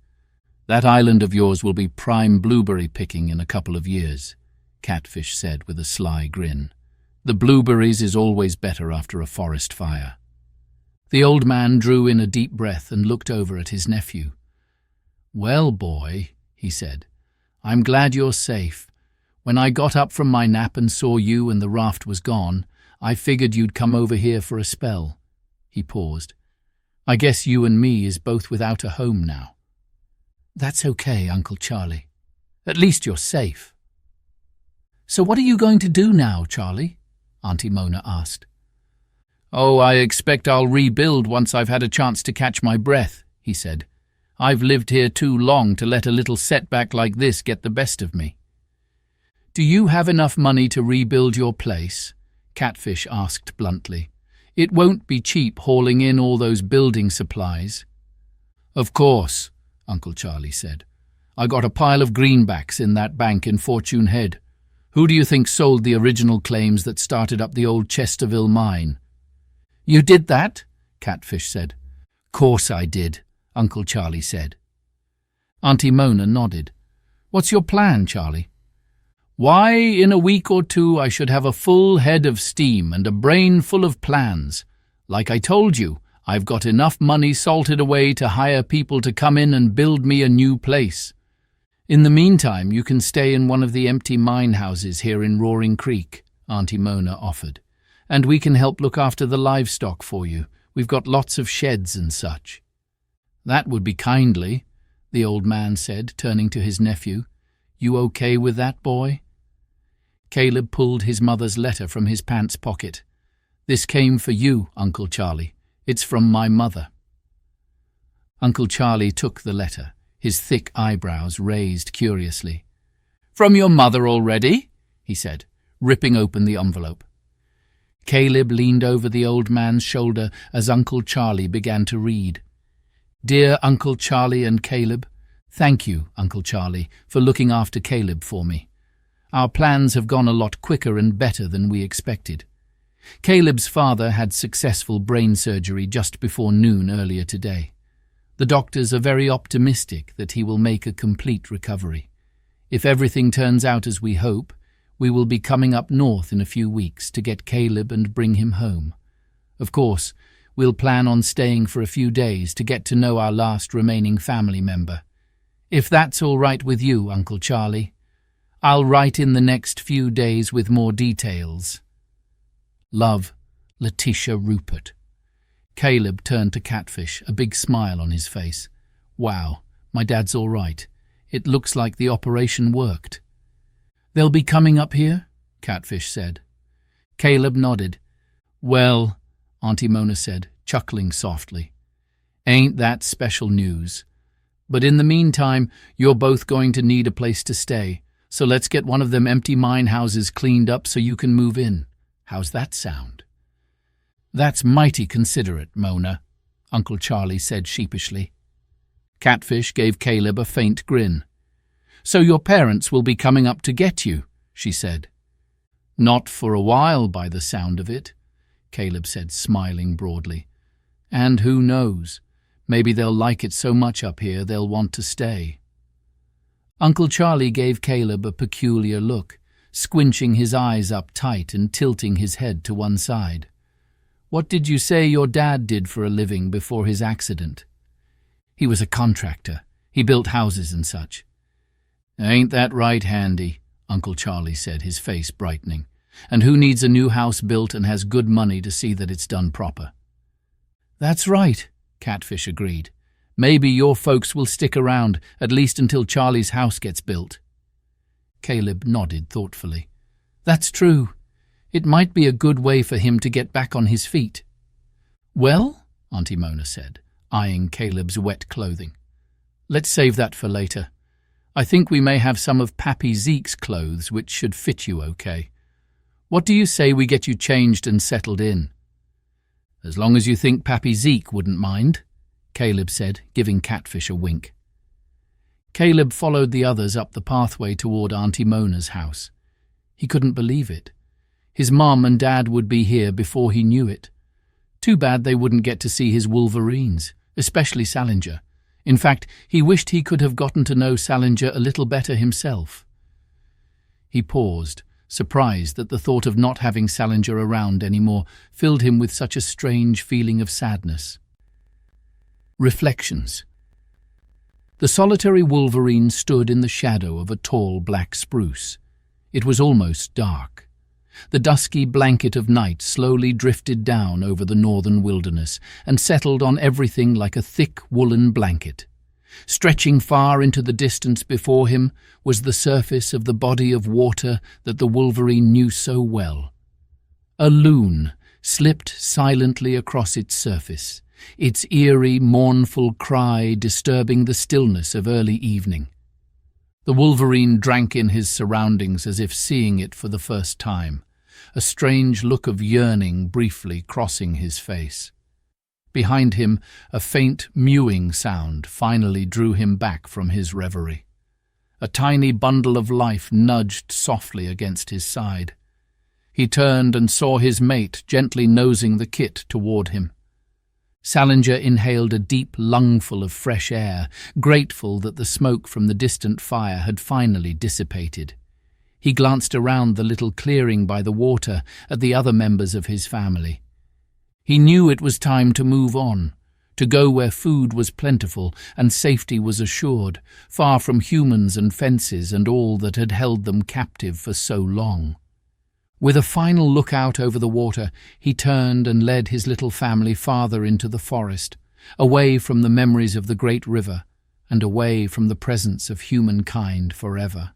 "That island of yours will be prime blueberry picking in a couple of years," Catfish said with a sly grin. "The blueberries is always better after a forest fire." The old man drew in a deep breath and looked over at his nephew. "Well, boy," he said, "I'm glad you're safe. When I got up from my nap and saw you and the raft was gone, I figured you'd come over here for a spell." He paused. "I guess you and me is both without a home now." "That's okay, Uncle Charlie. At least you're safe." "So what are you going to do now, Charlie?" Auntie Mona asked. "Oh, I expect I'll rebuild once I've had a chance to catch my breath," he said. "I've lived here too long to let a little setback like this get the best of me." "Do you have enough money to rebuild your place?" Catfish asked bluntly. It won't be cheap hauling in all those building supplies." "Of course," Uncle Charlie said. "I got a pile of greenbacks in that bank in Fortune Head. Who do you think sold the original claims that started up the old Chesterville mine?" "You did that?" Catfish said. "Course I did," Uncle Charlie said. Auntie Mona nodded. "What's your plan, Charlie?" "Why, in a week or two I should have a full head of steam and a brain full of plans. Like I told you, I've got enough money salted away to hire people to come in and build me a new place. In the meantime, you can stay in one of the empty mine houses here in Roaring Creek," Auntie Mona offered, "and we can help look after the livestock for you. We've got lots of sheds and such." "That would be kindly," the old man said, turning to his nephew. "You okay with that, boy?" Caleb pulled his mother's letter from his pants pocket. "This came for you, Uncle Charlie. It's from my mother." Uncle Charlie took the letter, his thick eyebrows raised curiously. "From your mother already?" he said, ripping open the envelope. Caleb leaned over the old man's shoulder as Uncle Charlie began to read. "Dear Uncle Charlie and Caleb, thank you, Uncle Charlie, for looking after Caleb for me. Our plans have gone a lot quicker and better than we expected. Caleb's father had successful brain surgery just before noon earlier today. The doctors are very optimistic that he will make a complete recovery. If everything turns out as we hope, we will be coming up north in a few weeks to get Caleb and bring him home. Of course, we'll plan on staying for a few days to get to know our last remaining family member. If that's all right with you, Uncle Charlie, I'll write in the next few days with more details. Love, Letitia Rupert." Caleb turned to Catfish, a big smile on his face. "Wow, my dad's all right. It looks like the operation worked." "They'll be coming up here?" Catfish said. Caleb nodded. "Well," Auntie Mona said, chuckling softly, "ain't that special news? But in the meantime, you're both going to need a place to stay, so let's get one of them empty mine houses cleaned up so you can move in. How's that sound?" "That's mighty considerate, Mona," Uncle Charlie said sheepishly. Catfish gave Caleb a faint grin. "So your parents will be coming up to get you," she said. "Not for a while, by the sound of it," Caleb said, smiling broadly. "And who knows? Maybe they'll like it so much up here they'll want to stay." Uncle Charlie gave Caleb a peculiar look, squinching his eyes up tight and tilting his head to one side. "What did you say your dad did for a living before his accident?" "He was a contractor. He built houses and such." "Ain't that right handy?" Uncle Charlie said, his face brightening. "And who needs a new house built and has good money to see that it's done proper?" "That's right," Catfish agreed. "Maybe your folks will stick around, at least until Charlie's house gets built." Caleb nodded thoughtfully. "That's true. It might be a good way for him to get back on his feet." "Well," Auntie Mona said, eyeing Caleb's wet clothing, "let's save that for later. I think we may have some of Pappy Zeke's clothes which should fit you okay. What do you say we get you changed and settled in?" "As long as you think Pappy Zeke wouldn't mind," Caleb said, giving Catfish a wink. Caleb followed the others up the pathway toward Auntie Mona's house. He couldn't believe it. His mom and dad would be here before he knew it. Too bad they wouldn't get to see his Wolverines, especially Salinger. In fact, he wished he could have gotten to know Salinger a little better himself. He paused, surprised that the thought of not having Salinger around anymore filled him with such a strange feeling of sadness. Reflections. The solitary Wolverine stood in the shadow of a tall black spruce. It was almost dark. The dusky blanket of night slowly drifted down over the northern wilderness and settled on everything like a thick woolen blanket. Stretching far into the distance before him was the surface of the body of water that the Wolverine knew so well. A loon slipped silently across its surface, its eerie, mournful cry disturbing the stillness of early evening. The Wolverine drank in his surroundings as if seeing it for the first time. a strange look of yearning briefly crossing his face. Behind him, a faint mewing sound finally drew him back from his reverie. A tiny bundle of life nudged softly against his side. He turned and saw his mate gently nosing the kit toward him. Salinger inhaled a deep lungful of fresh air, grateful that the smoke from the distant fire had finally dissipated. He glanced around the little clearing by the water at the other members of his family. He knew it was time to move on, to go where food was plentiful and safety was assured, far from humans and fences and all that had held them captive for so long. With a final look out over the water, he turned and led his little family farther into the forest, away from the memories of the great river and away from the presence of humankind forever.